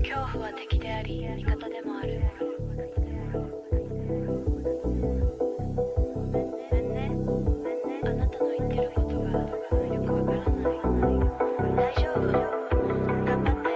恐怖は敵であり味方でもある。ごめんね。あなたの言ってることがよくわからない。大丈夫。頑張って。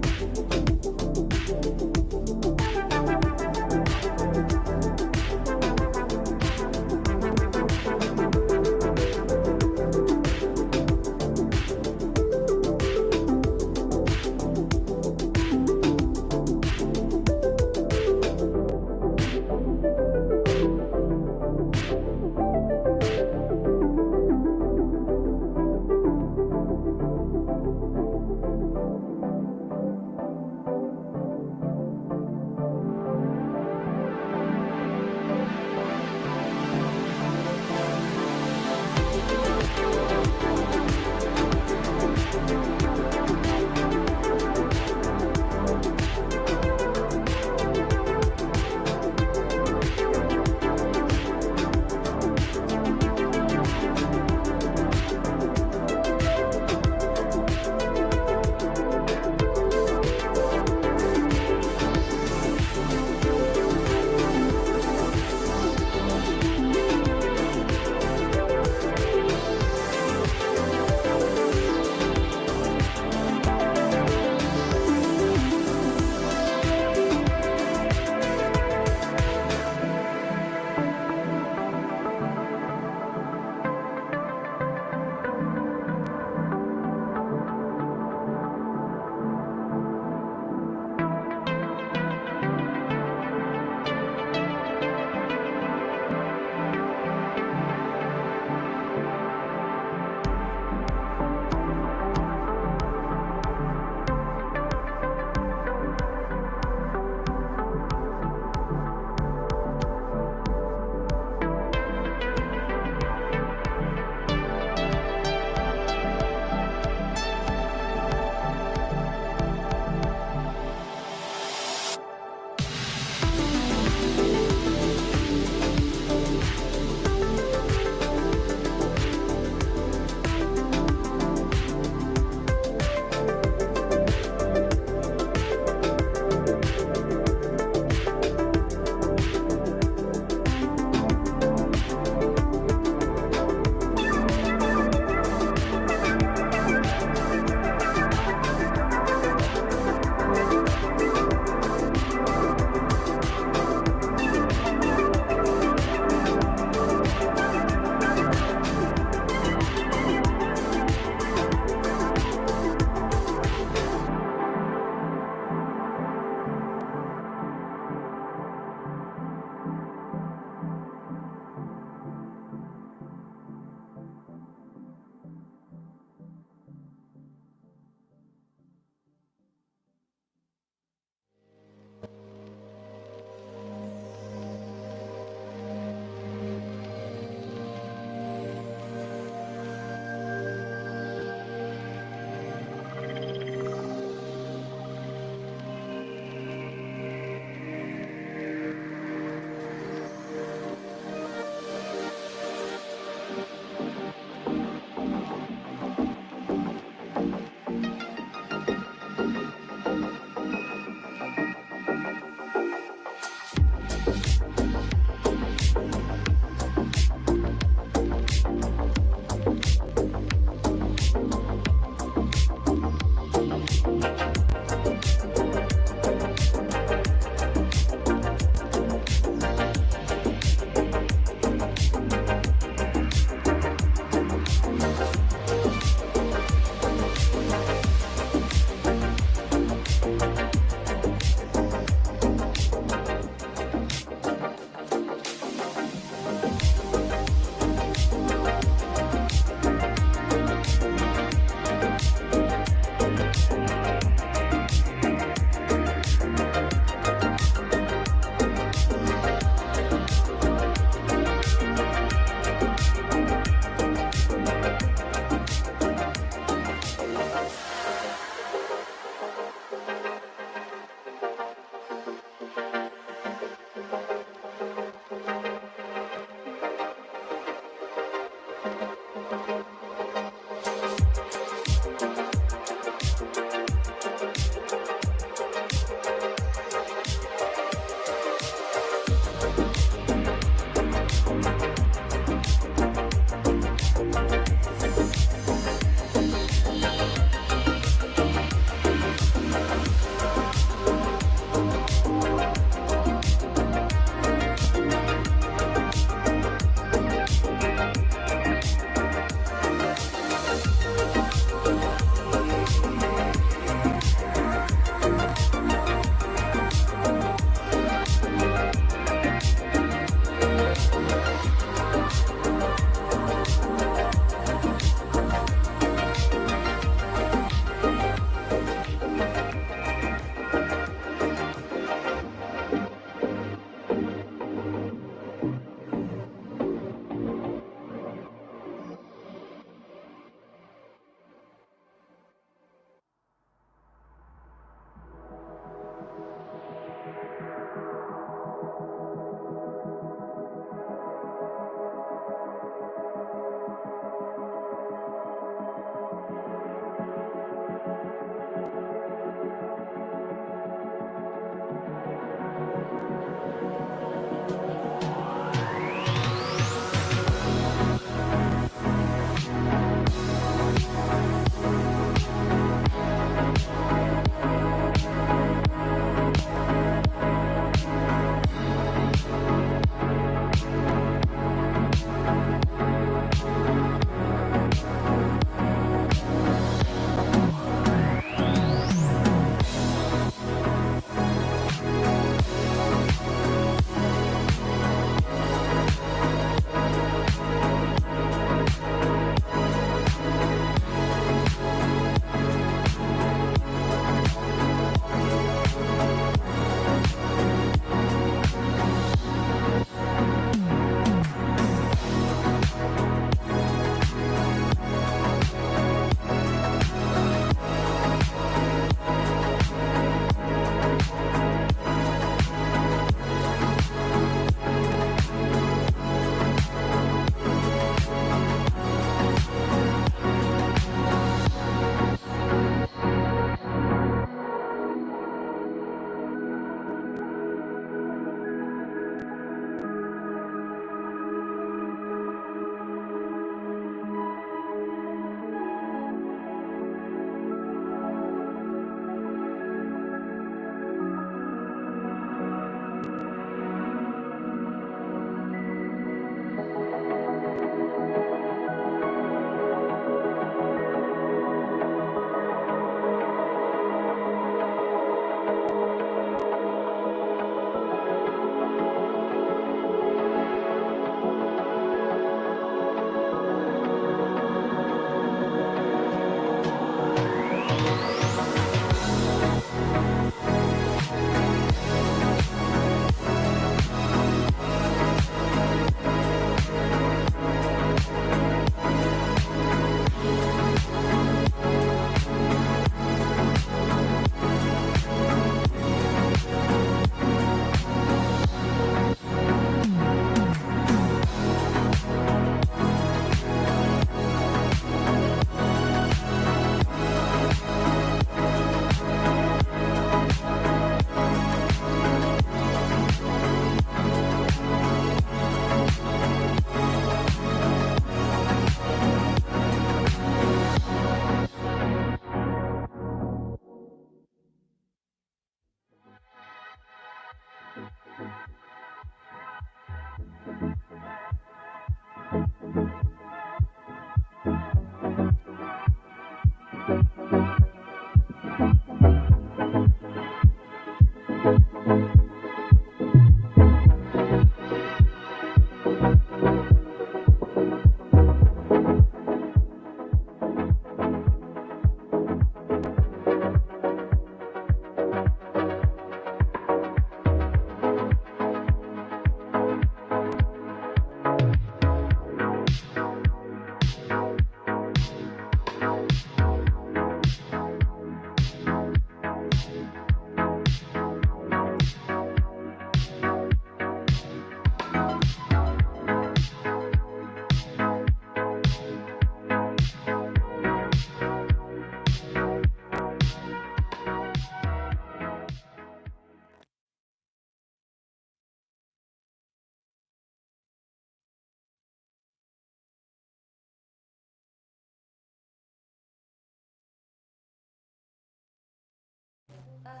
Concrete,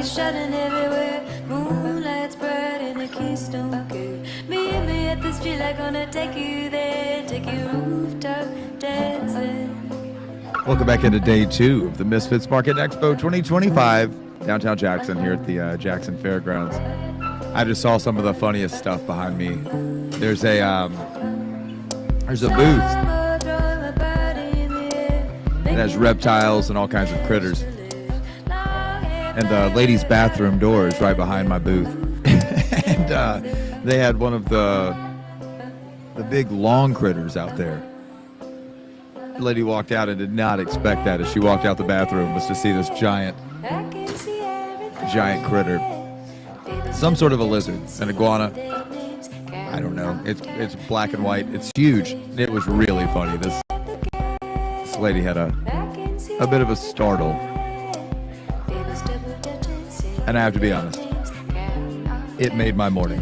shining everywhere. Moonlight's bright in a Keystone Gate. Meet me at the street light, gonna take you there. Take you rooftop dancing. Welcome back into day 2 of the Misfits Market Expo 2025, downtown Jackson here at the Jackson Fairgrounds. I just saw some of the funniest stuff behind me. There's a booth that has reptiles and all kinds of critters. And the ladies' bathroom door is right behind my booth. And they had one of the big long critters out there. The lady walked out and did not expect that as she walked out the bathroom was to see this giant critter. Some sort of a lizard, an iguana. I don't know. It's black and white. It's huge. It was really funny. This lady had a bit of a startle. And I have to be honest, it made my morning.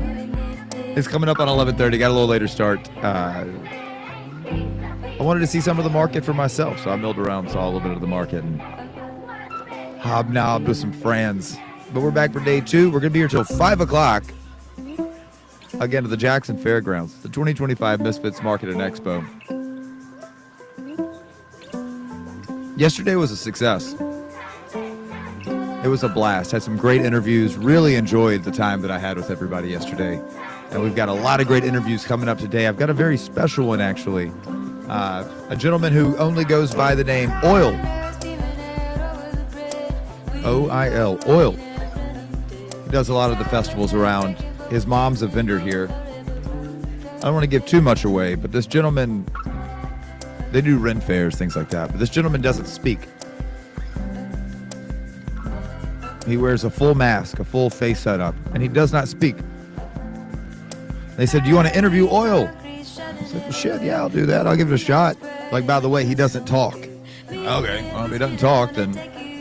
It's coming up on 11:30. Got a little later start. I wanted to see some of the market for myself, so I milled around, saw a little bit of the market, and hobnobbed with some friends. But we're back for day 2. We're going to be here till 5 o'clock. Again, at the Jackson Fairgrounds, the 2025 Misfits Market and Expo. Yesterday was a success. It was a blast. Had some great interviews. Really enjoyed the time that I had with everybody yesterday. And we've got a lot of great interviews coming up today. I've got a very special one, actually. A gentleman who only goes by the name Oil. O-I-L. Oil. He does a lot of the festivals around. His mom's a vendor here. I don't want to give too much away, but this gentleman, they do Ren fairs, things like that. But this gentleman doesn't speak. He wears a full mask, a full face setup, and he does not speak. They said, "Do you want to interview Oil?" I said, "Well, shit, yeah, I'll do that. I'll give it a shot." Like, by the way, he doesn't talk. Okay, well, if he doesn't talk, then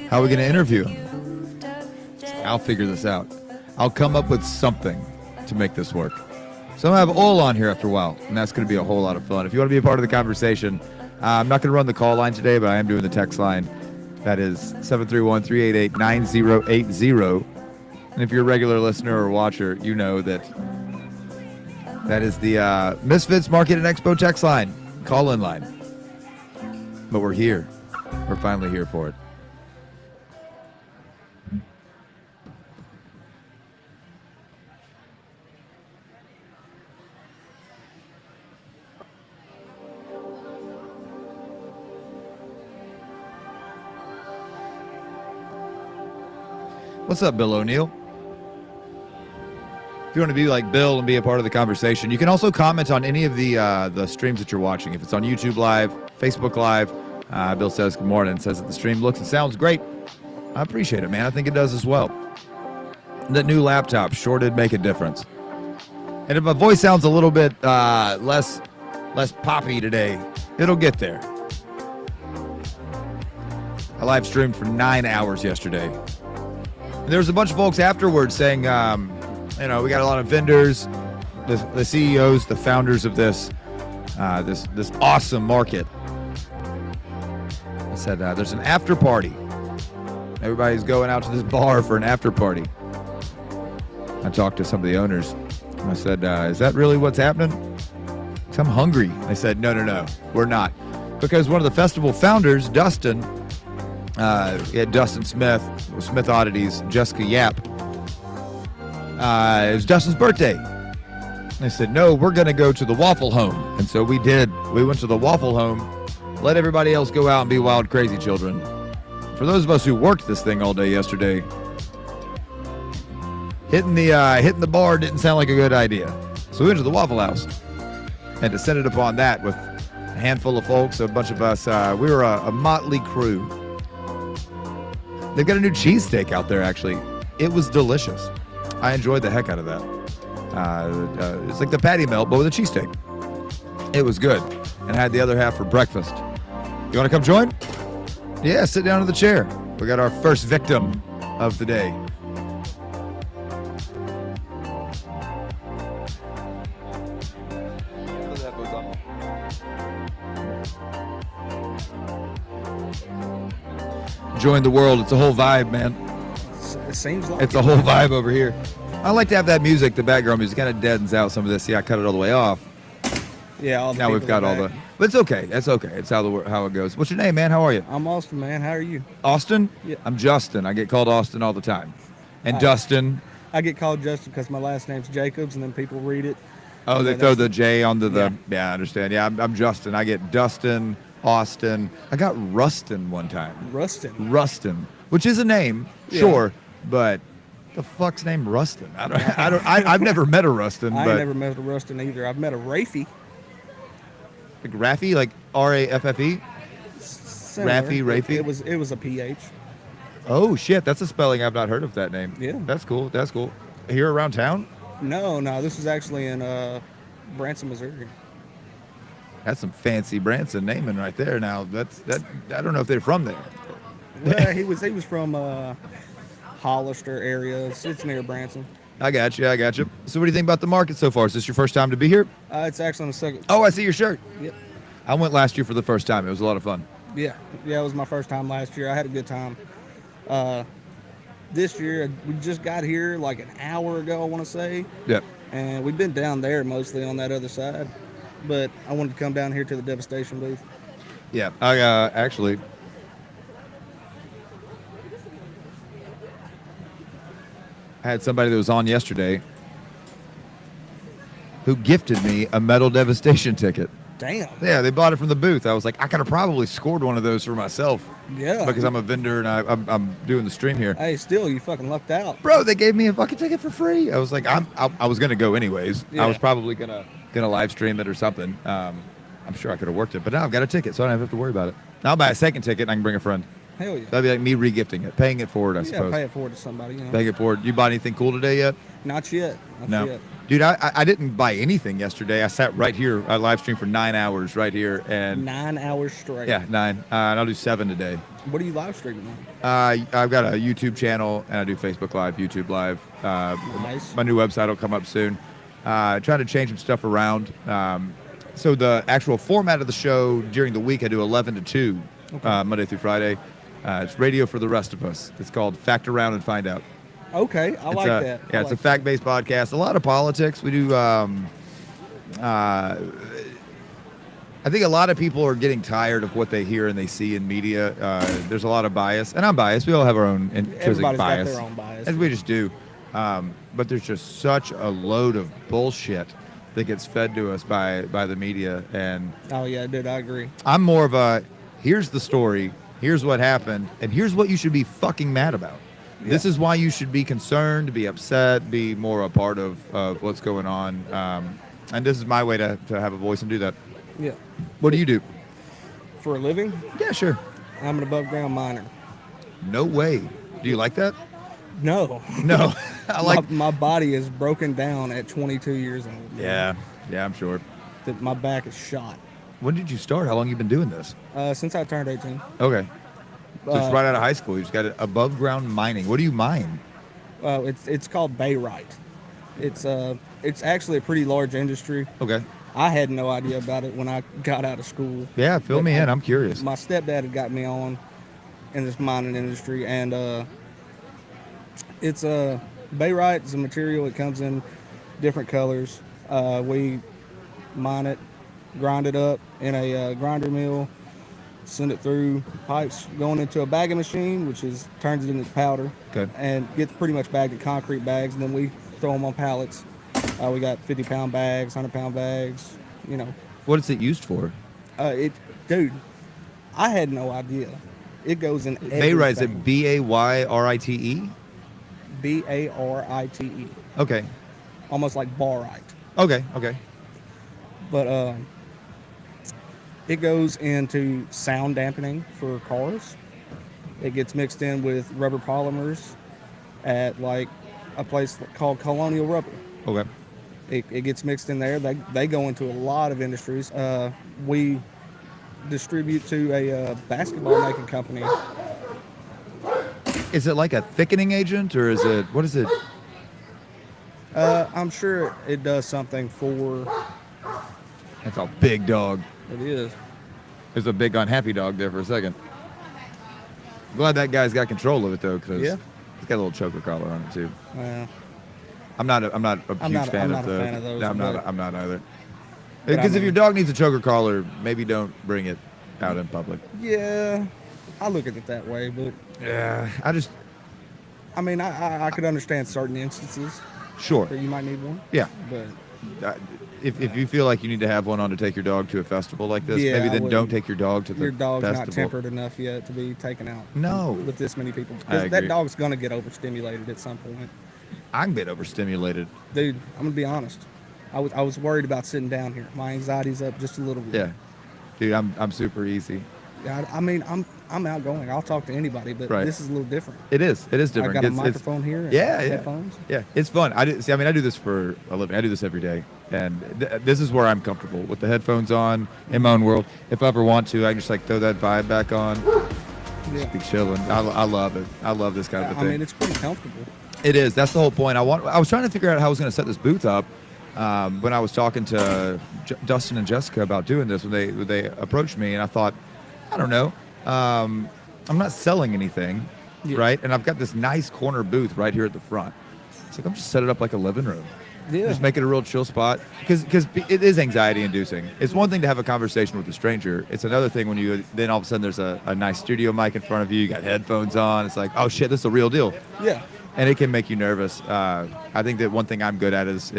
how are we going to interview him? I'll figure this out. I'll come up with something to make this work. So I'm going to have Oil on here after a while, and that's going to be a whole lot of fun. If you want to be a part of the conversation, I'm not going to run the call line today, but I am doing the text line. That is 731-388-9080. And if you're a regular listener or watcher, you know that is the Misfits Market and Expo text line, call-in line. But we're here. We're finally here for it. What's up, Bill O'Neill? If you want to be like Bill and be a part of the conversation, you can also comment on any of the streams that you're watching. If it's on YouTube Live, Facebook Live, Bill says good morning and says that the stream looks and sounds great. I appreciate it, man. I think it does as well. That new laptop sure did make a difference. And if my voice sounds a little bit less poppy today, it'll get there. I live streamed for 9 hours yesterday. And there was a bunch of folks afterwards saying, we got a lot of vendors, the CEOs, the founders of this awesome market. I said, there's an after party. Everybody's going out to this bar for an after party. I talked to some of the owners. And I said, is that really what's happening? Because I'm hungry. They said, no, we're not. Because one of the festival founders, Dustin, Dustin Smith, Smith Oddities, Jessica Yap, it was Dustin's birthday. They said, no, we're going to go to the Waffle Home. And so we did. We went to the Waffle Home, let everybody else go out and be wild, crazy children. For those of us who worked this thing all day yesterday, hitting the bar didn't sound like a good idea. So we went to the Waffle House and descended upon that with a handful of folks, a bunch of us. We were a motley crew. They've got a new cheesesteak out there, actually. It was delicious. I enjoyed the heck out of that. It's like the patty melt, but with a cheesesteak. It was good. And I had the other half for breakfast. You want to come join? Yeah, sit down in the chair. We got our first victim of the day. Join the world. It's a whole vibe, man. It seems like It's a whole vibe over here. I like to have that music, the background music, kind of deadens out some of this. See, I cut it all the way off. Yeah, all the Now we've people got are all the. back. But it's okay. That's okay. It's how it goes. What's your name, man? How are you? I'm Austin, man. How are you? Austin? Yeah. I'm Justin. I get called Austin all the time. And Hi. Dustin. I get called Justin because my last name's Jacobs, and then people read it. Oh, they Yeah, throw that's- the J onto the. Yeah. Yeah, I understand. Yeah, I'm Justin. I get Dustin, Austin. I got Rustin one time. Rustin. Rustin, which is a name, Yeah. sure, but the fuck's name Rustin? I've never met a Rustin, I but ain't never met a Rustin either. I've met a Rafie. like Raffi, like Raffe. Similar. Rafie? It was a PH. Oh shit, that's a spelling I've not heard of that name. Yeah. That's cool. That's cool. Here around town? No, this was actually in Branson, Missouri. That's some fancy Branson naming right there. Now that I don't know if they're from there. Well, he was from Hollister area. It's near Branson. I got you. So what do you think about the market so far? Is this your first time to be here? It's actually on the second. Oh, I see your shirt. Yep. I went last year for the first time. It was a lot of fun. Yeah, it was my first time last year. I had a good time. This year, we just got here like an hour ago, I want to say, Yep. and we've been down there mostly on that other side. But I wanted to come down here to the Devastation booth. Yeah. I actually. I had somebody that was on yesterday who gifted me a Metal Devastation ticket. Damn. Yeah, they bought it from the booth. I was like, I could have probably scored one of those for myself. Yeah. Because I'm a vendor and I'm doing the stream here. Hey, still, you fucking lucked out. Bro, they gave me a fucking ticket for free. I was like, I was gonna go anyways. Yeah. I was probably gonna live stream it or something. I'm sure I could have worked it, but now I've got a ticket, so I don't have to worry about it. Now I'll buy a second ticket and I can bring a friend. Hell yeah. That'd be like me regifting it, paying it forward, I Yeah, suppose. pay it forward to somebody, you know. Paying it forward. You bought anything cool today yet? Not yet. Not No. yet. Dude, I didn't buy anything yesterday. I sat right here. I live streamed for 9 hours right here, and 9 hours straight. yeah, 9. And I'll do 7 today. What are you live streaming on? I've got a YouTube channel, and I do Facebook Live, YouTube Live. Nice. My new website will come up soon. Trying to change some stuff around. So the actual format of the show during the week, I do 11 to 2, Monday through Friday. It's radio for the rest of us. It's called Fact Around and Find Out. Okay, I like that. Yeah, it's a fact-based podcast. A lot of politics. We do. I think a lot of people are getting tired of what they hear and they see in media. There's a lot of bias, and I'm biased. We all have our own intrinsic Everybody's got bias. their own bias. As we just do. But there's just such a load of bullshit that gets fed to us by the media, and Oh yeah, dude, I agree. I'm more of a here's the story, here's what happened, and here's what you should be fucking mad about. This is why you should be concerned, be upset, be more a part of what's going on. And this is my way to have a voice and do that. Yeah. What do you do? For a living, Yeah, sure. I'm an above ground miner. No way. Do you like that? No. No. I like. my body is broken down at 22 years old. Yeah, I'm sure. That my back is shot. When did you start? How long you been doing this? Since I turned 18. Okay. Just Uh, right out of high school. You just got it above ground mining. What do you mine? It's called Bayrite. It's actually a pretty large industry. Okay. I had no idea about it when I got out of school. Yeah, fill But me in. I'm curious. My stepdad had got me on in this mining industry, and it's Bayrite is a material. It comes in different colors. We mine it, grind it up in a grinder mill, send it through pipes going into a bagging machine, which turns it into powder. Okay. And gets pretty much bagged in concrete bags, and then we throw them on pallets. We got 50-pound bags, 100-pound bags, you know. What is it used for? Dude, I had no idea. It goes in everything. Bayrite, is it Bayrite? Barite. Okay. Almost like barite. Okay. But it goes into sound dampening for cars. It gets mixed in with rubber polymers at like a place called Colonial Rubber. Okay. It gets mixed in there. They go into a lot of industries. We distribute to a basketball making company Is it like a thickening agent, or is it, what is it? I'm sure it does something for. That's a big dog. It is. There's a big unhappy dog there for a second. Glad that guy's got control of it though, because Yeah. he's got a little choker collar on it too. Well, I'm not a huge fan not of a fan of those, No, I'm but- not either. But I Because if mean- your dog needs a choker collar, maybe don't bring it out in public. yeah, I look at it that way, but Yeah, I mean, I could understand certain instances sure. where you might need one, Yeah. but If you feel like you need to have one on to take your dog to a festival like this, Yeah, maybe I then wouldn't. don't take your dog to the your dog's festival. not tempered enough yet to be taken out No, with this many people. I 'Cause that agree. dog's gonna get overstimulated at some point. I'm a bit overstimulated. Dude, I'm gonna be honest. I was worried about sitting down here. My anxiety's up just a little bit. Yeah, dude, I'm super easy. I mean, I'm outgoing. I'll talk to anybody, but Right. this is a little different. It is different. I got a It's- microphone here. And Yeah, yeah. headphones. Yeah, it's fun. I do this for a living. I do this every day, and this is where I'm comfortable with the headphones on in my own world. If I ever want to, I can just like throw that vibe back on, Yeah. just be chilling. I love it. I love this kind of a I thing. mean, it's pretty comfortable. It is. That's the whole point. I was trying to figure out how I was going to set this booth up when I was talking to Dustin and Jessica about doing this when they approached me, and I thought, I don't know. I'm not selling anything, Yeah. right? And I've got this nice corner booth right here at the front. It's like I'm just set it up like a living room. Yeah. Just make it a real chill spot because it is anxiety inducing. It's one thing to have a conversation with a stranger. It's another thing when you then all of a sudden there's a nice studio mic in front of you. You got headphones on. It's like, oh shit, this is the real deal. Yeah. And it can make you nervous. I think that one thing I'm good at is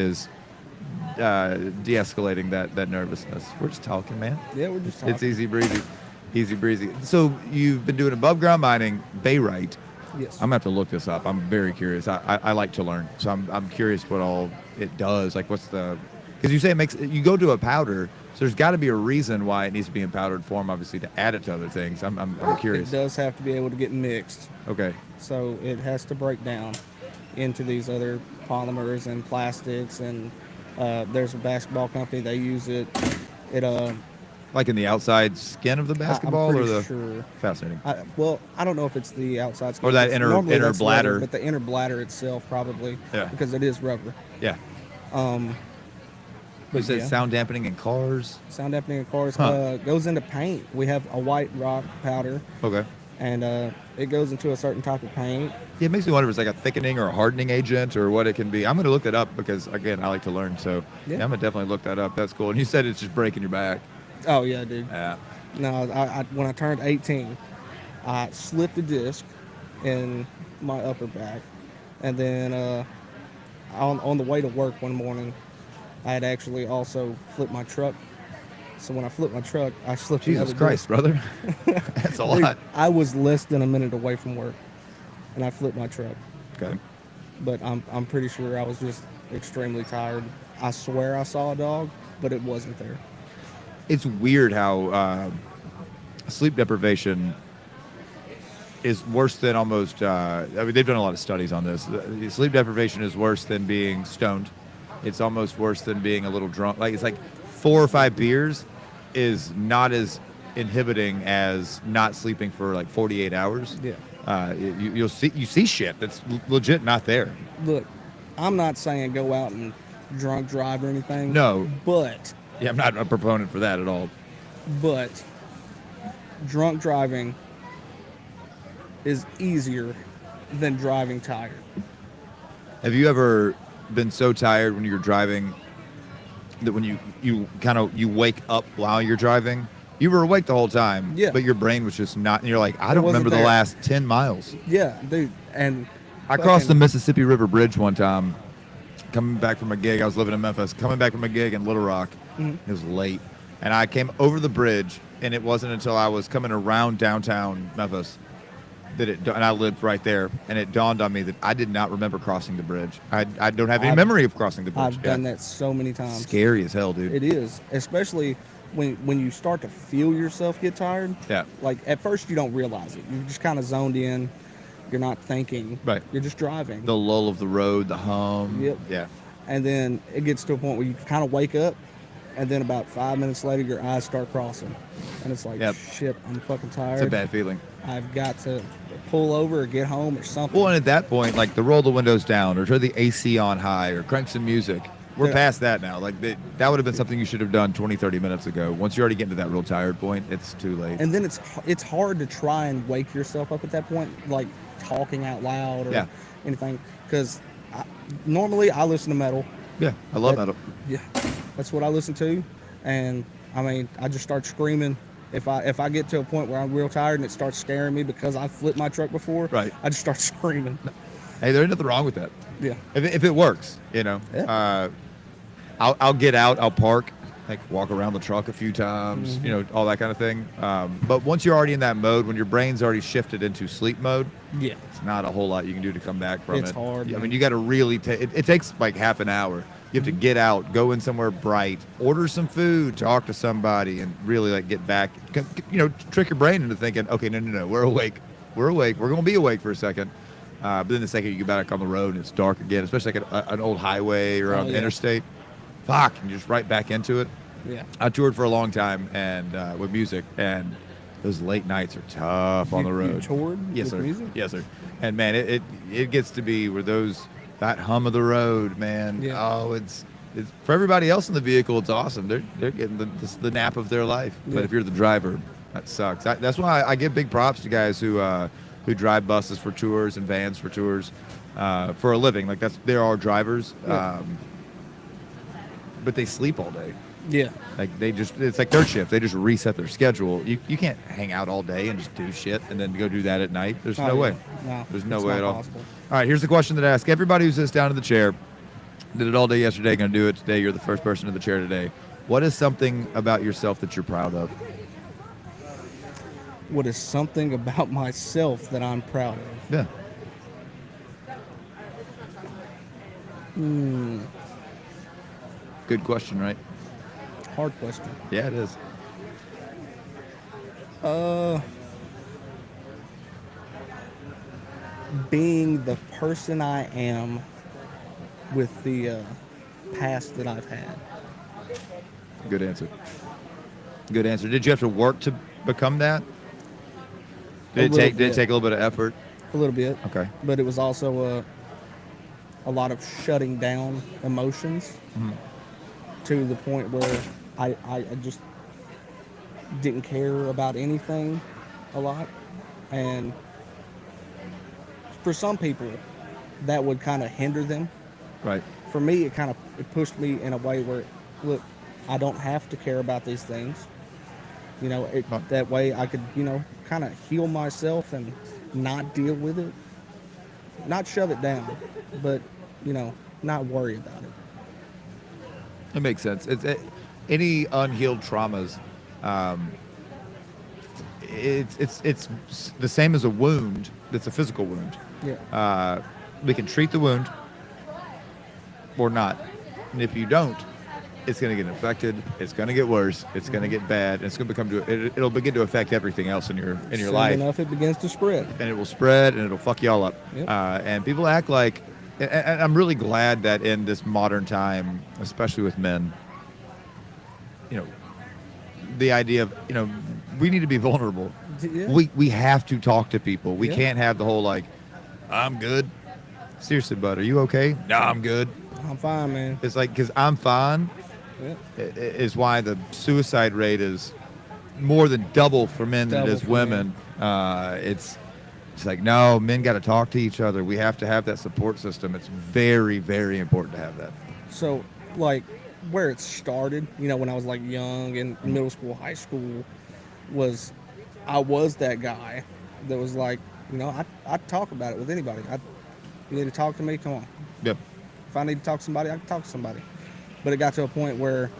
de-escalating that nervousness. We're just talking, man. Yeah, we're just talking. It's easy breezy. So you've been doing above ground mining, Bayrite. Yes. I'm gonna have to look this up. I'm very curious. I like to learn, so I'm curious what all it does. Like, what's the? Because you say it makes you go to a powder, so there's got to be a reason why it needs to be in powdered form, obviously, to add it to other things. I'm curious. It does have to be able to get mixed, Okay. so it has to break down into these other polymers and plastics. And there's a basketball company, they use it. Like in the outside skin of the basketball, I'm or pretty the sure. Fascinating. I don't know if it's the outside skin. Or that It's- inner normally that's bladder. leather, but the inner bladder itself probably, Yeah. because it is rubber. Yeah. Um, You said yeah. sound dampening in cars. Sound dampening in cars Huh. goes into paint. We have a white rock powder, Okay. and it goes into a certain type of paint. Yeah, it makes me wonder if it's like a thickening or a hardening agent or what it can be. I'm going to look that up because, again, I like to learn. So Yeah. I'm going to definitely look that up. That's cool. And you said it's just breaking your back. Oh yeah, dude. Yeah. No, when I turned 18, I slipped a disc in my upper back, and then on the way to work one morning, I had actually also flipped my truck. So when I flipped my truck, I slipped Jesus another Christ, brother. That's a disc. Dude, lot. I was less than a minute away from work, and I flipped my truck. Okay. But I'm pretty sure I was just extremely tired. I swear I saw a dog, but it wasn't there. It's weird how sleep deprivation is worse than almost. I mean, they've done a lot of studies on this. Sleep deprivation is worse than being stoned. It's almost worse than being a little drunk. Like, it's like 4 or 5 beers is not as inhibiting as not sleeping for like 48 hours. Yeah. You see shit that's legit not there. Look, I'm not saying go out and drunk drive or anything. No. But Yeah, I'm not a proponent for that at all. drunk driving is easier than driving tired. Have you ever been so tired when you're driving that when you wake up while you're driving? You were awake the whole time, Yeah. but your brain was just not, and you're like, I don't wasn't remember the there. last 10 miles. Yeah, dude. And I crossed the fucking- Mississippi River Bridge one time, coming back from a gig. I was living in Memphis, coming back from a gig in Little Rock. Mhm. It was late. And I came over the bridge, and it wasn't until I was coming around downtown Memphis and I lived right there, and it dawned on me that I did not remember crossing the bridge. I don't have any I've- memory of crossing the bridge. I've done that so many times. Scary as hell, dude. It is, especially when you start to feel yourself get tired. Yeah. Like at first you don't realize it. You're just kind of zoned in. You're not thinking. Right. You're just driving. The lull of the road, the hum. Yep. Yeah. And then it gets to a point where you kind of wake up, and then about 5 minutes later your eyes start crossing, and it's like, Yep. shit, I'm fucking tired. It's a bad feeling. I've got to pull over or get home or something. Well, and at that point, like, to roll the windows down or turn the AC on high or crank some music. We're Yeah. past that now. Like, that would have been something you should have done 20, 30 minutes ago. Once you already get to that real tired point, it's too late. And then it's hard to try and wake yourself up at that point, like talking out loud or Yeah. anything. Because normally I listen to metal. Yeah, I love That- metal. Yeah, that's what I listen to, and I mean I just start screaming. If I get to a point where I'm real tired and it starts scaring me because I flipped my truck before, Right. I just start screaming. Hey, there's nothing wrong with that. Yeah. If it works, you know. Yeah. I'll get out, I'll park, like walk around the truck a few times, you know, all that kind of thing. But once you're already in that mode, when your brain's already shifted into sleep mode, Yeah. it's not a whole lot you can do to come back from It's it. hard, I man. mean, you got to really take it takes like half an hour. You have to get out, go in somewhere bright, order some food, talk to somebody, and really like get back, you know, trick your brain into thinking, okay, no, we're awake. We're awake. We're going to be awake for a second. But then the second you get back on the road and it's dark again, especially like an old highway or on the yeah. interstate, fuck, and you're just right back into it. Yeah. I toured for a long time and with music, and those late nights are tough on the You road. toured Yes, with sir. music? Yes, sir. And man, it gets to be where that hum of the road, man. Yeah. Oh, it's for everybody else in the vehicle. It's awesome. They're getting the nap of their life. Yeah. But if you're the driver, that sucks. That's why I give big props to guys who drive buses for tours and vans for tours for a living. Like there are drivers, Yeah. but they sleep all day. Yeah. Like it's like their shift. They just reset their schedule. You can't hang out all day and just do shit and then go do that at night. There's Oh, no yeah. way. No, There's no it's way not at all. possible. All right, here's the question that I ask everybody who sits down in the chair. Did it all day yesterday, going to do it today. You're the first person in the chair today. What is something about yourself that you're proud of? What is something about myself that I'm proud of? Yeah. Good question, right? Hard question. Yeah, it is. Being the person I am with the past that I've had. Good answer. Good answer. Did you have to work to become that? Did it take a little bit of effort? A little bit. Okay. But it was also a lot of shutting down emotions to the point where I just didn't care about anything a lot. And for some people, that would kind of hinder them. Right. For me, it pushed me in a way where, look, I don't have to care about these things. You know, Right. that way I could, you know, kind of heal myself and not deal with it. Not shove it down, but, you know, not worry about it. It makes sense. Any unhealed traumas. It's the same as a wound. It's a physical wound. Yeah. We can treat the wound or not, and if you don't, it's going to get infected. It's going to get worse. It's going to get bad. And it's going to it'll begin to affect everything else in your Soon life, enough, it begins to spread. and it will spread and it'll fuck you all up. Yep. And people act like, and I'm really glad that in this modern time, especially with men, you know, the idea of, you know, we need to be vulnerable. Yeah. We have to talk to people. We Yeah. can't have the whole like, I'm good. Seriously, bud, are you okay? No, I'm good. I'm fine, man. It's like, because I'm fine Yeah. is why the suicide rate is more than double for men than it Double is for women. It's like, no, men got to talk to each other. We have to have that support system. It's very, very important to have that. So, like, where it started, you know, when I was like young in middle school, high school, I was that guy that was like, you know, I'd talk about it with anybody. You need to talk to me? Come on. Yep. If I need to talk to somebody, I can talk to somebody. But it got to a point where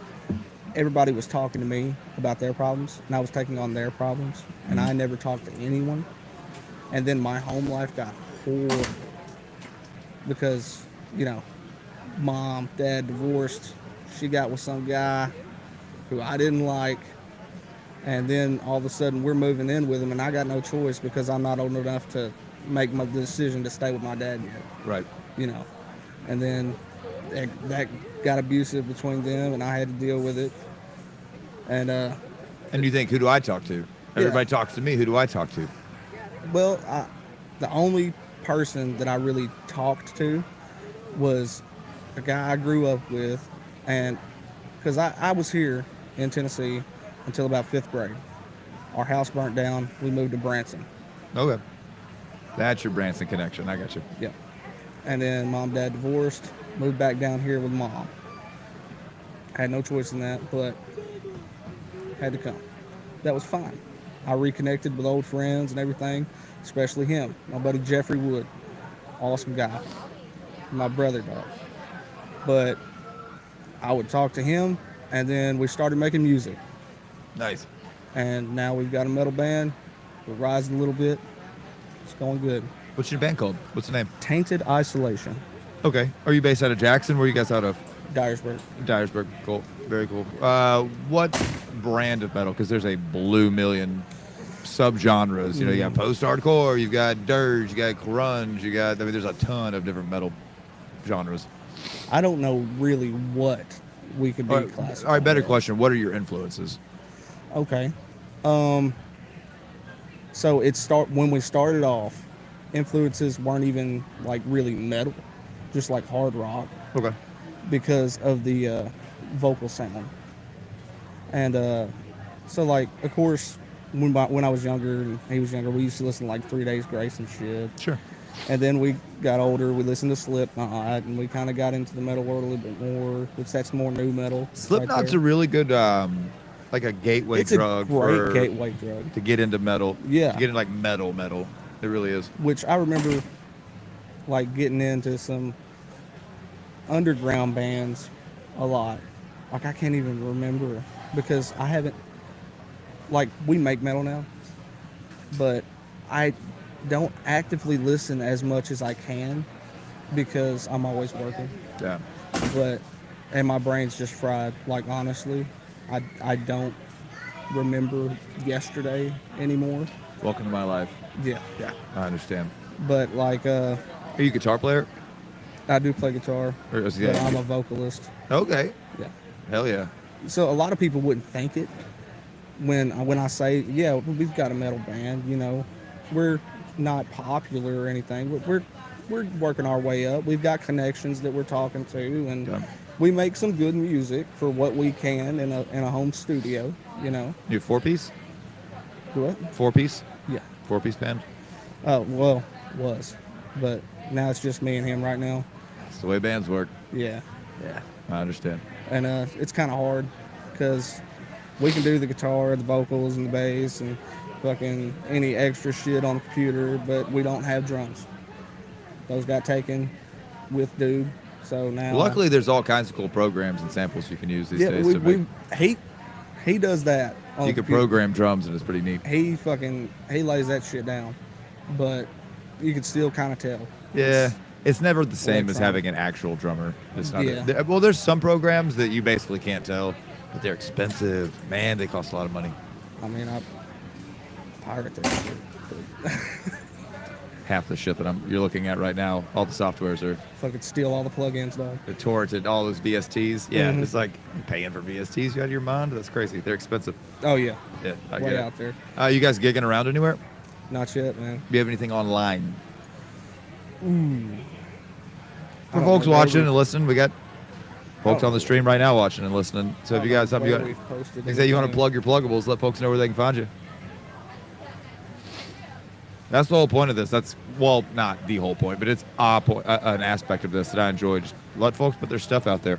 everybody was talking to me about their problems, and I was taking on their problems, and I never talked to anyone. And then my home life got horrible because, you know, mom, dad divorced. She got with some guy who I didn't like. And then all of a sudden we're moving in with him, and I got no choice because I'm not old enough to make the decision to stay with my dad yet, Right. you know. And then that got abusive between them, and I had to deal with it. And, And you think, who do I talk to? Everybody talks to me. Who do I talk to? well, the only person that I really talked to was a guy I grew up with, and because I was here in Tennessee until about 5th grade. Our house burnt down. We moved to Branson. Okay. That's your Branson connection. I got you. Yeah. And then mom and dad divorced, moved back down here with mom. Had no choice in that, but had to come. That was fine. I reconnected with old friends and everything, especially him, my buddy Jeffrey Wood. Awesome guy. My brother dog. But I would talk to him, and then we started making music. Nice. And now we've got a metal band. We're rising a little bit. It's going good. What's your band called? What's the name? Tainted Isolation, Okay. Are you based out of Jackson? Where are you guys out of? Dyersburg. Dyersburg. Cool. Very cool. What brand of metal? Because there's a blue million subgenres. You know, you got post-hardcore, you've got dirge, you got grunge, there's a ton of different metal genres. I don't know really what we could be classified. All right, better question. What are your influences? Okay. So when we started off, influences weren't even like really metal, just like hard rock Okay. because of the vocal sound. And so like, of course, when I was younger and he was younger, we used to listen to like 3 Days Grace and shit. Sure. And then we got older, we listened to Slipknot, and we kind of got into the metal world a little bit more, which that's more new metal. Slipknot's a really good, like a gateway it's drug a great for gateway drug. to get into metal. Yeah. To get into like metal. It really is. Which I remember like getting into some underground bands a lot. Like I can't even remember because I haven't, like we make metal now, but I don't actively listen as much as I can because I'm always working. Yeah. And my brain's just fried. Like honestly, I don't remember yesterday anymore. Welcome to my life. Yeah. Yeah. I understand. But like Are you a guitar player? I do play guitar, Or but I'm a vocalist. Okay. Yeah. Hell yeah. So a lot of people wouldn't think it when I say, yeah, we've got a metal band, you know. We're not popular or anything, but we're working our way up. We've got connections that we're talking to, and Yeah. we make some good music for what we can in a home studio, you know. You have 4-piece? What? 4-piece? Yeah. 4-piece band? Oh, well, was. But now it's just me and him right now. That's the way bands work. Yeah. Yeah. I understand. And it's kind of hard because we can do the guitar, the vocals, and the bass, and fucking any extra shit on the computer, but we don't have drums. Those got taken with dude, so now. Luckily, there's all kinds of cool programs and samples you can use these days. To make, he does that. On you the can computer. program drums, and it's pretty neat. He lays that shit down, but you can still kind of tell. Yeah. It's never the same as electronic. having an actual drummer. It's not. Yeah. Well, there's some programs that you basically can't tell, but they're expensive. Man, they cost a lot of money. I mean, I pirate that shit. but Half the shit that you're looking at right now, all the softwares are fucking steal all the plugins, dog. the torrented, all those VSTs. Yeah, Mhm. it's like you're paying for VSTs. You out of your mind? That's crazy. They're expensive. Oh yeah, Yeah, I way get out there. it. You guys gigging around anywhere? Not yet, man. Do you have anything online? For I don't folks know, watching maybe- and listening, we got folks Oh. on the stream right now watching and listening. So if you got something you got, We've posted they say you want to anything. plug your pluggables, let folks know where they can find you. That's the whole point of this. That's, well, not the whole point, but it's an aspect of this that I enjoy. Just let folks put their stuff out there.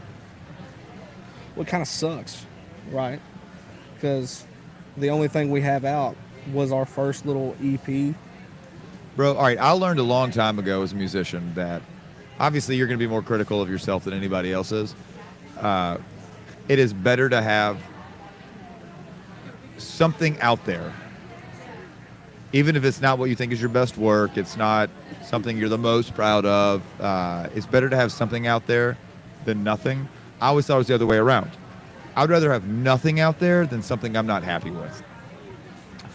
Well, it kind of sucks, right? Because the only thing we have out was our first little E EP. Bro, all right, I learned a long time ago as a musician that obviously you're going to be more critical of yourself than anybody else is. It is better to have something out there. Even if it's not what you think is your best work, it's not something you're the most proud of, it's better to have something out there than nothing. I always thought it was the other way around. I'd rather have nothing out there than something I'm not happy with.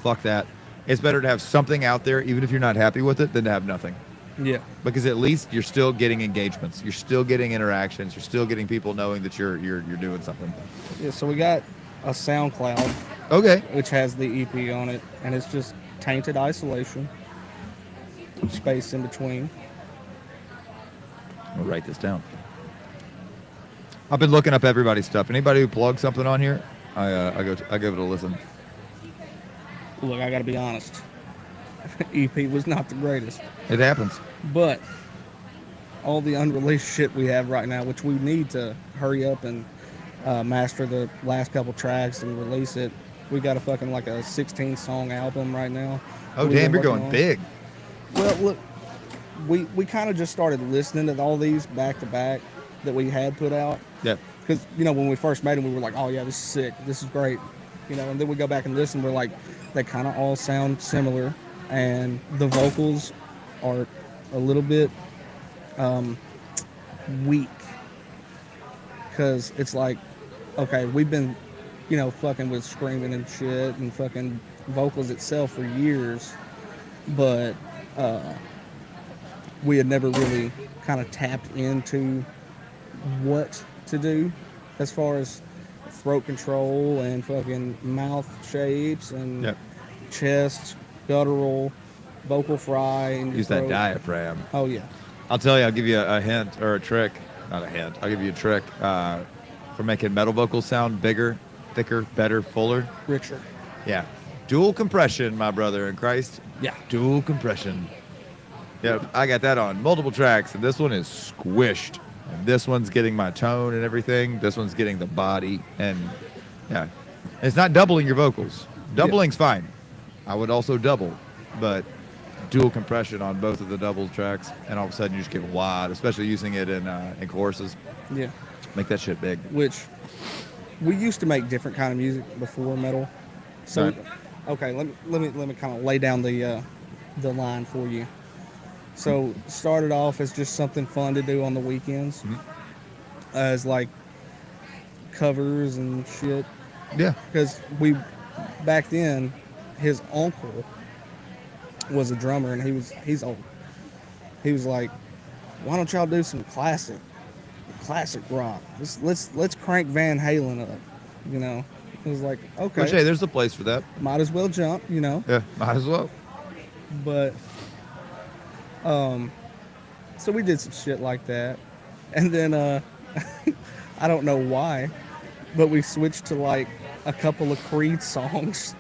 Fuck that. It's better to have something out there, even if you're not happy with it, than to have nothing. Yeah. Because at least you're still getting engagements, you're still getting interactions, you're still getting people knowing that you're doing something. Yeah, so we got a SoundCloud, Okay. which has the EP on it, and it's just Tainted Isolation. space in between. I'll write this down. I've been looking up everybody's stuff. Anybody who plugs something on here, I give it a listen. Look, I got to be honest. EP was not the greatest, It happens. but all the unreleased shit we have right now, which we need to hurry up and master the last couple tracks and release it. We got a fucking like a 16 song album right now. Oh, we've damn, been you're working going on. big. Well, look, we kind of just started listening to all these back to back that we had put out. Yeah. Because, when we first made them, we were like, oh, yeah, this is sick. This is great. And then we go back and listen. We're like, they kind of all sound similar. And the vocals are a little bit weak. Because it's like, okay, we've been, fucking with screaming and shit and fucking vocals itself for years. But we had never really kind of tapped into what to do as far as throat control and fucking mouth shapes and Yep. chest, guttural, vocal fry. And Use that diaphragm. Oh, yeah. I'll tell you, I'll give you a hint or a trick. Not a hint. I'll give you a trick for making metal vocals sound bigger, thicker, better, fuller. Richer. Yeah. Dual compression, my brother in Christ. Yeah. Dual compression. Yeah, I got that on multiple tracks, and this one is squished. And this one's getting my tone and everything. This one's getting the body. And yeah, it's not doubling your vocals. Doubling's fine. I would also double, but dual compression on both of the double tracks, and all of a sudden you just get wide, especially using it in choruses. Yeah. Make that shit big. Which we used to make different kind of music before metal. So, Right. okay, let me kind of lay down the line for you. So, started off as just something fun to do on the weekends, as like covers and shit. Yeah. Because back then, his uncle was a drummer, and he's old. He was like, "Why don't y'all do some classic rock? Let's crank Van Halen up." It was like, okay, Which, hey, there's a place for that. might as well jump, Yeah, might as well. But so we did some shit like that, and then I don't know why, but we switched to like a couple of Creed songs.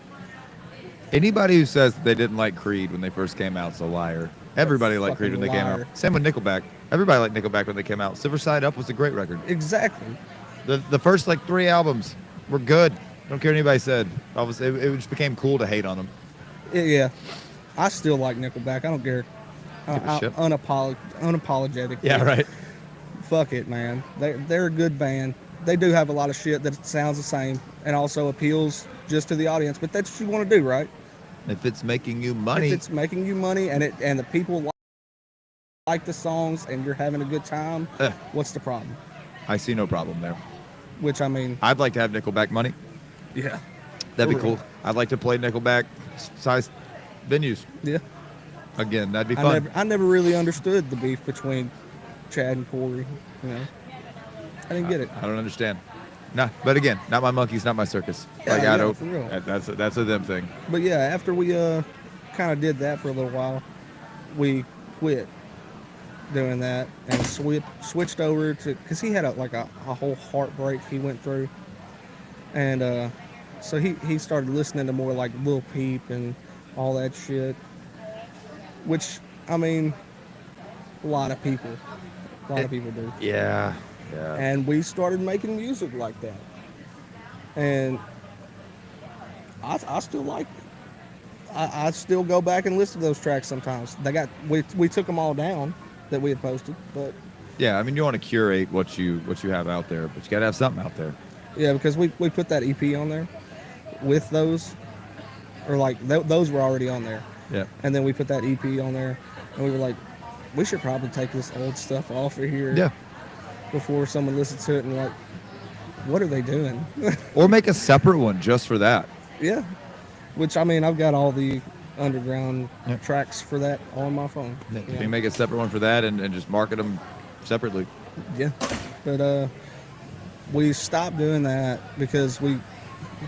Anybody who says they didn't like Creed when they first came out is a liar. Everybody liked Creed when they Fucking came liar. out. Same with Nickelback. Everybody liked Nickelback when they came out. Silver Side Up was a great record. Exactly. The first like 3 albums were good. Don't care what anybody said. Obviously, it just became cool to hate on them. Yeah. I still like Nickelback. I don't care. Give a shit. Unapologetic. Yeah, right. Fuck it, man. They're a good band. They do have a lot of shit that sounds the same and also appeals just to the audience. But that's what you want to do, right? If it's making you money, If it's making you money and the people like the songs and you're having a good time, what's the problem? I see no problem there. Which, I mean, I'd like to have Nickelback money. yeah. That'd be For real. cool. I'd like to play Nickelback size venues Yeah. again. That'd be fun. I never really understood the beef between Chad and Corey. I didn't get it. I don't understand. Nah, but again, not my monkeys, not my circus. Yeah, Like yeah, I don't. for real. That's a them thing. But yeah, after we kind of did that for a little while, we quit doing that and switched over to, because he had a whole heartbreak he went through, and so he started listening to more like Lil Peep and all that shit, which, I mean, a lot of people do. Yeah. Yeah. And we started making music like that, and I still like it. I still go back and listen to those tracks sometimes. We took them all down that we had posted, but Yeah, I mean, you want to curate what you have out there, but you got to have something out there. yeah, because we put that EP on there with those, or like those were already on there, Yeah. and then we put that EP on there, and we were like, we should probably take this old stuff off of here Yeah. before someone listens to it and like, what are they doing? Or make a separate one just for that. Yeah, which, I mean, I've got all the underground Yeah. tracks for that on my phone. You can make a separate one for that and just market them separately. Yeah, but we stopped doing that because we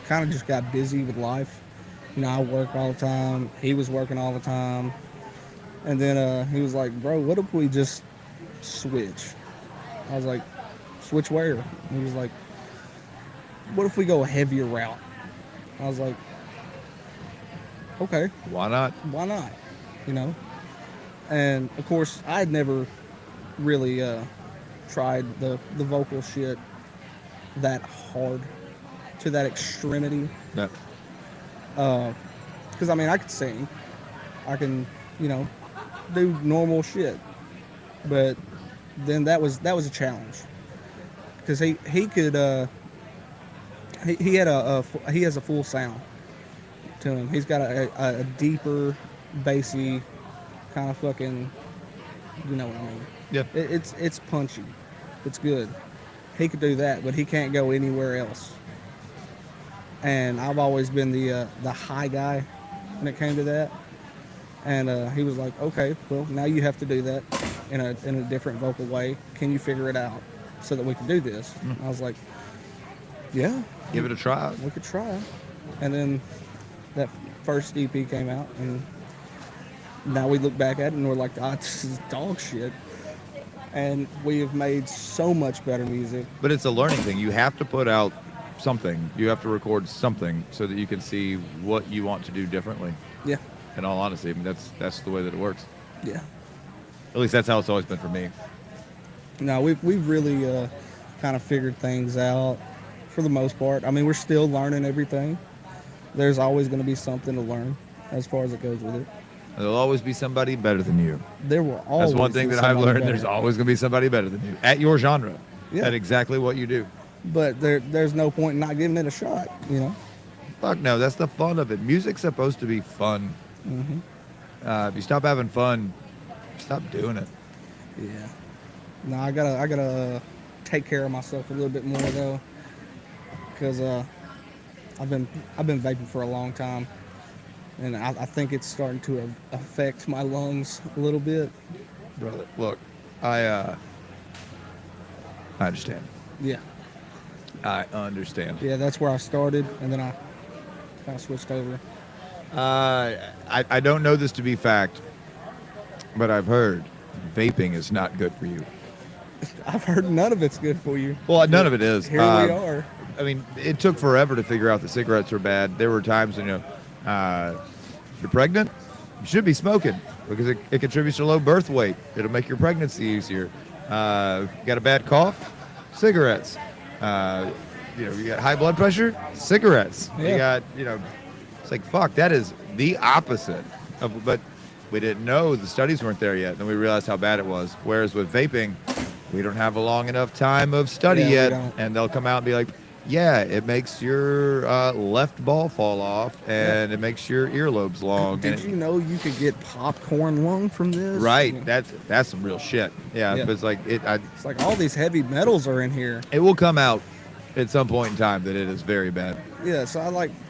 kind of just got busy with life. I work all the time. He was working all the time, And then he was like, bro, what if we just switch? I was like, switch where? And he was like, what if we go a heavier route? I was like, okay, Why not? why not? You know? And of course, I had never really tried the vocal shit that hard to that extremity. No. Because I mean, I could sing, I can, you know, do normal shit, but then that was a challenge because he could he has a full sound to him. He's got a deeper, bassy kind of fucking, you know what I mean? Yeah. It's punchy, it's good. He could do that, but he can't go anywhere else. And I've always been the high guy when it came to that. And he was like, okay, well, now you have to do that in a different vocal way. Can you figure it out so that we can do this? And I was like, yeah, Give it a try. we could try. And then that first EP came out, and now we look back at it and we're like, ah, this is dog shit. And we have made so much better music. But it's a learning thing. You have to put out something. You have to record something so that you can see what you want to do differently. Yeah, In all honesty, I mean, that's the way that it works. yeah. At least that's how it's always been for me. No, we've really kind of figured things out for the most part. I mean, we're still learning everything. There's always going to be something to learn as far as it goes with it. There'll always be somebody better than you. There will always That's one thing be that I've somebody learned. better. There's always going to be somebody better than you at your genre, Yeah. at exactly what you do. But there's no point in not giving it a shot, you know? Fuck no, that's the fun of it. Music's supposed to be fun. If you stop having fun, stop doing it. Yeah. No, I gotta take care of myself a little bit more though, because I've been vaping for a long time, and I think it's starting to affect my lungs a little bit. Brother, look, I understand. Yeah. I understand. Yeah, that's where I started, and then I kind of switched over. I don't know this to be fact, but I've heard vaping is not good for you. I've heard none of it's good for you. Well, none of it is. Here we are. I mean, it took forever to figure out that cigarettes were bad. There were times when, you're pregnant, you should be smoking because it contributes to low birth weight. It'll make your pregnancy easier. Got a bad cough? Cigarettes. You got high blood pressure? Cigarettes. Yeah. You got, it's like, fuck, that is the opposite. But we didn't know, the studies weren't there yet. Then we realized how bad it was. Whereas with vaping, we don't have a long enough time of study Yeah, we yet. don't. And they'll come out and be like, yeah, it makes your left ball fall off and it makes your earlobes long. Did and you know you could get popcorn lung from this? Right. Yeah. That's some real shit. Yeah. Yeah. But it's like, It's like all these heavy metals are in here. it will come out at some point in time that it is very bad. Yeah, so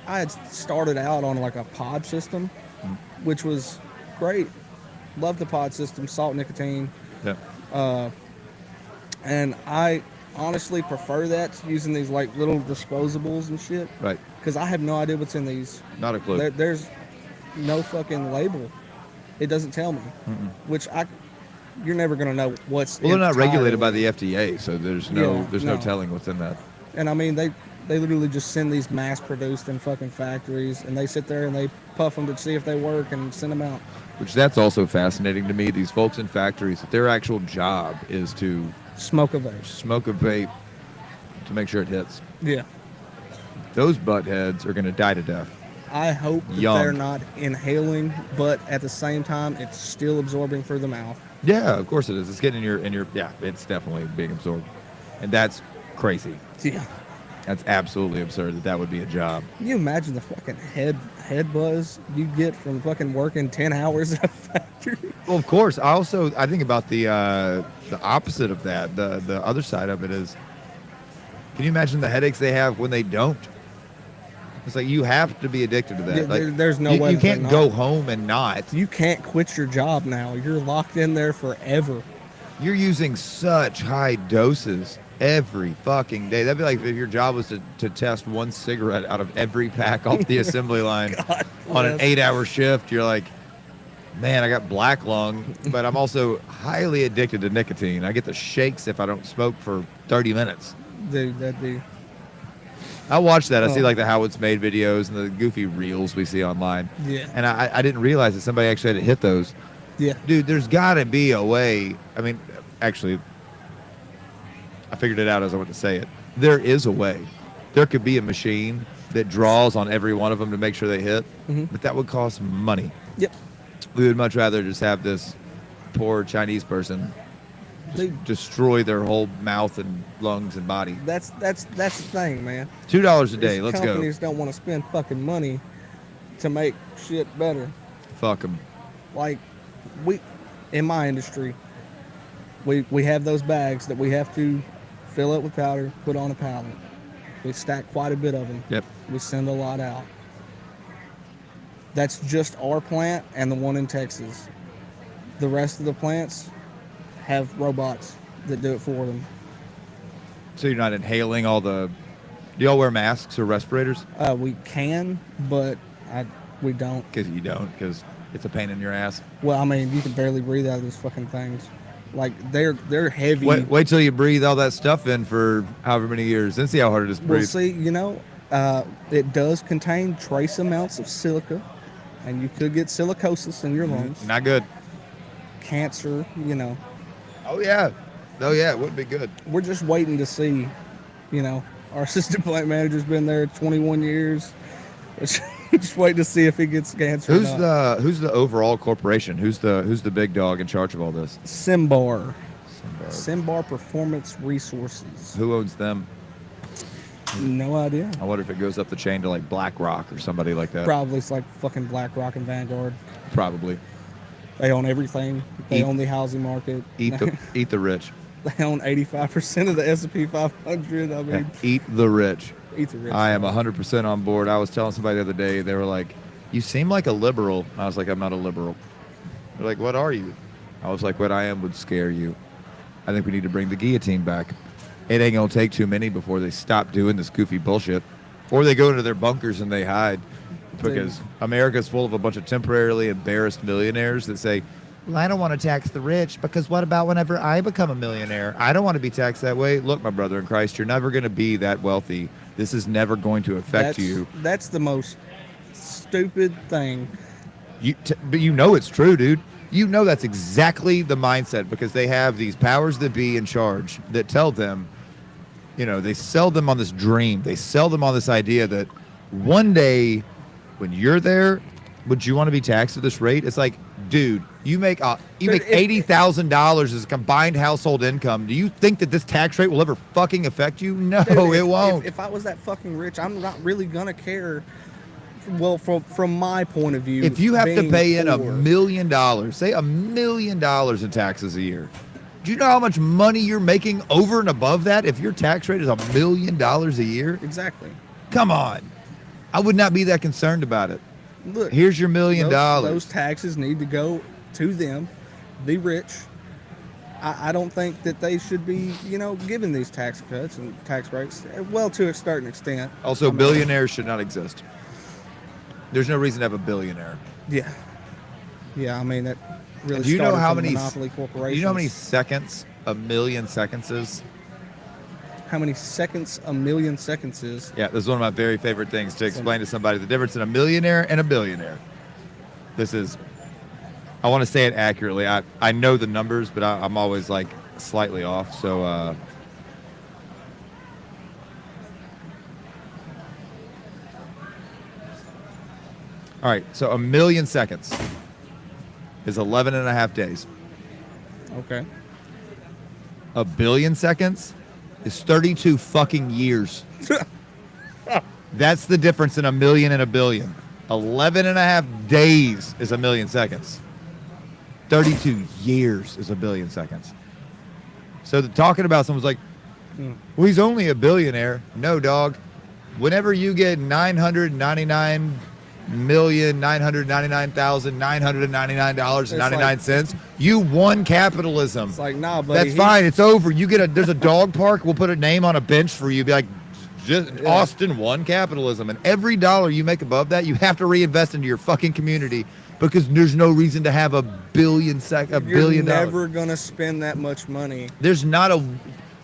I had started out on like a pod system, which was great. Loved the pod system, salt nicotine, Yeah. and I honestly prefer that to using these like little disposables and shit, Right. because I have no idea what's in these. Not a clue. There's no fucking label. It doesn't tell me, which you're never gonna know what's. Well, they're not regulated by entirely- the FDA, so there's no Yeah, there's no no. telling what's in that. And I mean, they literally just send these mass produced in fucking factories, and they sit there and they puff them to see if they work and send them out. Which that's also fascinating to me. These folks in factories, their actual job is to Smoke a vape. smoke a vape to make sure it hits. Yeah. Those butt heads are going to die to death. I hope that Young. they're not inhaling, but at the same time, it's still absorbing through the mouth. Yeah, of course it is. It's getting in your yeah, it's definitely being absorbed. And that's crazy. Yeah. That's absolutely absurd that would be a job. Can you imagine the fucking head buzz you get from fucking working 10 hours at a factory? Well, of course. I think about the opposite of that. The other side of it is, can you imagine the headaches they have when they don't? It's like you have to be addicted to that. Yeah, Like, there's no you, way you that they're can't not. go home and not. You can't quit your job now. You're locked in there forever. You're using such high doses every fucking day. That'd be like if your job was to test one cigarette out of every pack off the assembly line God on an bless. 8-hour shift. You're like, Man, I got black lung, but I'm also highly addicted to nicotine. I get the shakes if I don't smoke for 30 minutes. Dude, that'd be. I watch that. I see Oh. like the how it's made videos and the goofy reels we see online. Yeah. And I didn't realize that somebody actually had to hit those. Yeah. Dude, there's got to be a way. I mean, actually, I figured it out as I went to say it. There is a way. There could be a machine that draws on every one of them to make sure they hit, but that would cost money. Yep. We would much rather just have this poor Chinese person Dude, destroy their whole mouth and lungs and body. that's the thing, man. $2 a day. These Let's go. companies don't want to spend fucking money to make shit better. Fuck them. Like, we, in my industry, we have those bags that we have to fill up with powder, put on a pallet. We stack quite a bit of them. Yep. We send a lot out. That's just our plant and the one in Texas. The rest of the plants have robots that do it for them. So you're not inhaling all the. Do y'all wear masks or respirators? We can, but we don't. Because you don't, because it's a pain in your ass. Well, I mean, you can barely breathe out of these fucking things. Like, they're heavy. Wait till you breathe all that stuff in for however many years, then see how hard it is to Well, breathe. see, it does contain trace amounts of silica, and you could get silicosis in your lungs, Not good. cancer, Oh yeah, it would be good. We're just waiting to see, our assistant plant manager's been there 21 years. Just waiting to see if he gets cancer. Who's the overall corporation? Who's the big dog in charge of all this? Simbar. Simbar Performance Resources. Who owns them? No idea. I wonder if it goes up the chain to like BlackRock or somebody like that. Probably it's like fucking BlackRock and Vanguard. Probably. They own everything. They Eat- own the housing market. Eat the rich. They own 85% of the S&P 500. I mean, Yeah, eat the rich. eat the rich. I am 100% on board. I was telling somebody the other day, they were like, "You seem like a liberal." I was like, "I'm not a liberal." They're like, "What are you?" I was like, "What I am would scare you. I think we need to bring the guillotine back. It ain't gonna take too many before they stop doing this goofy bullshit, or they go into their bunkers and they hide, because America's full of a bunch of temporarily embarrassed millionaires that say, well, I don't want to tax the rich because what about whenever I become a millionaire? I don't want to be taxed that way. Look, my brother in Christ, you're never going to be that wealthy. This is never going to affect you. That's the most stupid thing. But you know it's true, dude. You know that's exactly the mindset, because they have these powers that be in charge that tell them, they sell them on this dream. They sell them on this idea that one day when you're there, would you want to be taxed at this rate? It's like, dude, you make $80,000 as a combined household income. Do you think that this tax rate will ever fucking affect you? No, Dude, it won't. If I was that fucking rich, I'm not really gonna care. Well, from my point of view, If you have to being pay in $1 poor, million, say $1 million in taxes a year, do you know how much money you're making over and above that if your tax rate is $1 million a year? exactly. Come on. I would not be that concerned about it. Look, Here's your $1 million. Those taxes need to go to them, the rich. I don't think that they should be, given these tax cuts and tax breaks. Well, to a certain extent. Also, I mean, billionaires should not exist. There's no reason to have a billionaire. Yeah. Yeah, I mean, that really Do you know started how from many monopoly corporations. Do you know how many seconds a million seconds is? How many seconds a million seconds is? Yeah, this is one of my very favorite things to explain to somebody the difference in a millionaire and a billionaire. I want to say it accurately. I know the numbers, but I'm always like slightly off. So, all right. So a million seconds is 11 and a half days. Okay. A billion seconds is 32 fucking years. That's the difference in a million and a billion. 11 and a half days is a million seconds. 32 years is a billion seconds. So talking about someone's like, well, he's only a billionaire. No, dog. Whenever you get $999,999,999.99, you won capitalism. It's like, nah, buddy. That's fine. It's over. There's a dog park. We'll put a name on a bench for you. Be like, Austin won capitalism. And every dollar you make above that, you have to reinvest into your fucking community, because there's no reason to have a billion You're billion never dollars. gonna spend that much money. There's not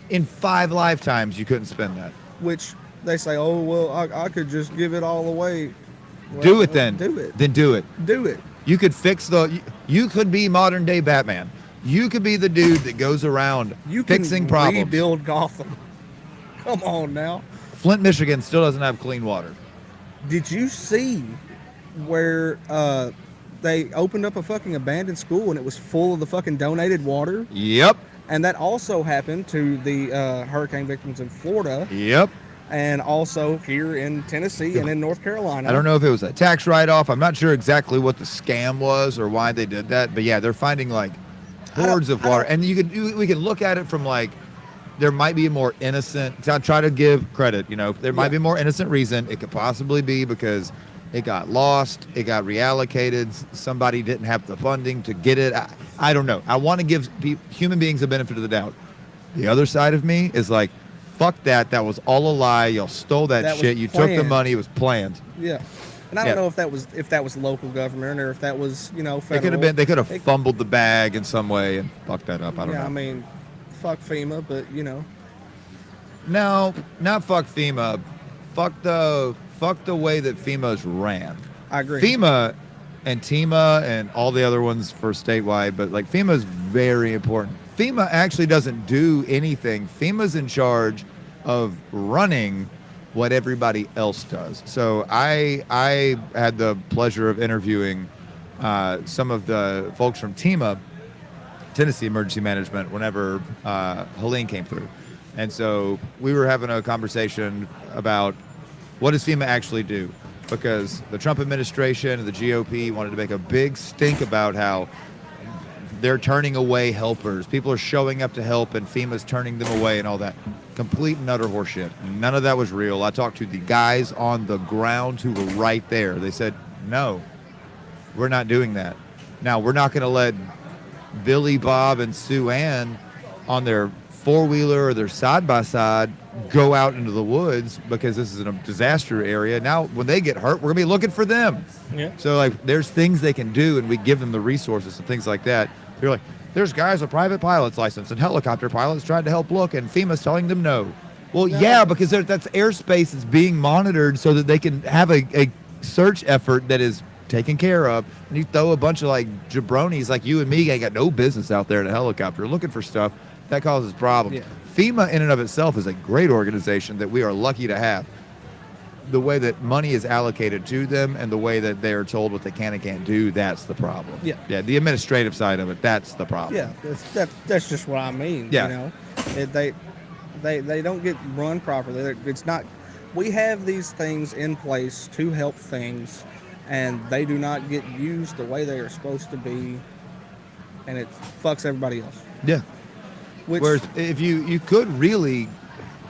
in 5 lifetimes you couldn't spend that. Which they say, oh well, I could just give it all away. Well, Do it then. Do it. Then do it. Do it. You could fix you could be modern day Batman. You could be the dude that goes around You fixing can problems. rebuild Gotham. Come on now. Flint, Michigan still doesn't have clean water. Did you see where they opened up a fucking abandoned school and it was full of the fucking donated water? Yep. And that also happened to the hurricane victims in Florida Yep. and also here in Tennessee and in North Carolina. I don't know if it was a tax write-off. I'm not sure exactly what the scam was or why they did that, but yeah, they're finding like hordes of water, and we can look at it from like there might be a more innocent. I try to give credit, there might be a more innocent reason. It could possibly be because it got lost, it got reallocated, somebody didn't have the funding to get it. I don't know. I want to give human beings the benefit of the doubt. The other side of me is like, fuck that. That was all a lie. Y'all stole that That was shit. You took the planned. money. It was planned. Yeah. And I don't know if that was local government or if that was, federal. They could have been. They could have fumbled the bag in some way and fucked that up. I don't know. I mean, fuck FEMA, but No, not fuck FEMA. Fuck the way that FEMA's ran. I agree. FEMA and TEMA and all the other ones for statewide, but like FEMA is very important. FEMA actually doesn't do anything. FEMA's in charge of running what everybody else does. So I had the pleasure of interviewing some of the folks from TEMA, Tennessee Emergency Management, whenever Helene came through. And so we were having a conversation about what does FEMA actually do? Because the Trump administration and the GOP wanted to make a big stink about how they're turning away helpers. People are showing up to help and FEMA's turning them away and all that. Complete and utter horseshit. None of that was real. I talked to the guys on the ground who were right there. They said, no, we're not doing that. Now, we're not going to let Billy, Bob, and Sue Ann on their four-wheeler or their side-by-side go out into the woods because this is a disaster area. Now, when they get hurt, we're going to be looking for them. Yeah. So, like, there's things they can do, and we give them the resources and things like that. You're like, there's guys with private pilot's license and helicopter pilots trying to help look, and FEMA's telling them no. Well, yeah, because that's airspace that's being monitored so that they can have a search effort that is taken care of. And you throw a bunch of, like, jabronis like you and me ain't got no business out there in a helicopter looking for stuff. That causes problems. Yeah. FEMA in and of itself is a great organization that we are lucky to have. The way that money is allocated to them and the way that they are told what they can and can't do, that's the problem. Yeah. Yeah, the administrative side of it, that's the problem. Yeah, that's just what I mean. Yeah. They don't get run properly. It's not. We have these things in place to help things, and they do not get used the way they are supposed to be, and it fucks everybody else. Yeah. Which, Whereas if you could really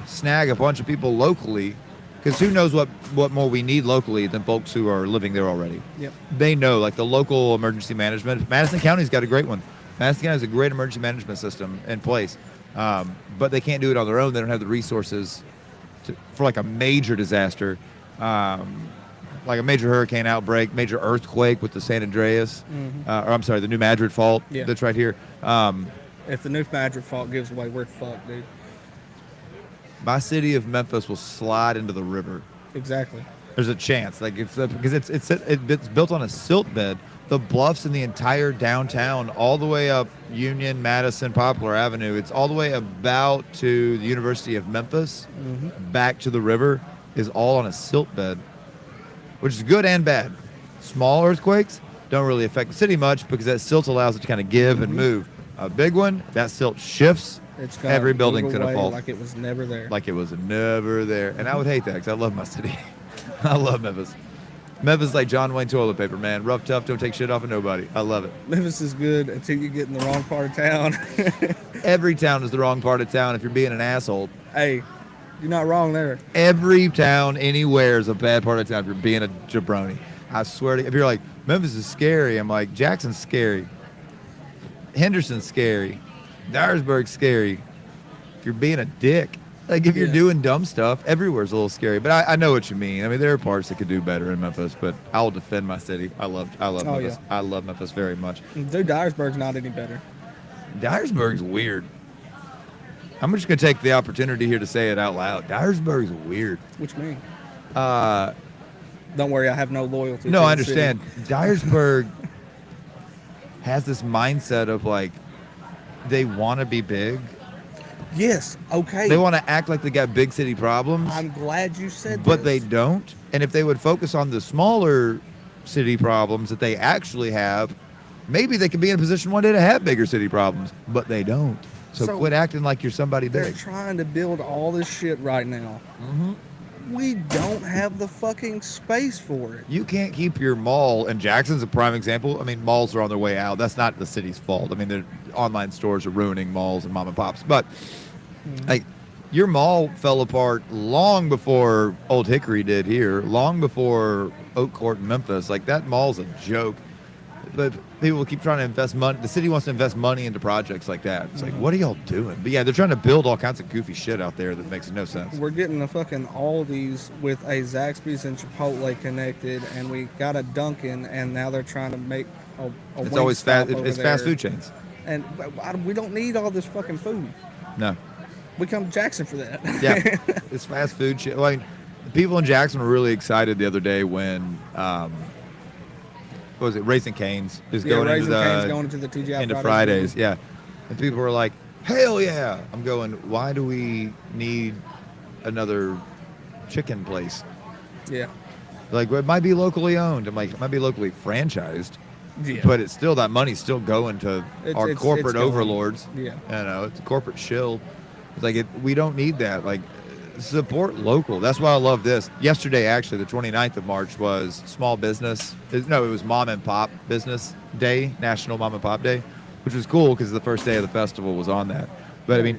snag a bunch of people locally, because who knows what more we need locally than folks who are living there already. Yep. They know, like the local emergency management. Madison County's got a great one. Madison County has a great emergency management system in place, but they can't do it on their own. They don't have the resources for like a major disaster, like a major hurricane outbreak, major earthquake with the San Andreas, or I'm sorry, the New Madrid Fault that's right here. If the New Madrid Fault gives away, we're fucked, dude. My city of Memphis will slide into the river. Exactly. There's a chance, like because it's built on a silt bed. The bluffs in the entire downtown, all the way up Union, Madison, Poplar Avenue, it's all the way about to the University of Memphis, back to the river, is all on a silt bed, which is good and bad. Small earthquakes don't really affect the city much because that silt allows it to kind of give and move. A big one, that silt shifts. It's gonna Every building's move gonna away fall. like it was never there. Like it was never there. And I would hate that because I love my city. I love Memphis. Memphis is like John Wayne toilet paper, man. Rough, tough, don't take shit off of nobody. I love it. Memphis is good until you get in the wrong part of town. Every town is the wrong part of town if you're being an asshole. Hey, you're not wrong there. Every town anywhere is a bad part of town if you're being a jabroni. I swear to you. If you're like, Memphis is scary, I'm like, Jackson's scary. Henderson's scary. Dyersburg's scary. If you're being a dick, Like if you're Yeah. doing dumb stuff, everywhere's a little scary. But I know what you mean. I mean, there are parts that could do better in Memphis, but I'll defend my city. I love Oh, Memphis. yeah. I love Memphis very much. Dude, Dyersburg's not any better. Dyersburg's weird. I'm just gonna take the opportunity here to say it out loud. Dyersburg's weird. What you mean? Uh, Don't worry, I have no loyalty. no, to I the city. understand. Dyersburg has this mindset of like they want to be big. Yes. Okay. They want to act like they got big city problems. I'm glad you said But they this. don't. And if they would focus on the smaller city problems that they actually have, maybe they could be in a position one day to have bigger city problems. But they don't. So quit acting like you're somebody They're big. trying to build all this shit right now. Mm-hmm. We don't have the fucking space for it. You can't keep your mall, and Jackson's a prime example. I mean, malls are on their way out. That's not the city's fault. I mean, the online stores are ruining malls and mom and pops. But like, your mall fell apart long before Old Hickory did here, long before Oak Court in Memphis. Like, that mall's a joke. But people keep trying to invest money. The city wants to invest money into projects like that. It's like, what are y'all doing? But yeah, they're trying to build all kinds of goofy shit out there that makes no sense. We're getting a fucking Aldi's with a Zaxby's and Chipotle connected, and we got a Dunkin', and now they're trying to make a It's always fast. Wingstop It's over fast there. food chains. And we don't need all this fucking food. No. We come to Jackson for that. Yeah, it's fast food shit. Like, the people in Jackson were really excited the other day when, what was it, Raising Cane's is Yeah, going into Raising the Cane's going into the TGI into Fridays. Fridays. Yeah, and people were like, "Hell yeah!" I'm going. Why do we need another chicken place? Yeah. Like, it might be locally owned. I'm like, it might be locally franchised, Yeah. but it's still, that money's still going to our corporate going. overlords. Yeah. You know, it's a corporate shill. It's like, we don't need that. Like, support local. That's why I love this. Yesterday, actually, the 29th of March was small business. It was Mom and Pop Business Day, National Mom and Pop Day, which was cool because the first day of the festival was on that. But I mean,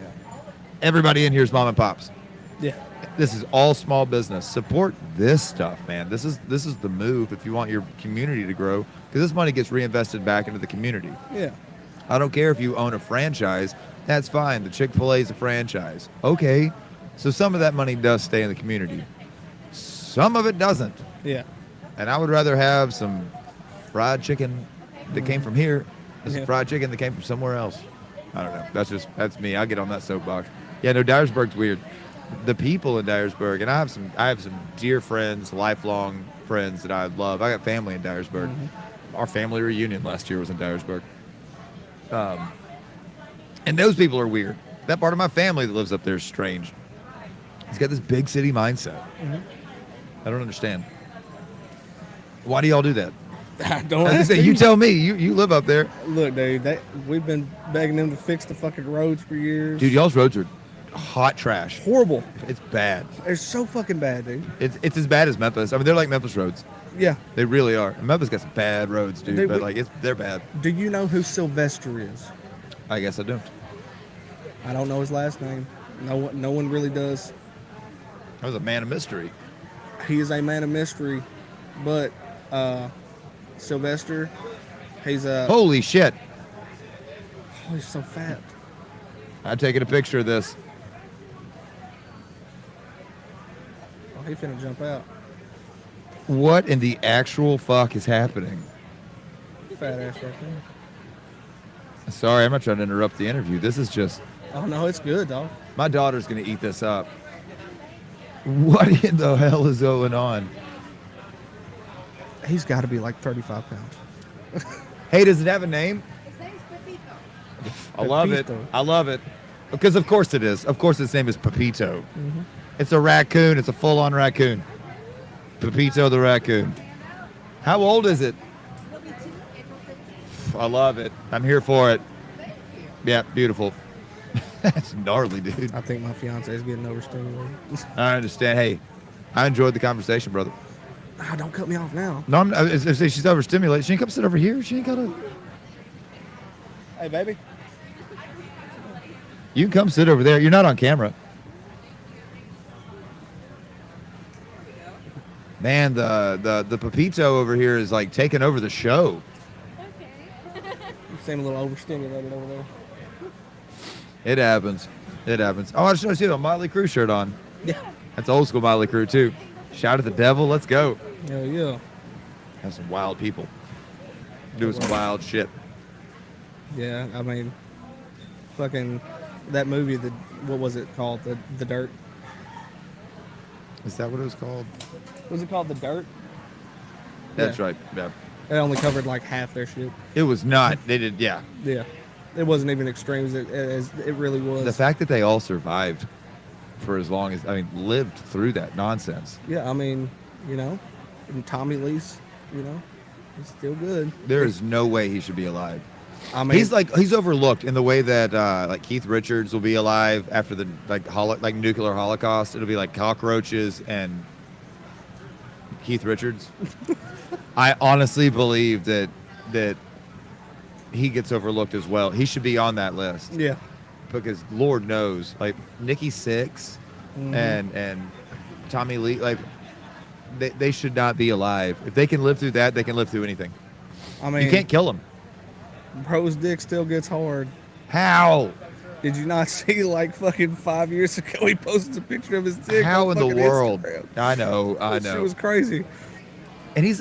everybody in here is mom and pops. Yeah. This is all small business. Support this stuff, man. This is the move if you want your community to grow, because this money gets reinvested back into the community. Yeah. I don't care if you own a franchise. That's fine. The Chick-fil-A is a franchise. Okay. So some of that money does stay in the community. Some of it doesn't. Yeah. And I would rather have some fried chicken that came from here than some Yeah. fried chicken that came from somewhere else. I don't know. That's me. I'll get on that soapbox. Yeah, no, Dyersburg's weird. The people in Dyersburg, and I have some dear friends, lifelong friends that I love. I got family in Dyersburg. Our family reunion last year was in Dyersburg. And those people are weird. That part of my family that lives up there is strange. He's got this big city mindset. I don't understand. Why do y'all do that? I don't I was gonna say, ask you me. tell me. You live up there. Look, dude, we've been begging them to fix the fucking roads for years. Dude, y'all's roads are hot trash. Horrible. It's bad. They're so fucking bad, dude. It's as bad as Memphis. I mean, they're like Memphis roads. Yeah. They really are. And Memphis got some bad roads, dude. Dude, But we- like, they're bad. Do you know who Sylvester is? I guess I don't. I don't know his last name. No one really does. I was a man of mystery. He is a man of mystery, but Sylvester, he's Holy shit! oh, he's so fat. I'm taking a picture of this. Oh, he finna jump out. What in the actual fuck is happening? Fat ass right there. Sorry, I'm not trying to interrupt the interview. This is just, Oh no, it's good, dog. my daughter's gonna eat this up. What in the hell is going on? He's got to be like 35 pounds. Hey, does it have a name? I love it. Pepito. I love it. Because of course it is. Of course its name is Pepito. It's a raccoon. It's a full-on raccoon. Pepito the raccoon. How old is it? I love it. I'm here for it. Yeah, beautiful. That's gnarly, dude. I think my fiance is getting overstimulated. I understand. Hey, I enjoyed the conversation, brother. Ah, don't cut me off now. No, I was gonna say she's overstimulated. She ain't come sit over here. She ain't gotta. Hey, baby. You can come sit over there. You're not on camera. Man, the Pepito over here is like taking over the show. You seem a little overstimulated over there. It happens. It happens. Oh, I just noticed you have a Motley Crue shirt on. Yeah. That's old school Motley Crue too. Shout at the devil. Let's go. Hell yeah. Have some wild people doing some wild shit. Yeah, I mean, fucking that movie, what was it called? The Dirt? Is that what it was called? Was it called The Dirt? That's Yeah. right. Yeah. It only covered like half their shit. It was not. They did. Yeah. Yeah. It wasn't even extreme as it really was. The fact that they all survived for as long as, lived through that nonsense. Yeah, I mean, and Tommy Lee's, he's still good. There is no way he should be alive. I mean, He's overlooked in the way that like Keith Richards will be alive after the like nuclear holocaust. It'll be like cockroaches and Keith Richards. I honestly believe that he gets overlooked as well. He should be on that list. yeah. Because Lord knows, like Nikki Sixx and Tommy Lee, like they should not be alive. If they can live through that, they can live through anything. I mean, You can't kill them. bro's dick still gets hard. How? Did you not see like fucking 5 years ago he posted a picture of his dick? How on in the fucking world? Instagram? I know. That shit was crazy. And he's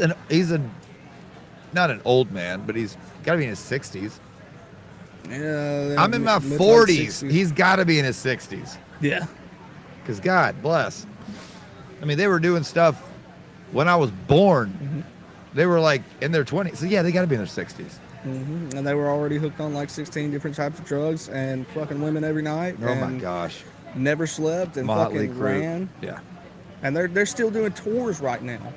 not an old man, but he's got to be in his 60s. Yeah. I'm in my mid- 40s. late 60s. He's got to be in his 60s. yeah. Because God bless. I mean, they were doing stuff when I was born. They were like in their 20s. So yeah, they got to be in their 60s. And they were already hooked on like 16 different types of drugs and fucking women every night. Oh my and gosh. Never slept and Motley fucking Crue. ran. Yeah. And they're still doing tours right now.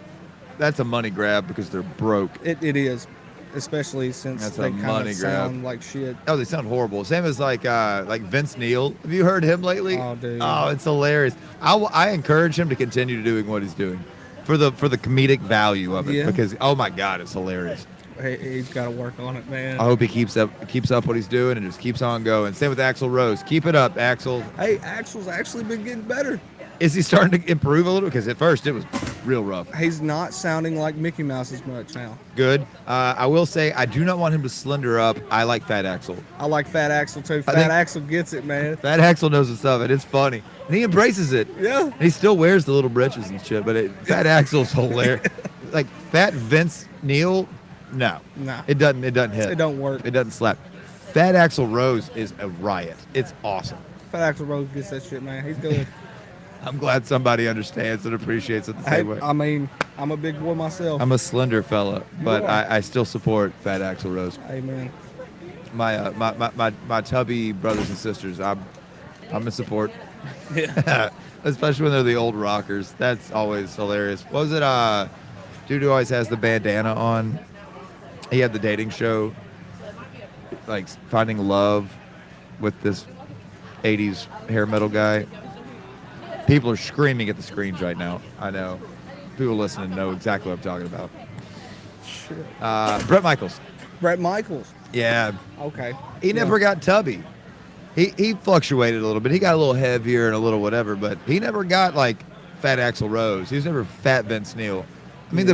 That's a money grab because they're broke. It is, especially since That's they a kind money of grab. sound like shit. Oh, they sound horrible. Same as like Vince Neil. Have you heard him lately? Oh, dude. Oh, it's hilarious. I encourage him to continue doing what he's doing for the comedic value of it Yeah. because oh my God, it's hilarious. He's got to work on it, man. I hope he keeps up what he's doing and just keeps on going. Same with Axl Rose. Keep it up, Axl. Hey, Axel's actually been getting better. Is he starting to improve a little? Because at first it was real rough. He's not sounding like Mickey Mouse as much now. Good. I will say I do not want him to slender up. I like Fat Axl. I like Fat Axel too. I Fat think- Axel gets it, man. Fat Axl knows what's up, and it's funny, and he embraces it. Yeah. And he still wears the little britches and shit, but Fat Axl's hilarious. Like Fat Vince Neil, no, Nah. it doesn't hit. It don't work. It doesn't slap. Fat Axl Rose is a riot. It's awesome. Fat Axel Rose gets that shit, man. He's good. I'm glad somebody understands and appreciates it the Hey, same way. I mean, I'm a big boy myself. I'm a slender fella, but are. I still support Fat Axl Rose. Hey, man. My tubby brothers and sisters, I'm in support. Yeah. Especially when they're the old rockers. That's always hilarious. What was it dude who always has the bandana on? He had the dating show, like Finding Love with this 80s hair metal guy. People are screaming at the screens right now. I know. People listening know exactly what I'm talking about. Shit. Bret Michaels. Bret Michaels. Yeah. Okay. He never got tubby. He fluctuated a little bit. He got a little heavier and a little whatever, but he never got like Fat Axl Rose. He was never Fat Vince Neil. I mean,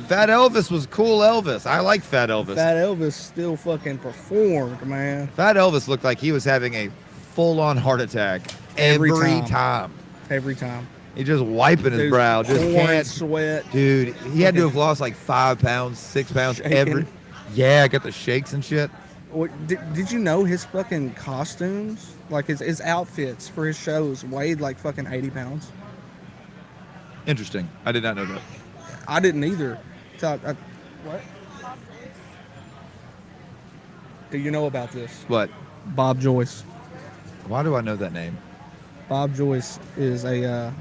Fat Elvis was cool Elvis. I like Fat Elvis. Fat Elvis still fucking performed, man. Fat Elvis looked like he was having a full-on heart attack every time. Every time. He just wiping his Dude, brow. Just pouring can't. sweat. Dude, he had to have lost like 5 pounds, 6 pounds Shaking. Yeah, got the shakes and shit. What, did you know his fucking costumes, like his outfits for his shows, weighed like fucking 80 pounds? Interesting. I did not know that. I didn't either. What? Do you know about this? But Bob Joyce. why do I know that name? Bob Joyce is a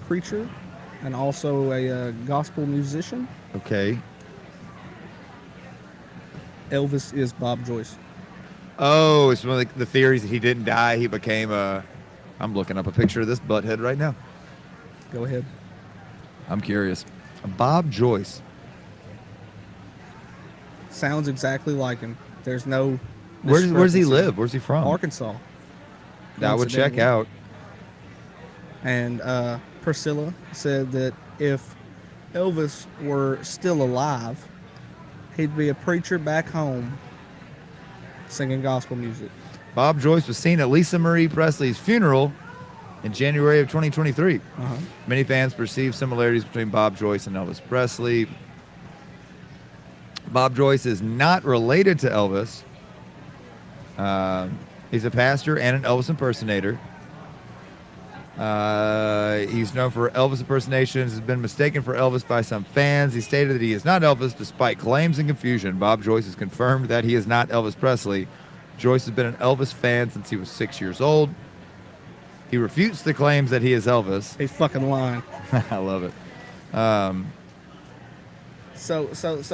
preacher and also a gospel musician. Okay. Elvis is Bob Joyce. Oh, it's one of the theories that he didn't die. He became a. I'm looking up a picture of this butthead right now. Go ahead. I'm curious. Bob Joyce. Sounds exactly like him. There's no. Where's he discrepancy. live? Where's he from? Arkansas. That would check Coincidentally. out. And Priscilla said that if Elvis were still alive, he'd be a preacher back home singing gospel music. Bob Joyce was seen at Lisa Marie Presley's funeral in January of 2023. Many fans perceive similarities between Bob Joyce and Elvis Presley. Bob Joyce is not related to Elvis. He's a pastor and an Elvis impersonator. He's known for Elvis impersonations, has been mistaken for Elvis by some fans. He stated that he is not Elvis despite claims and confusion. Bob Joyce has confirmed that he is not Elvis Presley. Joyce has been an Elvis fan since he was 6 years old. He refutes the claims that he is Elvis. He's fucking lying. I love it. So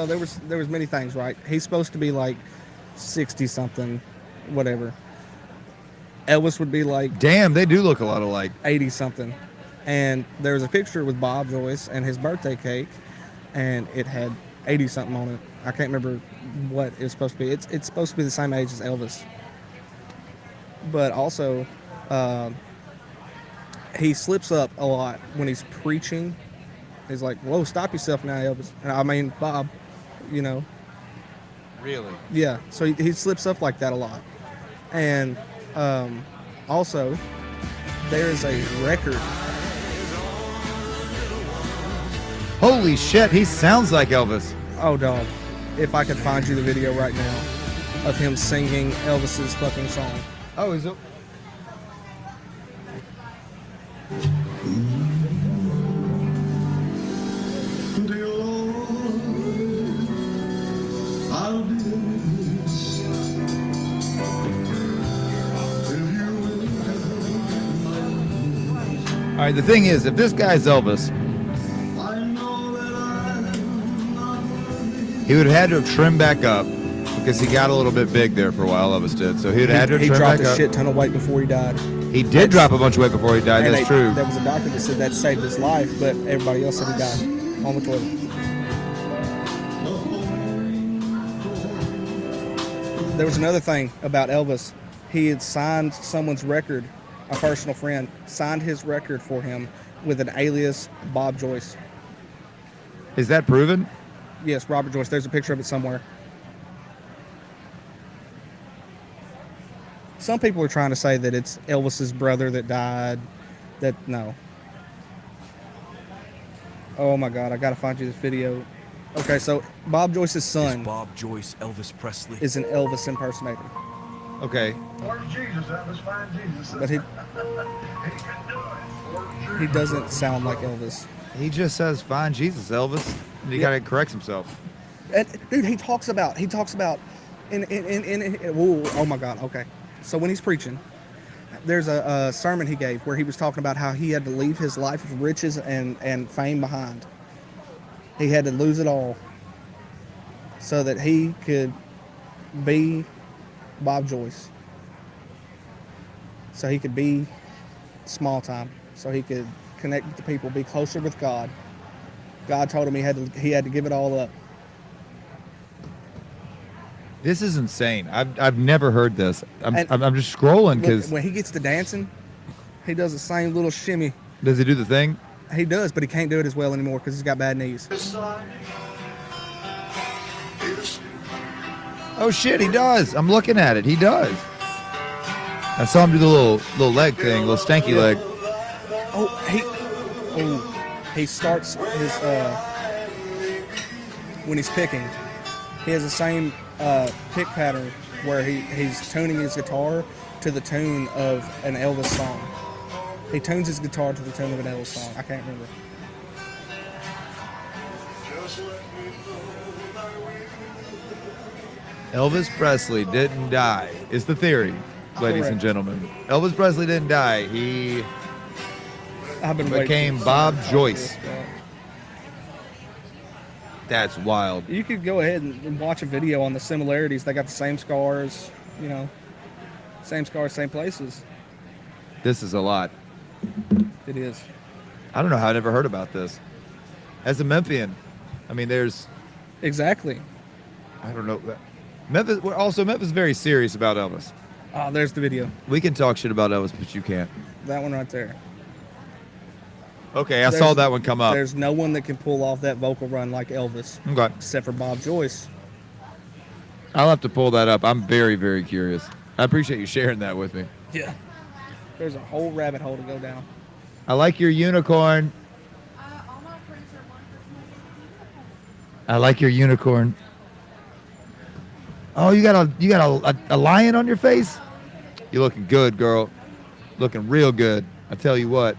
there was many things, right? He's supposed to be like 60 something, whatever. Elvis would be like Damn, they do look a lot alike. 80 something. And there was a picture with Bob Joyce and his birthday cake, and it had 80 something on it. I can't remember what it's supposed to be. It's supposed to be the same age as Elvis. But also, he slips up a lot when he's preaching. He's like, "Whoa, stop yourself now, Elvis." And I mean, Bob, you know. Really? Yeah, so he slips up like that a lot. And also, there's a record. Holy shit, he sounds like Elvis. Oh, dog. If I could find you the video right now of him singing Elvis's fucking song. Oh, is it? All right, the thing is, if this guy's Elvis, he would have had to have trimmed back up because he got a little bit big there for a while, Elvis did. So he would have had to He trim dropped back a up. shit ton of weight before he died. He did drop a bunch of weight before he died, And that's true. There was a doctor that said that saved his life, but everybody else said he died on the toilet. There was another thing about Elvis. He had signed someone's record, a personal friend, signed his record for him with an alias Bob Joyce. Is that proven? Yes, Robert Joyce. There's a picture of it somewhere. Some people are trying to say that it's Elvis's brother that died. No. Oh my God, I gotta find you this video. Okay, so Bob Joyce's son Is Bob Joyce Elvis Presley? is an Elvis impersonator. Okay. Where's Jesus? Elvis, find Jesus. But he He can do it. Where's Jesus? doesn't sound like Elvis. He just says, "Find Jesus, Elvis." And he Yeah. gotta correct himself. And, dude, he talks about ooh, oh my God, okay. So when he's preaching, there's a sermon he gave where he was talking about how he had to leave his life of riches and fame behind. He had to lose it all so that he could be Bob Joyce. So he could be small time. So he could connect with the people, be closer with God. God told him he had to give it all up. This is insane. I've never heard this. I'm And- just scrolling because When he gets to dancing, he does the same little shimmy. does he do the thing? He does, but he can't do it as well anymore because he's got bad knees. His son is Oh shit, he does. I'm looking at it. He does. I saw him do the little leg thing, little stanky leg. He starts his when he's picking. He has the same pick pattern where he's tuning his guitar to the tune of an Elvis song. He tunes his guitar to the tune of an Elvis song. I can't remember. just let me know that we Elvis Presley didn't die, is the theory, ladies and Correct. gentlemen. Elvis Presley didn't die. He I've been waiting became for Bob this. Joyce. That's wild. You could go ahead and watch a video on the similarities. They got the same scars, you know, same scars, same places. This is a lot. It is. I don't know how I never heard about this. As a Memphian, I mean, there's, Exactly. I don't know. Memphis is very serious about Elvis. Oh, there's the video. We can talk shit about Elvis, but you can't. That one right there. Okay, I saw There's- that one come up. There's no one that can pull off that vocal run like Elvis, Okay. except for Bob Joyce. I'll have to pull that up. I'm very, very curious. I appreciate you sharing that with me. Yeah. There's a whole rabbit hole to go down. I like your unicorn. I like your unicorn. Oh, you got a lion on your face? You're looking good, girl. Looking real good. I tell you what.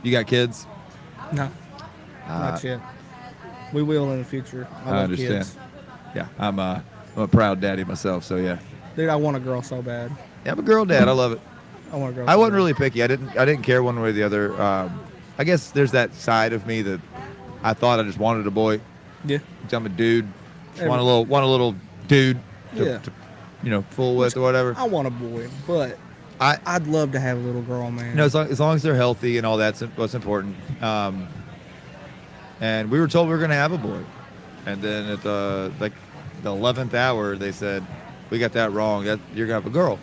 You got kids? No, not yet. We will in the future. I love understand. kids. Yeah, I'm a proud daddy myself, so yeah. Dude, I want a girl so bad. Yeah, I'm a girl dad. I love it. I want a girl. I so wasn't bad. really picky. I didn't care one way or the other. I guess there's that side of me that I thought I just wanted a boy. Yeah. I'm a dude. Just want a little dude to, Yeah. to fool with or whatever. I want a boy, but I'd love to have a little girl, man. As long as they're healthy and all that's what's important. And we were told we were going to have a boy, and then at the 11th hour they said we got that wrong. That you're gonna have a girl.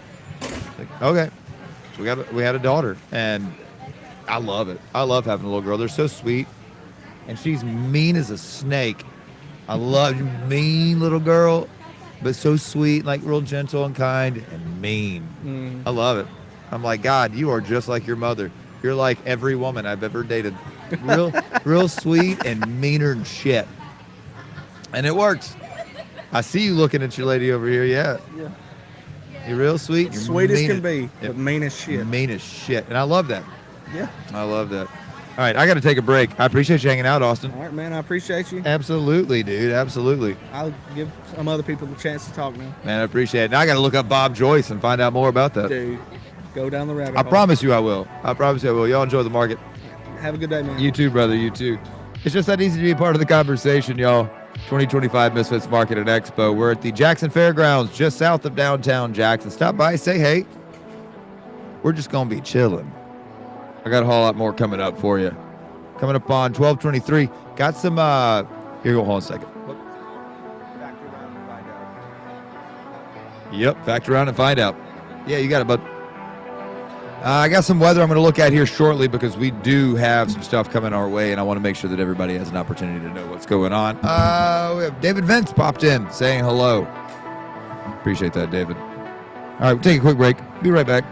Like, okay, so we had a daughter, and I love it. I love having a little girl. They're so sweet, and she's mean as a snake. I love mean little girl, but so sweet, like real gentle and kind and mean. I love it. I'm like, God, you are just like your mother. You're like every woman I've ever dated. Real sweet and meaner than shit. And it works. I see you looking at your lady over here. Yeah. You're real sweet. You're Sweet as mean can be, yeah, but mean as shit. mean as shit. And I love that. Yeah. I love that. All right, I got to take a break. I appreciate you hanging out, Austin. All right, man. I appreciate you. Absolutely, dude. Absolutely. I'll give some other people the chance to talk now. Man, I appreciate it. Now I got to look up Bob Joyce and find out more about that. Dude, go down the rabbit I hole. promise you I will. I promise you I will. Y'all enjoy the market. Have a good day, man. You too, brother. You too. It's just that easy to be a part of the conversation, y'all. 2025 Misfits Market and Expo. We're at the Jackson Fairgrounds, just south of downtown Jackson. Stop by, say hey. We're just going to be chilling. I got a whole lot more coming up for you. Coming up on 1223. Got some, here, hold on a second. Yep, factor around and find out. Yeah, you got it, bud. I got some weather I'm going to look at here shortly because we do have some stuff coming our way, and I want to make sure that everybody has an opportunity to know what's going on. We have David Vince popped in saying hello. Appreciate that, David. All right, we'll take a quick break. Be right back.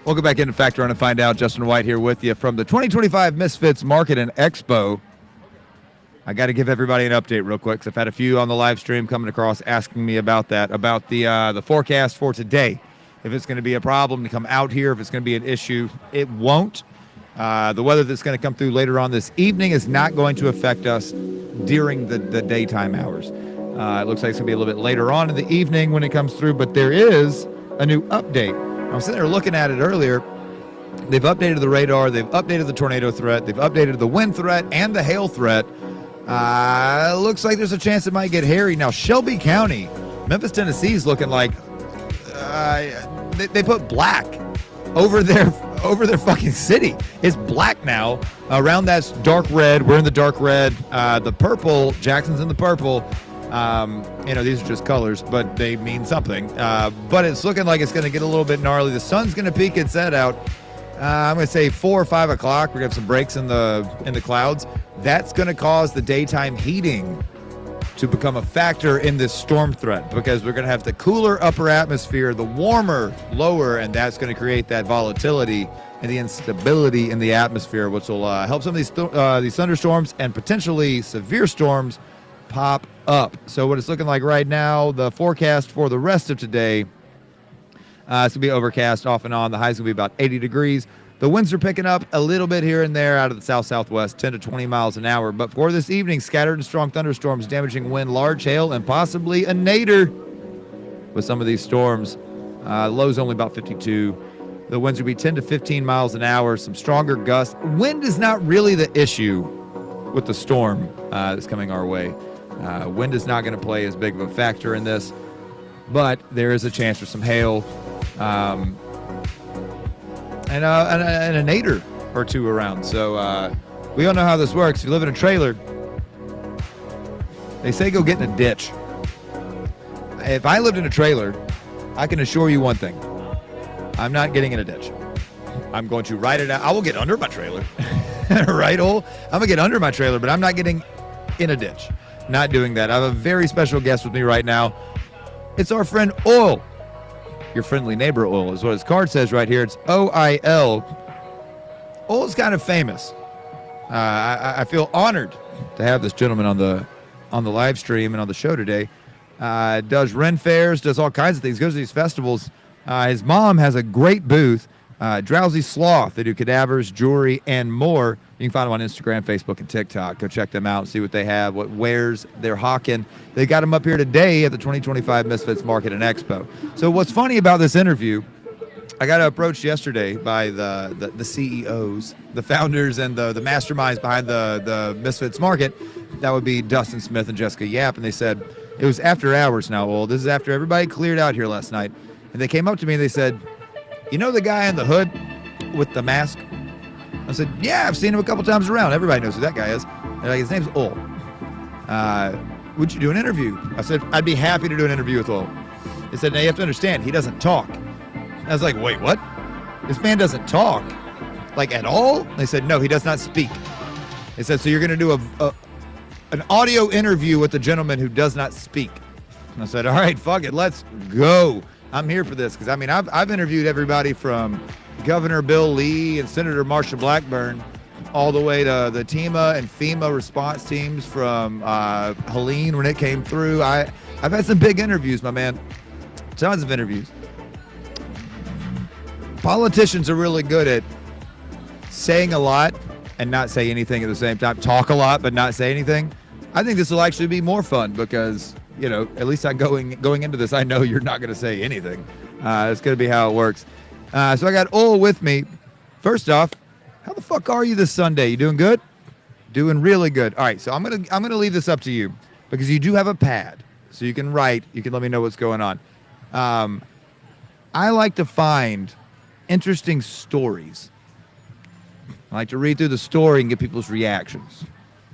Welcome back into Factor On and Find Out. Justin White here with you from the 2025 Misfits Market and Expo. I got to give everybody an update real quick because I've had a few on the live stream coming across asking me about that, about the forecast for today. If it's going to be a problem to come out here, if it's going to be an issue, it won't. The weather that's going to come through later on this evening is not going to affect us during the daytime hours. It looks like it's going to be a little bit later on in the evening when it comes through, but there is a new update. I was sitting there looking at it earlier. They've updated the radar. They've updated the tornado threat. They've updated the wind threat and the hail threat. Looks like there's a chance it might get hairy. Now, Shelby County, Memphis, Tennessee is looking like they put black over their fucking city. It's black now. Around that's dark red. We're in the dark red. The purple, Jackson's in the purple. These are just colors, but they mean something. But it's looking like it's going to get a little bit gnarly. The sun's going to peak and set out. I'm going to say 4 or 5 o'clock. We're going to have some breaks in the clouds. That's going to cause the daytime heating to become a factor in this storm threat because we're going to have the cooler upper atmosphere, the warmer lower, and that's going to create that volatility and the instability in the atmosphere, which will help some of these thunderstorms and potentially severe storms pop up. So what it's looking like right now, the forecast for the rest of today, it's going to be overcast off and on. The high's going to be about 80 degrees. The winds are picking up a little bit here and there out of the south-southwest, 10 to 20 miles an hour. But for this evening, scattered and strong thunderstorms, damaging wind, large hail, and possibly a nadir with some of these storms. Low's only about 52. The winds will be 10 to 15 miles an hour, some stronger gusts. Wind is not really the issue with the storm that's coming our way. Wind is not going to play as big of a factor in this, but there is a chance for some hail and a nader or two around. So we all know how this works. If you live in a trailer, they say go get in a ditch. If I lived in a trailer, I can assure you one thing. I'm not getting in a ditch. I'm going to ride it out. I will get under my trailer. Right, Ole? I'm going to get under my trailer, but I'm not getting in a ditch. Not doing that. I have a very special guest with me right now. It's our friend Oil. Your friendly neighbor Oil is what his card says right here. It's OIL. Oil is kind of famous. I feel honored to have this gentleman on the live stream and on the show today. Does Ren fairs, does all kinds of things, goes to these festivals. His mom has a great booth, Drowsy Sloth. They do cadavers, jewelry, and more. You can find them on Instagram, Facebook, and TikTok. Go check them out, see what they have, what wares they're hawking. They got them up here today at the 2025 Misfits Market and Expo. So what's funny about this interview, I got approached yesterday by the CEOs, the founders, and the masterminds behind the Misfits Market. That would be Dustin Smith and Jessica Yap, and they said, it was after hours now, Old. This is after everybody cleared out here last night. And they came up to me and they said, you know the guy in the hood with the mask? I said, yeah, I've seen him a couple times around. Everybody knows who that guy is. They're like, his name's Ol. Would you do an interview? I said, I'd be happy to do an interview with Ol. They said, now you have to understand, he doesn't talk. I was like, wait, what? This man doesn't talk? Like at all? They said, no, he does not speak. They said, so you're going to do an audio interview with a gentleman who does not speak. And I said, all right, fuck it, let's go. I'm here for this because, I mean, I've interviewed everybody from Governor Bill Lee and Senator Marsha Blackburn all the way to the TEMA and FEMA response teams from Helene when it came through. I've had some big interviews, my man. Tons of interviews. Politicians are really good at saying a lot and not say anything at the same time. Talk a lot but not say anything. I think this will actually be more fun because, you know, at least I'm going into this, I know you're not going to say anything. It's going to be how it works. So I got Ol with me. First off, how the fuck are you this Sunday? You doing good? Doing really good. All right, so I'm gonna leave this up to you because you do have a pad, so you can write. You can let me know what's going on. I like to find interesting stories. I like to read through the story and get people's reactions.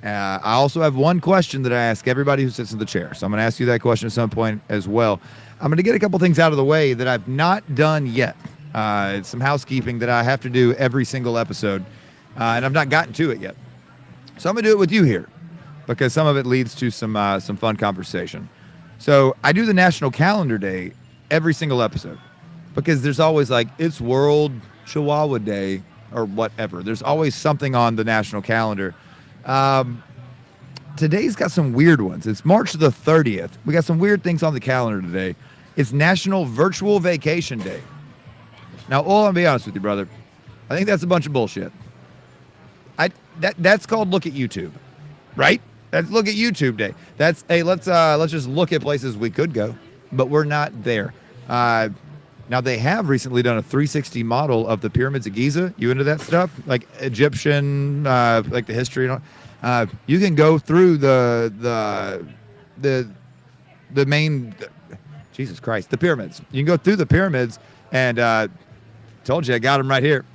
I also have one question that I ask everybody who sits in the chair. So I'm going to ask you that question at some point as well. I'm going to get a couple things out of the way that I've not done yet. It's some housekeeping that I have to do every single episode, and I've not gotten to it yet. So I'm going to do it with you here because some of it leads to some fun conversation. So I do the National Calendar Day every single episode because there's always like, it's World Chihuahua Day or whatever. There's always something on the national calendar. Today's got some weird ones. It's March the 30th. We got some weird things on the calendar today. It's National Virtual Vacation Day. Now, Ol, I'll be honest with you, brother. I think that's a bunch of bullshit. That's called Look at YouTube, right? That's Look at YouTube Day. That's, hey, let's just look at places we could go, but we're not there. Now, they have recently done a 360 model of the pyramids of Giza. You into that stuff? Like Egyptian, like the history and all. You can go through the main, Jesus Christ, the pyramids. You can go through the pyramids and told you I got them right here.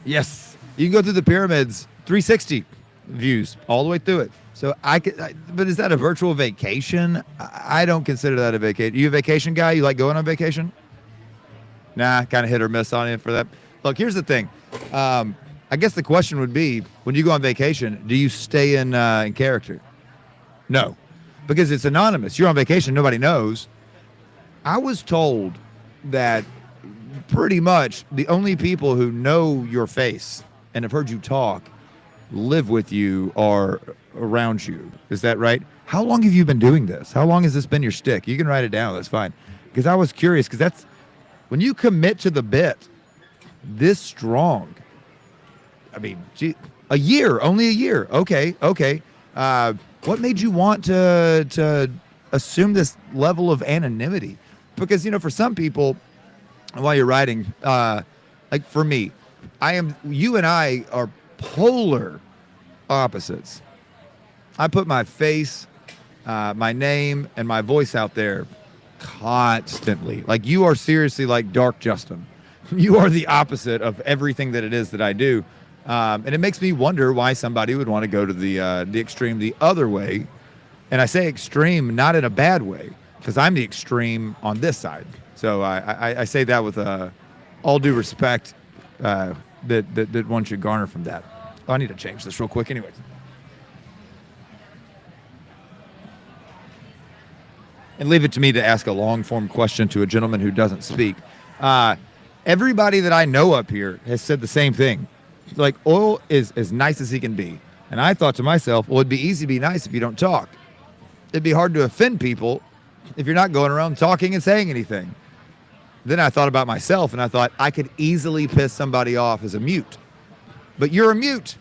Yes. You can go through the pyramids, 360 views all the way through it. So but is that a virtual vacation? I don't consider that a vacation. You a vacation guy? You like going on vacation? Nah, kind of hit or miss on you for that. Look, here's the thing. I guess the question would be, when you go on vacation, do you stay in character? No, because it's anonymous. You're on vacation, nobody knows. I was told that pretty much the only people who know your face and have heard you talk, live with you, or around you. Is that right? How long have you been doing this? How long has this been your shtick? You can write it down. That's fine. Because I was curious, because that's when you commit to the bit this strong. I mean, gee, a year, only a year. Okay. What made you want to assume this level of anonymity? Because, you know, for some people, while you're riding, like for me, you and I are polar opposites. I put my face, my name, and my voice out there constantly. Like you are seriously like Dark Justin. You are the opposite of everything that it is that I do. And it makes me wonder why somebody would want to go to the extreme the other way. And I say extreme not in a bad way, because I'm the extreme on this side. So I say that with all due respect that one should garner from that. Oh, I need to change this real quick anyways. And leave it to me to ask a long-form question to a gentleman who doesn't speak. Everybody that I know up here has said the same thing. Like, Oil is as nice as he can be. And I thought to myself, well, it'd be easy to be nice if you don't talk. It'd be hard to offend people if you're not going around talking and saying anything. Then I thought about myself, and I thought I could easily piss somebody off as a mute. But you're a mute.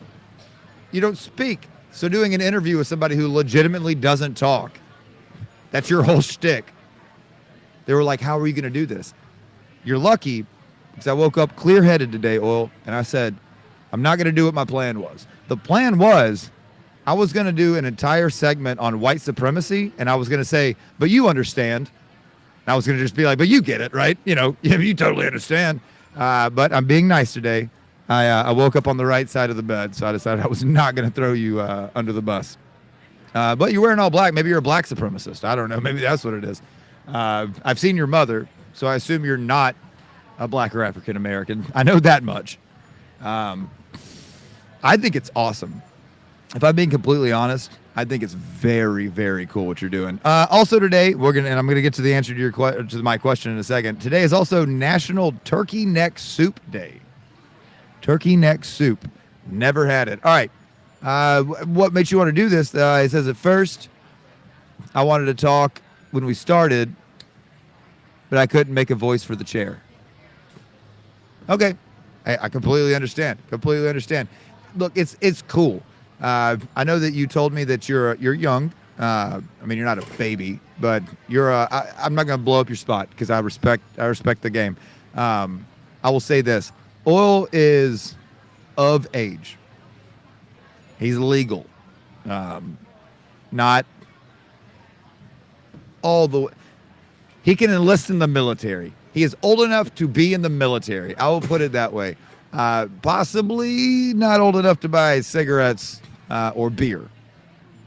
You don't speak. So doing an interview with somebody who legitimately doesn't talk, that's your whole shtick. They were like, how are you going to do this? You're lucky, because I woke up clear-headed today, Oil, and I said, I'm not going to do what my plan was. The plan was I was going to do an entire segment on white supremacy, and I was going to say, but you understand. And I was going to just be like, but you get it, right? You know, you totally understand. But I'm being nice today. I woke up on the right side of the bed, so I decided I was not going to throw you under the bus. But you're wearing all black. Maybe you're a black supremacist. I don't know. Maybe that's what it is. I've seen your mother, so I assume you're not a black or African American. I know that much. I think it's awesome. If I'm being completely honest, I think it's very, very cool what you're doing. Also today, I'm gonna get to the answer to my question in a second. Today is also National Turkey Neck Soup Day. Turkey neck soup. Never had it. All right. What makes you want to do this? It says at first, I wanted to talk when we started, but I couldn't make a voice for the chair. Okay. I completely understand. Completely understand. Look, it's cool. I know that you told me that you're young. I mean, you're not a baby, but I'm not going to blow up your spot because I respect the game. I will say this: Oil is of age. He's legal. Not all the way. He can enlist in the military. He is old enough to be in the military. I will put it that way. Possibly not old enough to buy cigarettes or beer,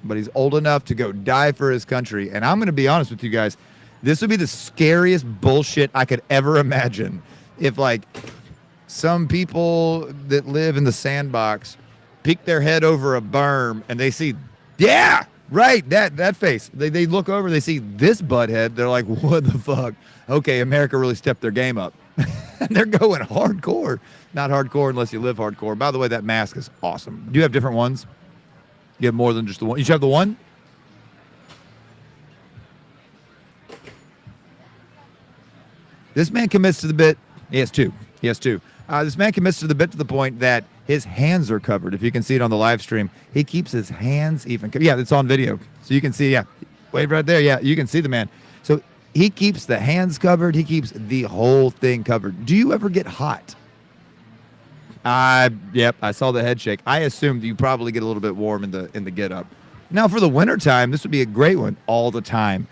but he's old enough to go die for his country. And I'm going to be honest with you guys. This would be the scariest bullshit I could ever imagine if, like, some people that live in the sandbox peek their head over a berm and they see, yeah, right, that face. They look over, they see this butthead. They're like, what the fuck? Okay, America really stepped their game up. And they're going hardcore. Not hardcore unless you live hardcore. By the way, that mask is awesome. Do you have different ones? You have more than just the one? You should have the one? This man commits to the bit. He has two. This man commits to the bit to the point that his hands are covered. If you can see it on the live stream, he keeps his hands even. Yeah, it's on video. So you can see, yeah. Wave right there. Yeah, you can see the man. So he keeps the hands covered. He keeps the whole thing covered. Do you ever get hot? Yep, I saw the head shake. I assumed you probably get a little bit warm in the get up. Now for the wintertime, this would be a great one. All the time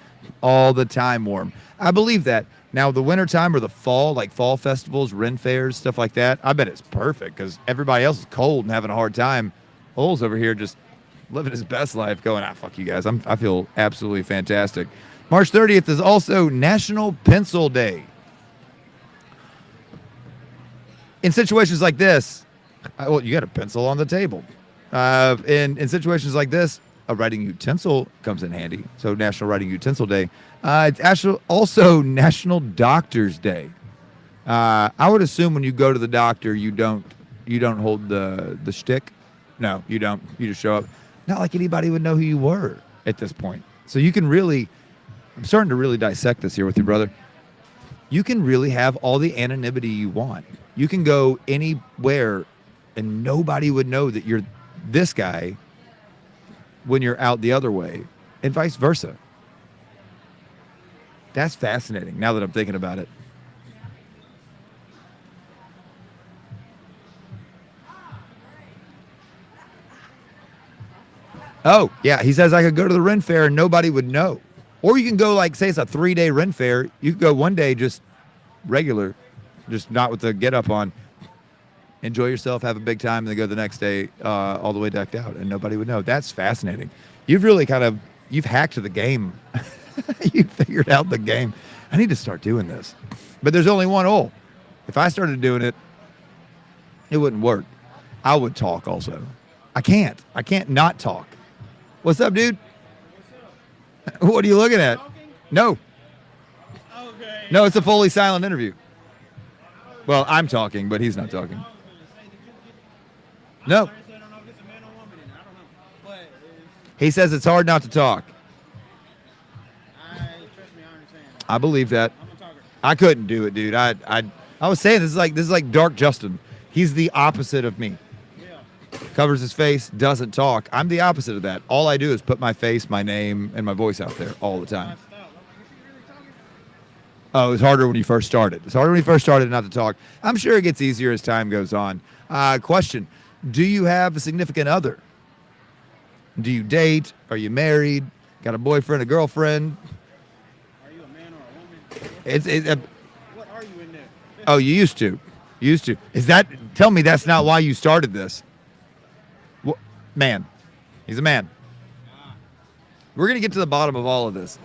warm. I believe that. Now the wintertime or the fall, like fall festivals, Ren fairs, stuff like that, I bet it's perfect because everybody else is cold and having a hard time. Oil's over here just living his best life going, fuck you guys. I feel absolutely fantastic. March 30th is also National Pencil Day. In situations like this, you got a pencil on the table. In situations like this, a writing utensil comes in handy. So National Writing Utensil Day. It's actually also National Doctor's Day. I would assume when you go to the doctor, you don't hold the shtick. No, you don't. You just show up. Not like anybody would know who you were at this point. So you can really, I'm starting to really dissect this here with you, brother. You can really have all the anonymity you want. You can go anywhere and nobody would know that you're this guy when you're out the other way, and vice versa. That's fascinating now that I'm thinking about it. Oh, yeah. He says I could go to the Ren Fair and nobody would know. Or you can go, like, say it's a 3-day Ren Fair. You could go one day just regular, just not with the get up on. Enjoy yourself, have a big time, and then go the next day all the way decked out, and nobody would know. That's fascinating. You've really you've hacked the game. You figured out the game. I need to start doing this. But there's only one hole. If I started doing it, it wouldn't work. I would talk also. I can't. I can't not talk. What's up, dude? What are you looking at? No. Okay. No, it's a fully silent interview. Well, I'm talking, but he's not talking. No. I don't know if it's a man or woman in it. I don't know. But He says it's hard not to talk. trust me, I understand. I believe that. I'm a talker. I couldn't do it, dude. I was saying this is like Dark Justin. He's the opposite of me. Yeah. Covers his face, doesn't talk. I'm the opposite of that. All I do is put my face, my name, and my voice out there all the time. Stop. I'm like, is he really talking? Oh, it's harder when you first started. It's harder when you first started not to talk. I'm sure it gets easier as time goes on. Question: do you have a significant other? Do you date? Are you married? Got a boyfriend, a girlfriend? Are you a man or a woman? It's What are you in there? oh, you used to. You used to. Is that? Tell me that's not why you started this. Man, he's a man. We're gonna get to the bottom of all of this.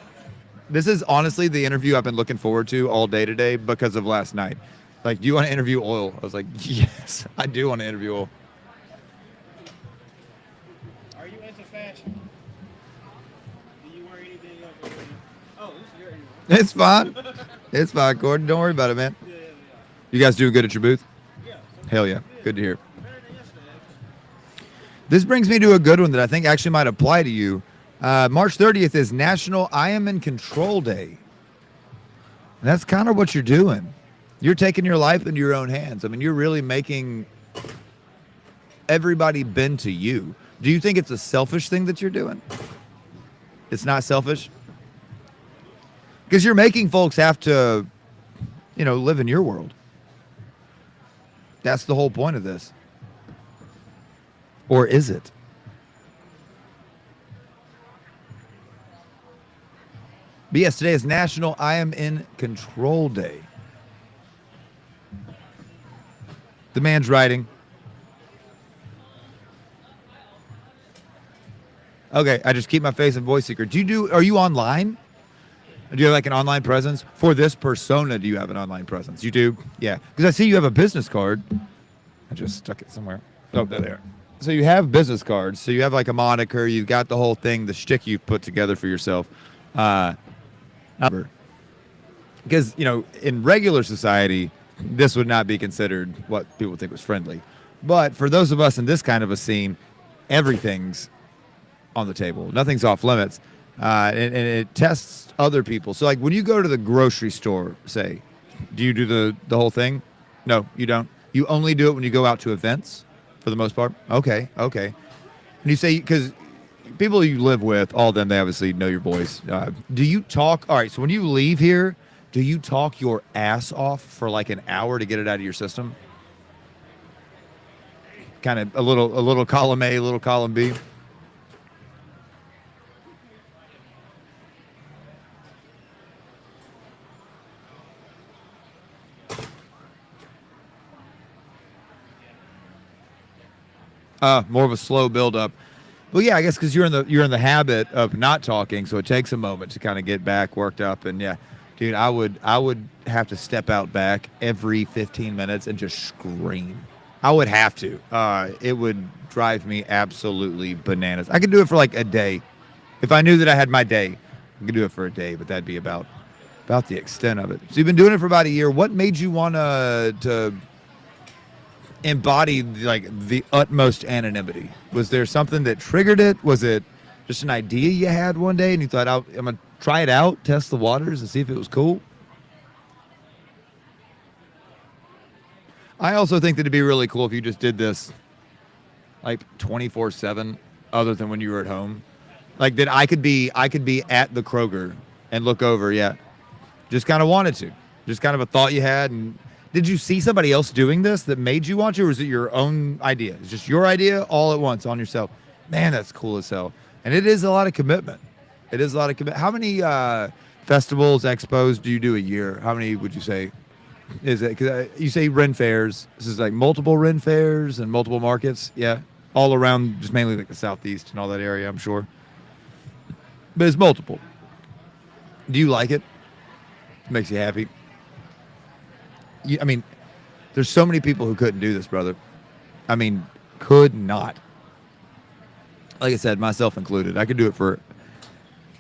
This is honestly the interview I've been looking forward to all day today because of last night. Like, do you want to interview Oil? I was like, yes, I do want to interview Oil. Are you into fashion? Do you wear anything else? Oh, this is your interview. It's fine. It's fine, Gordon. Don't worry about it, man. Yeah. You guys doing good at your booth? Yeah. Hell yeah. Good to hear. Better than yesterday, actually. This brings me to a good one that I think actually might apply to you. March 30th is National I Am in Control Day. And that's kind of what you're doing. You're taking your life into your own hands. I mean, you're really making everybody bend to you. Do you think it's a selfish thing that you're doing? It's not selfish? Because you're making folks have to, live in your world. That's the whole point of this. Or is it? But yes, today is National I Am in Control Day. The man's writing. Okay, I just keep my face and voice secret. Are you online? Do you have like an online presence? For this persona, do you have an online presence? You do? Yeah. Because I see you have a business card. I just stuck it somewhere. Oh, there. So you have business cards. So you have like a moniker. You've got the whole thing, the shtick you've put together for yourself. Because, in regular society, this would not be considered what people think was friendly. But for those of us in this kind of a scene, everything's on the table. Nothing's off limits. And it tests other people. So, like, when you go to the grocery store, say, do you do the whole thing? No, you don't. You only do it when you go out to events, for the most part? Okay. And you say, because people you live with, all of them, they obviously know your voice. Do you talk? All right, so when you leave here, do you talk your ass off for like an hour to get it out of your system? Kind of a little column A, a little column B. More of a slow build up. Well, yeah, I guess because you're in the habit of not talking, so it takes a moment to kind of get back worked up. And yeah, dude, I would have to step out back every 15 minutes and just scream. I would have to. It would drive me absolutely bananas. I could do it for like a day. If I knew that I had my day, I could do it for a day, but that'd be about the extent of it. So you've been doing it for about a year. What made you want to embody like the utmost anonymity? Was there something that triggered it? Was it just an idea you had one day and you thought, I'm gonna try it out, test the waters and see if it was cool? I also think that it'd be really cool if you just did this like 24/7, other than when you were at home. Like that I could be at the Kroger and look over, just kind of wanted to. Just kind of a thought you had. And did you see somebody else doing this that made you want to, or is it your own idea? It's just your idea all at once on yourself. Man, that's cool as hell. And it is a lot of commitment. It is a lot of commitment. How many festivals, expos do you do a year? How many would you say is it? Because you say Ren fairs. This is like multiple Ren fairs and multiple markets. Yeah. All around, just mainly like the Southeast and all that area, I'm sure. But it's multiple. Do you like it? It makes you happy? I mean, there's so many people who couldn't do this, brother. I mean, could not. Like I said, myself included. I could do it for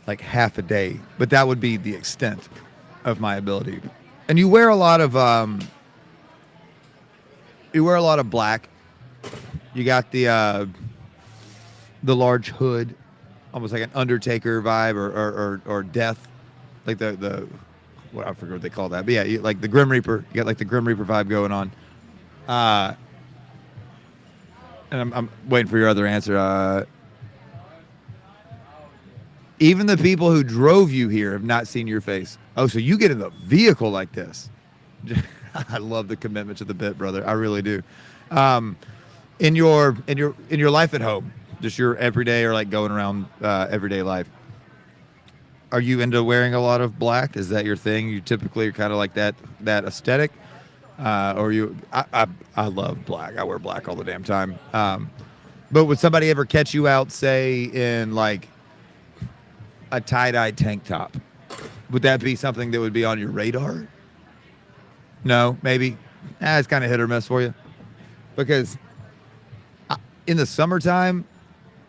like half a day, but that would be the extent of my ability. And you wear a lot of black. You got the large hood, almost like an Undertaker vibe or Death, like the what I forget what they call that. But yeah, like the Grim Reaper. You got like the Grim Reaper vibe going on. And I'm waiting for your other answer. Even the people who drove you here have not seen your face. Oh, so you get in the vehicle like this. I love the commitment to the bit, brother. I really do. In your life at home, just your everyday or like going around everyday life, are you into wearing a lot of black? Is that your thing? You typically are kind of like that aesthetic, or you? I love black. I wear black all the damn time. But would somebody ever catch you out, say, in like a tie-dye tank top? Would that be something that would be on your radar? No, maybe. It's kind of hit or miss for you. Because in the summertime,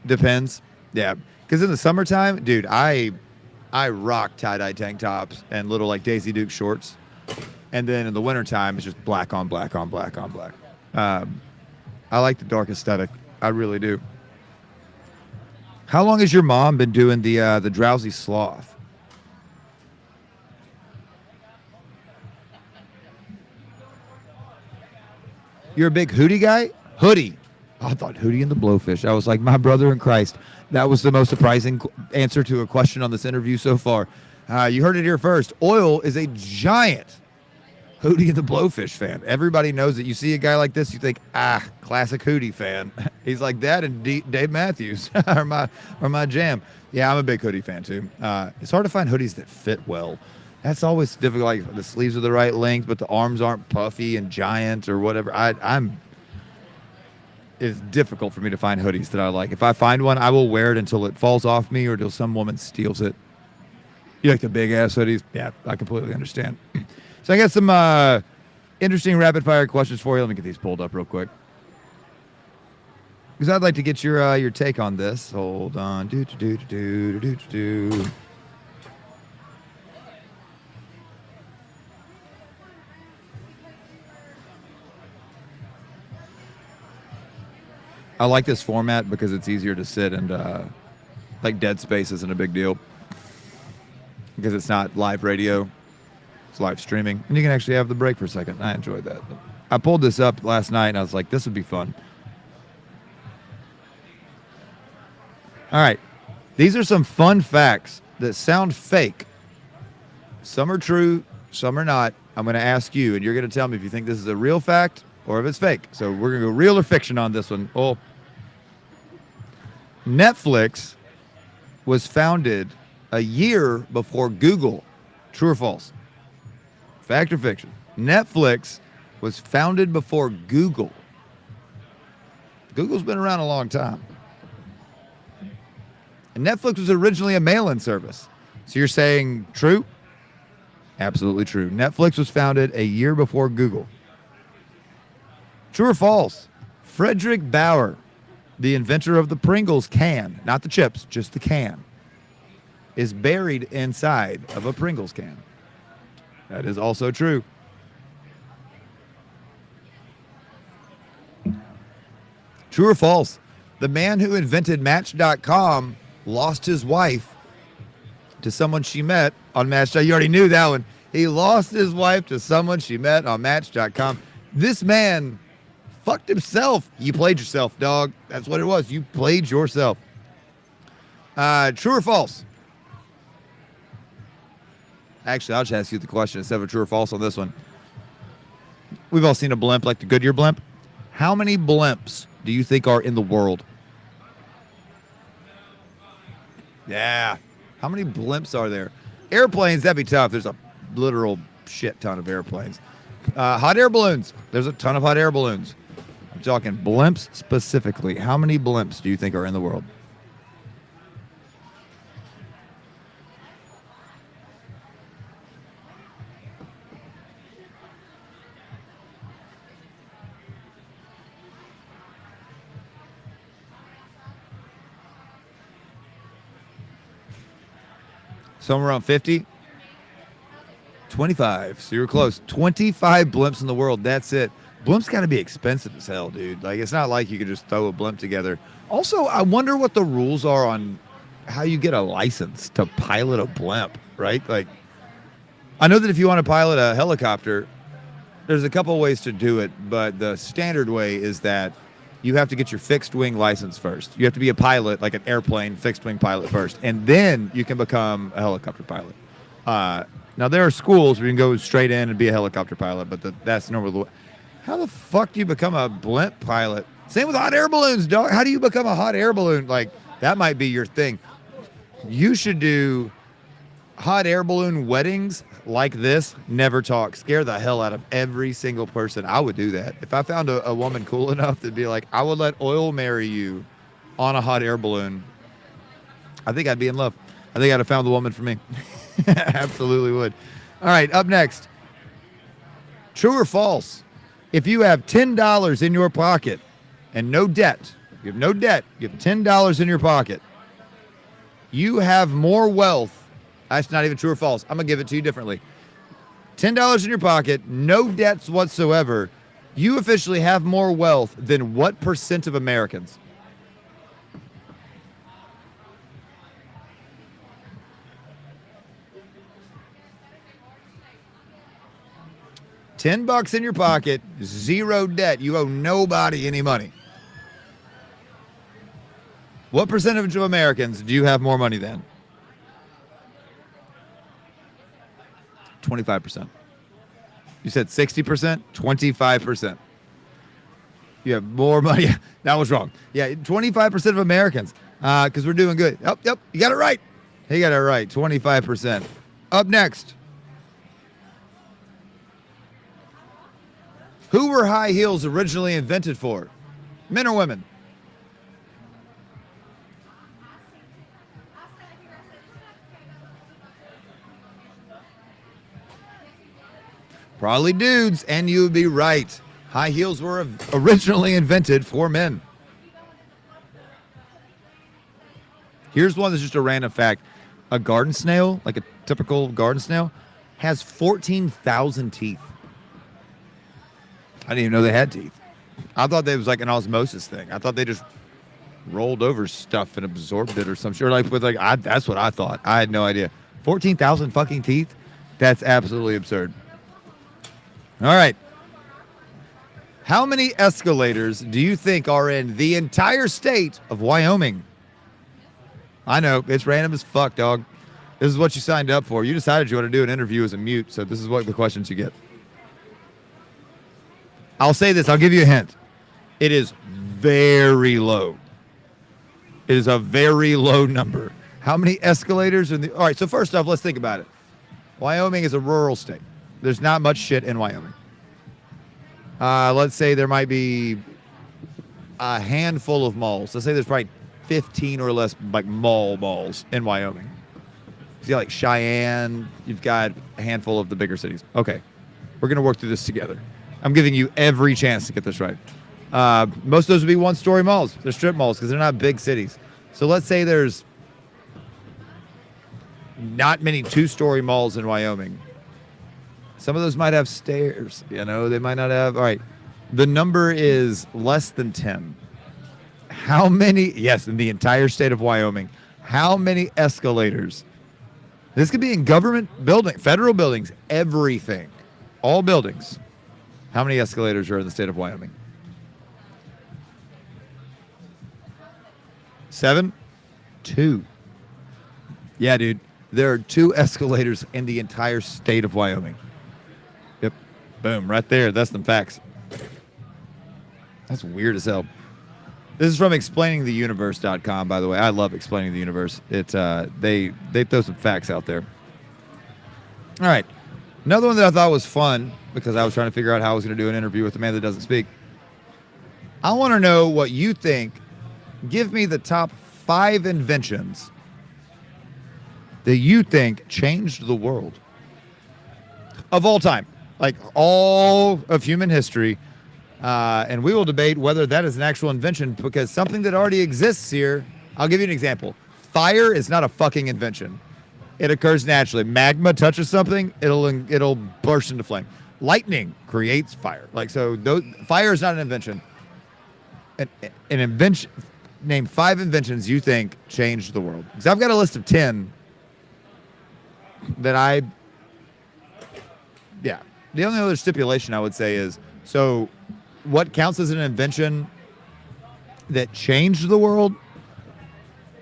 depends. Yeah, because in the summertime, dude, I rock tie-dye tank tops and little like Daisy Duke shorts. And then in the wintertime, it's just black on black on black on black. I like the dark aesthetic. I really do. How long has your mom been doing the drowsy sloth? You're a big Hootie guy? Hoodie. Oh, I thought Hootie and the Blowfish. I was like, my brother in Christ. That was the most surprising answer to a question on this interview so far. You heard it here first. Oil is a giant Hootie and the Blowfish fan. Everybody knows it. You see a guy like this, you think, classic Hootie fan. He's like that and Dave Matthews are my jam. Yeah, I'm a big Hootie fan too. It's hard to find hoodies that fit well. That's always difficult. Like the sleeves are the right length, but the arms aren't puffy and giant or whatever. It's difficult for me to find hoodies that I like. If I find one, I will wear it until it falls off me or until some woman steals it. You like the big ass hoodies? Yeah, I completely understand. So I got some interesting rapid fire questions for you. Let me get these pulled up real quick, because I'd like to get your take on this. Hold on. I like this format because it's easier to sit and like Dead Space isn't a big deal because it's not live radio. It's live streaming, and you can actually have the break for a second. I enjoyed that. I pulled this up last night, and I was like, this would be fun. All right. These are some fun facts that sound fake. Some are true, some are not. I'm going to ask you, and you're going to tell me if you think this is a real fact or if it's fake. So we're going to go real or fiction on this one. Oh. Netflix was founded a year before Google. True or false? Fact or fiction? Netflix was founded before Google. Google's been around a long time. And Netflix was originally a mail-in service. So you're saying true? Absolutely true. Netflix was founded a year before Google. True or false? Frederick Bauer, the inventor of the Pringles can, not the chips, just the can, is buried inside of a Pringles can. That is also true. True or false? The man who invented Match.com lost his wife to someone she met on Match.com. You already knew that one. He lost his wife to someone she met on Match.com. This man fucked himself. You played yourself, dog. That's what it was. You played yourself. True or false? Actually, I'll just ask you the question instead of true or false on this one. We've all seen a blimp, like the Goodyear blimp. How many blimps do you think are in the world? Yeah. How many blimps are there? Airplanes, that'd be tough. There's a literal shit ton of airplanes. Hot air balloons. There's a ton of hot air balloons. I'm talking blimps specifically. How many blimps do you think are in the world? Somewhere around 50? 25. So you're close. 25 blimps in the world. That's it. Blimps got to be expensive as hell, dude. Like, it's not like you could just throw a blimp together. Also, I wonder what the rules are on how you get a license to pilot a blimp, right? Like, I know that if you want to pilot a helicopter, there's a couple ways to do it, but the standard way is that you have to get your fixed wing license first. You have to be a pilot, like an airplane fixed wing pilot first, and then you can become a helicopter pilot. Now, there are schools where you can go straight in and be a helicopter pilot, but that's normally the way. How the fuck do you become a blimp pilot? Same with hot air balloons, dog. How do you become a hot air balloon? Like, that might be your thing. You should do hot air balloon weddings like this. Never talk. Scare the hell out of every single person. I would do that. If I found a woman cool enough to be like, I would let oil marry you on a hot air balloon, I think I'd be in love. I think I'd have found the woman for me. Absolutely would. All right, up next. True or false? If you have $10 in your pocket and no debt, you have no debt, you have $10 in your pocket, you have more wealth. That's not even true or false. I'm going to give it to you differently. $10 in your pocket, no debts whatsoever. You officially have more wealth than what percent of Americans? $10 in your pocket, zero debt. You owe nobody any money. What percentage of Americans do you have more money than? 25%. You said 60%? 25%. You have more money. That was wrong. Yeah, 25% of Americans, because we're doing good. Yep, you got it right. You got it right, 25%. Up next. Who were high heels originally invented for? Men or women? Probably dudes, and you would be right. High heels were originally invented for men. Here's one that's just a random fact. A garden snail, like a typical garden snail, has 14,000 teeth. I didn't even know they had teeth. I thought that was like an osmosis thing. I thought they just rolled over stuff and absorbed it or some shit. That's what I thought. I had no idea. 14,000 fucking teeth? That's absolutely absurd. All right. How many escalators do you think are in the entire state of Wyoming? I know, it's random as fuck, dog. This is what you signed up for. You decided you want to do an interview as a mute, so this is what the questions you get. I'll say this. I'll give you a hint. It is very low. It is a very low number. How many escalators in the... All right, so first off, let's think about it. Wyoming is a rural state. There's not much shit in Wyoming. Let's say there might be a handful of malls. Let's say there's probably 15 or less like malls in Wyoming. You see like Cheyenne. You've got a handful of the bigger cities. Okay, we're going to work through this together. I'm giving you every chance to get this right. Most of those would be one-story malls. They're strip malls because they're not big cities. So let's say there's not many two-story malls in Wyoming. Some of those might have stairs. You know, they might not have. All right. The number is less than 10. How many? Yes, in the entire state of Wyoming. How many escalators? This could be in government building, federal buildings, everything. All buildings. How many escalators are in the state of Wyoming? 7? 2. Yeah, dude. There are 2 escalators in the entire state of Wyoming. Yep. Boom. Right there. That's the facts. That's weird as hell. This is from explainingtheuniverse.com, by the way. I love explaining the universe. It's they throw some facts out there. All right. Another one that I thought was fun because I was trying to figure out how I was going to do an interview with a man that doesn't speak. I want to know what you think. Give me the top 5 inventions that you think changed the world of all time, like all of human history. And we will debate whether that is an actual invention because something that already exists here. I'll give you an example. Fire is not a fucking invention. It occurs naturally. Magma touches something, it'll burst into flame. Lightning creates fire. Fire is not an invention. An invention. Name 5 inventions you think changed the world. Because I've got a list of 10 that yeah. The only other stipulation I would say is, so what counts as an invention that changed the world?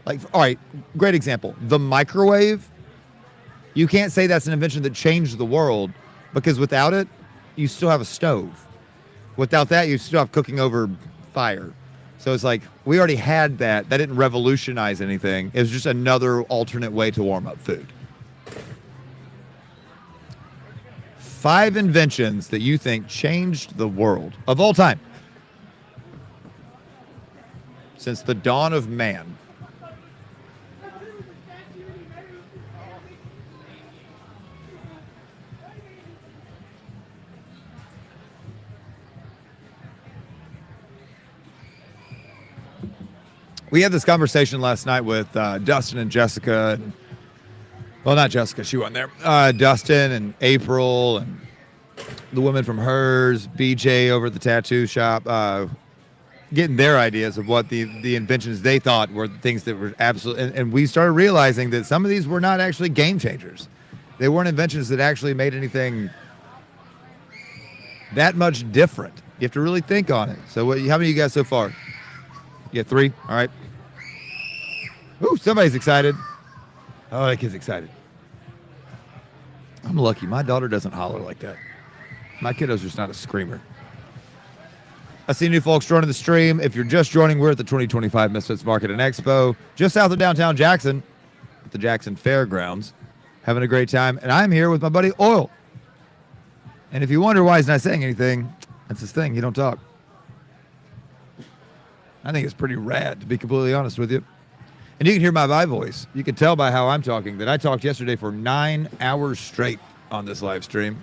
Like, all right, great example. The microwave. You can't say that's an invention that changed the world because without it, you still have a stove. Without that, you still have cooking over fire. So it's like, we already had that. That didn't revolutionize anything. It was just another alternate way to warm up food. 5 inventions that you think changed the world of all time since the dawn of man. We had this conversation last night with Dustin and Jessica. Well, not Jessica, she wasn't there. Dustin and April and the woman from Hers, BJ over at the tattoo shop, getting their ideas of what the inventions they thought were the things that were absolute. And we started realizing that some of these were not actually game changers. They weren't inventions that actually made anything that much different. You have to really think on it. So how many of you guys so far? You got 3? All right. Ooh, somebody's excited. Oh, that kid's excited. I'm lucky. My daughter doesn't holler like that. My kiddo's just not a screamer. I see new folks joining the stream. If you're just joining, we're at the 2025 Misfits Market and Expo, just south of downtown Jackson, at the Jackson Fairgrounds. Having a great time. And I'm here with my buddy Oil. And if you wonder why he's not saying anything, that's his thing. He don't talk. I think it's pretty rad, to be completely honest with you. And you can hear my voice. You can tell by how I'm talking that I talked yesterday for 9 hours straight on this live stream.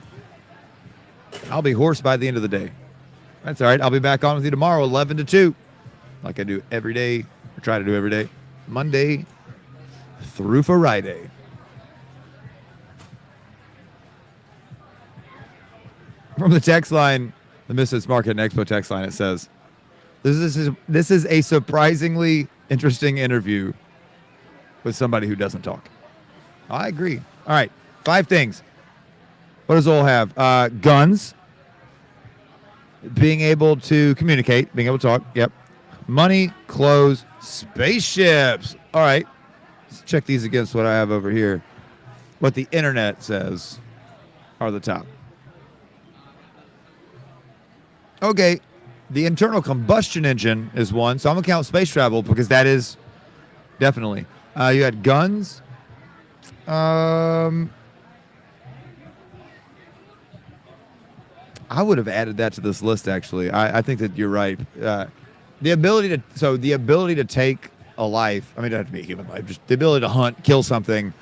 I'll be hoarse by the end of the day. That's all right. I'll be back on with you tomorrow, 11 to 2, like I do every day, or try to do every day, Monday through Friday. From the text line, the Misfits Market and Expo text line, it says, This is a surprisingly interesting interview with somebody who doesn't talk. I agree. All right, 5 things. What does Oil have? Guns. Being able to communicate. Being able to talk. Yep. Money, clothes, spaceships. All right. Let's check these against what I have over here. What the internet says are the top. Okay. The internal combustion engine is one, so I'm going to count space travel because that is definitely. You had guns. I would have added that to this list, actually. I think that you're right. The ability to take a life, I mean, it doesn't have to be a human life, just the ability to hunt, kill something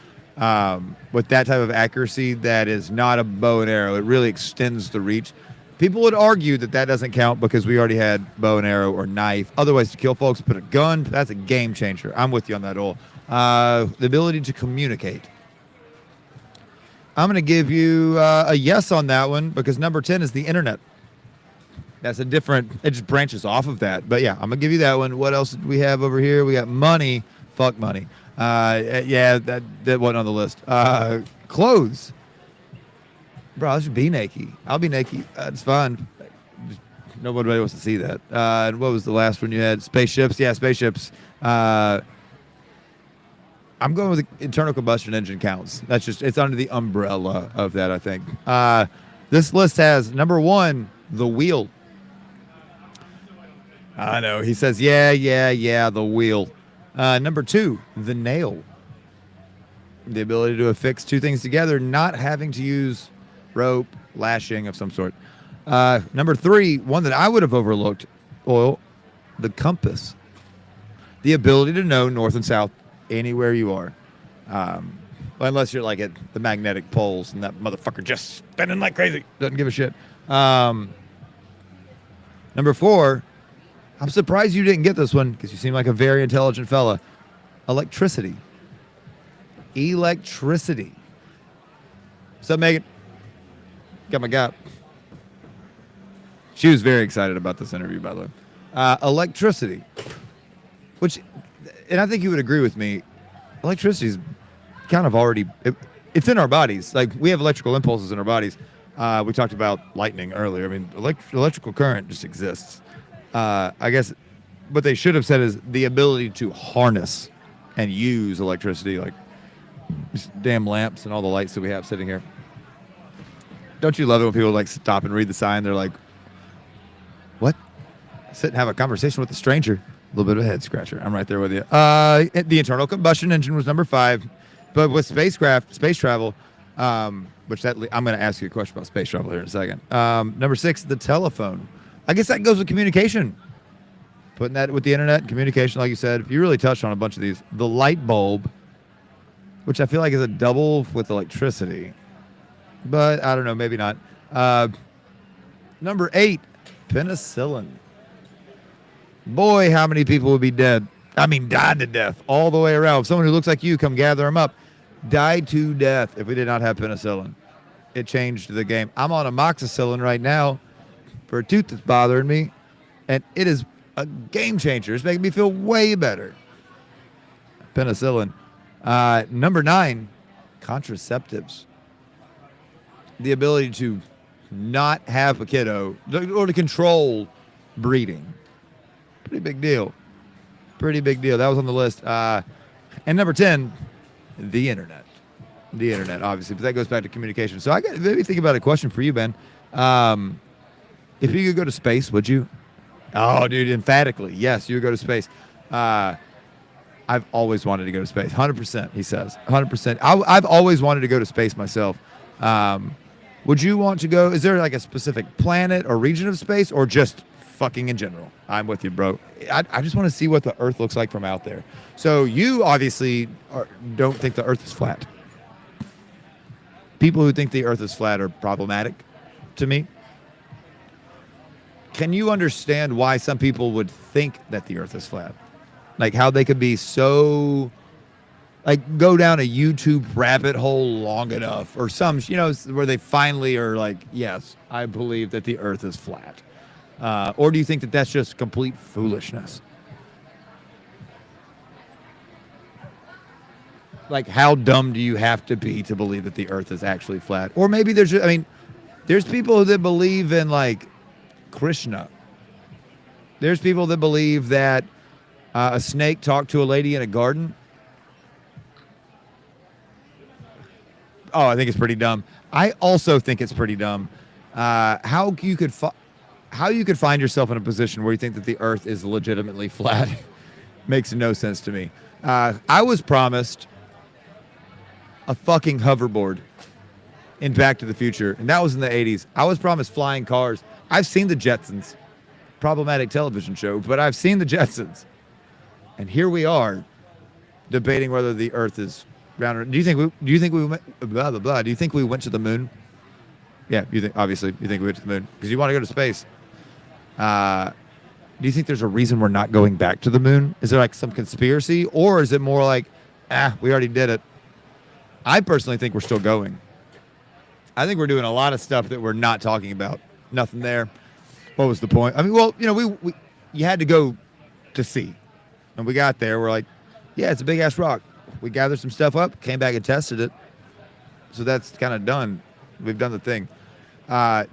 with that type of accuracy that is not a bow and arrow. It really extends the reach. People would argue that doesn't count because we already had bow and arrow or knife. Otherwise, to kill folks, put a gun, that's a game changer. I'm with you on that, all. The ability to communicate. I'm going to give you a yes on that one because number 10 is the internet. That's a different, it just branches off of that. But yeah, I'm going to give you that one. What else do we have over here? We got money. Fuck money. Yeah, that wasn't on the list. Clothes. Bro, I should be naked. I'll be naked. It's fine. Just, nobody wants to see that. And what was the last one you had? Spaceships. Yeah, spaceships. I'm going with the internal combustion engine counts. That's just, it's under the umbrella of that, I think. This list has, number 1, the wheel. I know. He says, yeah, the wheel. Number 2, the nail. The ability to affix two things together, not having to use rope, lashing of some sort. Number 3, one that I would have overlooked, Oil, the compass. The ability to know north and south anywhere you are. Unless you're like at the magnetic poles and that motherfucker just spinning like crazy. Doesn't give a shit. Number 4, I'm surprised you didn't get this one because you seem like a very intelligent fella. Electricity. Electricity. What's up, Megan? Got my gap. She was very excited about this interview, by the way. Electricity. Which, and I think you would agree with me, electricity is kind of already, it's in our bodies. Like, we have electrical impulses in our bodies. We talked about lightning earlier. I mean, electrical current just exists. I guess what they should have said is the ability to harness and use electricity, like these damn lamps and all the lights that we have sitting here. Don't you love it when people like stop and read the sign? They're like, what? Sit and have a conversation with a stranger. A little bit of a head scratcher. I'm right there with you. The internal combustion engine was number 5. But with space travel, which I'm going to ask you a question about space travel here in a second. Number 6, the telephone. I guess that goes with communication. Putting that with the internet and communication, like you said, you really touched on a bunch of these. The light bulb, which I feel like is a double with electricity. But I don't know, maybe not. Number 8, penicillin. Boy, how many people would be dead? I mean, died to death all the way around. If someone who looks like you, come gather them up. Died to death if we did not have penicillin. It changed the game. I'm on amoxicillin right now for a tooth that's bothering me, and it is a game changer. It's making me feel way better. Penicillin. Number 9, contraceptives. The ability to not have a kiddo or to control breeding. Pretty big deal. Pretty big deal. That was on the list. And number 10, the internet. The internet, obviously, but that goes back to communication. So I got maybe think about a question for you, Ben. If you could go to space, would you? Oh, dude, emphatically, yes, you would go to space. I've always wanted to go to space. 100%, he says. 100%. I've always wanted to go to space myself. Would you want to go? Is there like a specific planet or region of space, or just fucking in general? I'm with you, bro. I just want to see what the Earth looks like from out there. So you obviously don't think the Earth is flat. People who think the Earth is flat are problematic to me. Can you understand why some people would think that the Earth is flat? Like how they could be so, like, go down a YouTube rabbit hole long enough, or some, where they finally are like, yes, I believe that the Earth is flat. Or do you think that that's just complete foolishness? Like, how dumb do you have to be to believe that the Earth is actually flat? Or maybe there's people that believe in, like, Krishna. There's people that believe that a snake talked to a lady in a garden. Oh, I think it's pretty dumb. I also think it's pretty dumb. How you could find yourself in a position where you think that the Earth is legitimately flat makes no sense to me. I was promised a fucking hoverboard in Back to the Future, and that was in the 80s. I was promised flying cars. I've seen the Jetsons. Problematic television show, but I've seen the Jetsons. And here we are debating whether the Earth is round. Do you think we went blah blah blah? Do you think we went to the moon? Yeah, you think we went to the moon because you want to go to space. Do you think there's a reason we're not going back to the moon? Is there like some conspiracy, or is it more like, we already did it? I personally think we're still going. I think we're doing a lot of stuff that we're not talking about. Nothing there. What was the point? I mean, well, you had to go to see, and we got there. We're like, yeah, it's a big ass rock. We gathered some stuff up, came back and tested it. So that's kind of done. We've done the thing. How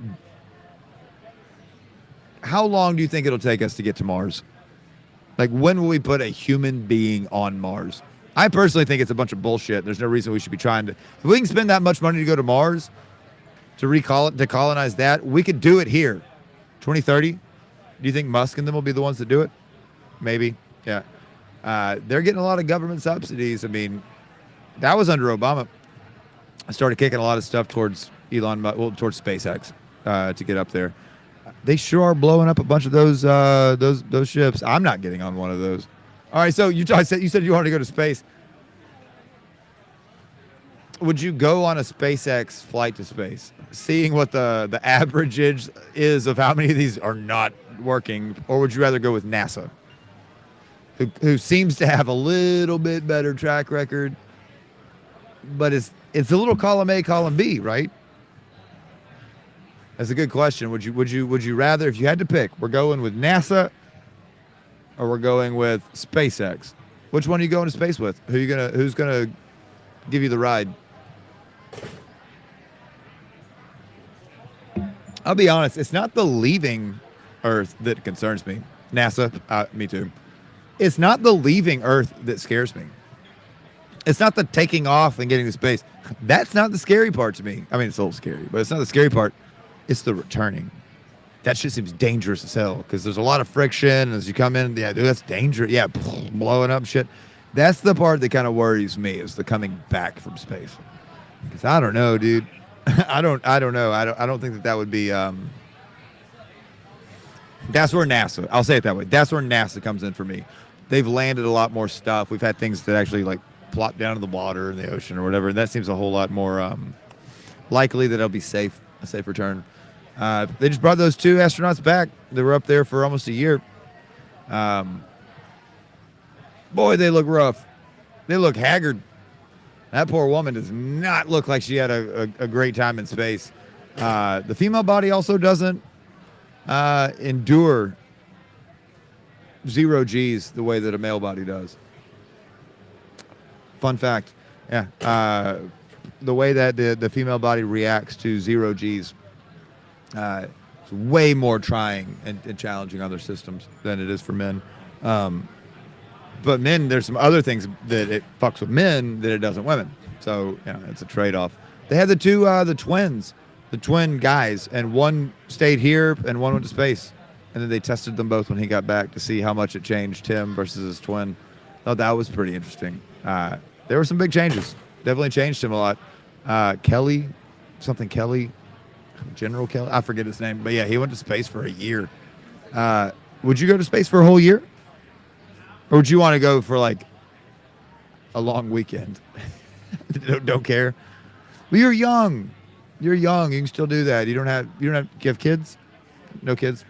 long do you think it'll take us to get to Mars? Like, when will we put a human being on Mars? I personally think it's a bunch of bullshit. There's no reason we should be trying to. If we can spend that much money to go to Mars, to colonize that, we could do it here. 2030, Do you think Musk and them will be the ones that do it? Maybe. Yeah. They're getting a lot of government subsidies. I mean, that was under Obama. I started kicking a lot of stuff towards towards SpaceX to get up there. They sure are blowing up a bunch of those ships. I'm not getting on one of those. All right, so you said you wanted to go to space. Would you go on a SpaceX flight to space, seeing what the average is of how many of these are not working, or would you rather go with NASA, who seems to have a little bit better track record, but it's a little column A, column B, right? That's a good question. Would you rather, if you had to pick, we're going with NASA or we're going with SpaceX? Which one are you going to space with? Who's gonna give you the ride? I'll be honest, it's not the leaving Earth that concerns me. NASA, me too. It's not the leaving Earth that scares me. It's not the taking off and getting to space. That's not the scary part to me. I mean, it's a little scary, but it's not the scary part. It's the returning. That shit seems dangerous as hell because there's a lot of friction as you come in. Yeah, dude, that's dangerous. Yeah, blowing up shit. That's the part that kind of worries me, is the coming back from space. Because I don't know, dude. I don't know. I don't think that would be. That's where NASA. I'll say it that way. That's where NASA comes in for me. They've landed a lot more stuff. We've had things that actually like plop down in the water in the ocean or whatever. And that seems a whole lot more likely that it'll be a safe return. They just brought those 2 astronauts back. They were up there for almost a year. Boy, they look rough. They look haggard. That poor woman does not look like she had a great time in space. The female body also doesn't endure 0 G's the way that a male body does. Fun fact. Yeah. The way that the female body reacts to 0 G's is way more trying and challenging on their systems than it is for men. But men, there's some other things that it fucks with men that it doesn't women. So, it's a trade-off. They had the twin guys, and one stayed here and one went to space. And then they tested them both when he got back to see how much it changed him versus his twin. I thought that was pretty interesting. There were some big changes. Definitely changed him a lot. Kelly, General Kelly, I forget his name. But yeah, he went to space for a year. Would you go to space for a whole year? Or would you want to go for like a long weekend? don't care. Well, you're young. You can still do that. You don't have do you have kids? No kids.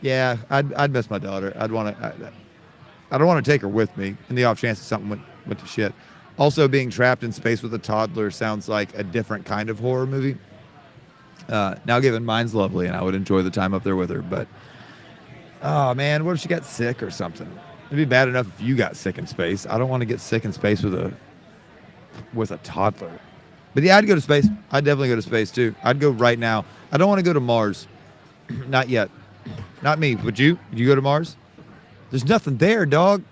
Yeah, I'd miss my daughter. I don't want to take her with me in the off chance that something went to shit. Also, being trapped in space with a toddler sounds like a different kind of horror movie. Now, given mine's lovely, and I would enjoy the time up there with her, but oh man, what if she got sick or something? It'd be bad enough if you got sick in space. I don't want to get sick in space with a toddler. But yeah, I'd go to space. I'd definitely go to space too. I'd go right now. I don't want to go to Mars. Not yet. Not me. Would you? Would you go to Mars? There's nothing there, dog.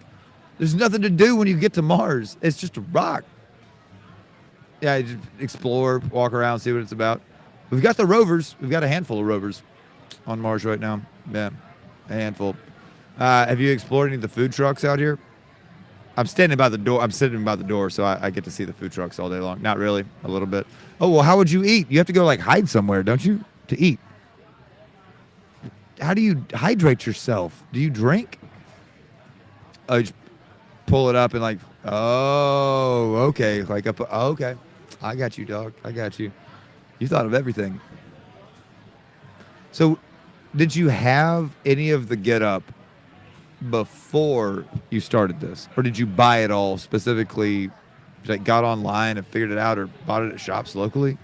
There's nothing to do when you get to Mars. It's just a rock. Yeah, just explore, walk around, see what it's about. We've got the rovers. We've got a handful of rovers on Mars right now. Yeah, a handful. Have you explored any of the food trucks out here? I'm standing by the door. I'm sitting by the door, so I get to see the food trucks all day long. Not really, a little bit. Oh, well, how would you eat? You have to go like hide somewhere, don't you, to eat? How do you hydrate yourself? Do you drink? Oh, you just pull it up and like, oh, okay. Like up, oh, okay. I got you, dog. I got you. You thought of everything. So did you have any of the get up before you started this? Or did you buy it all specifically, like got online and figured it out or bought it at shops locally?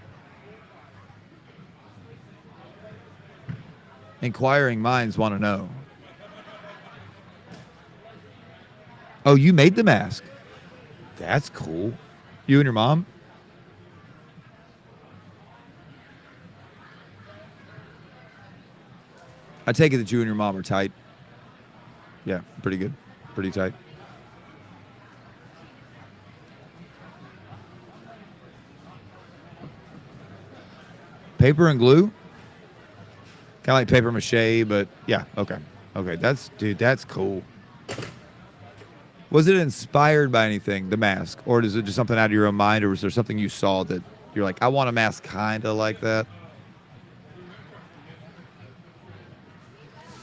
Inquiring minds want to know. Oh, you made the mask. That's cool. You and your mom? I take it that you and your mom are tight. Yeah, pretty good. Pretty tight. Paper and glue? Kind of like paper mache, but yeah, okay. Okay, that's cool. Was it inspired by anything, the mask? Or is it just something out of your own mind? Or was there something you saw that you're like, I want a mask kind of like that?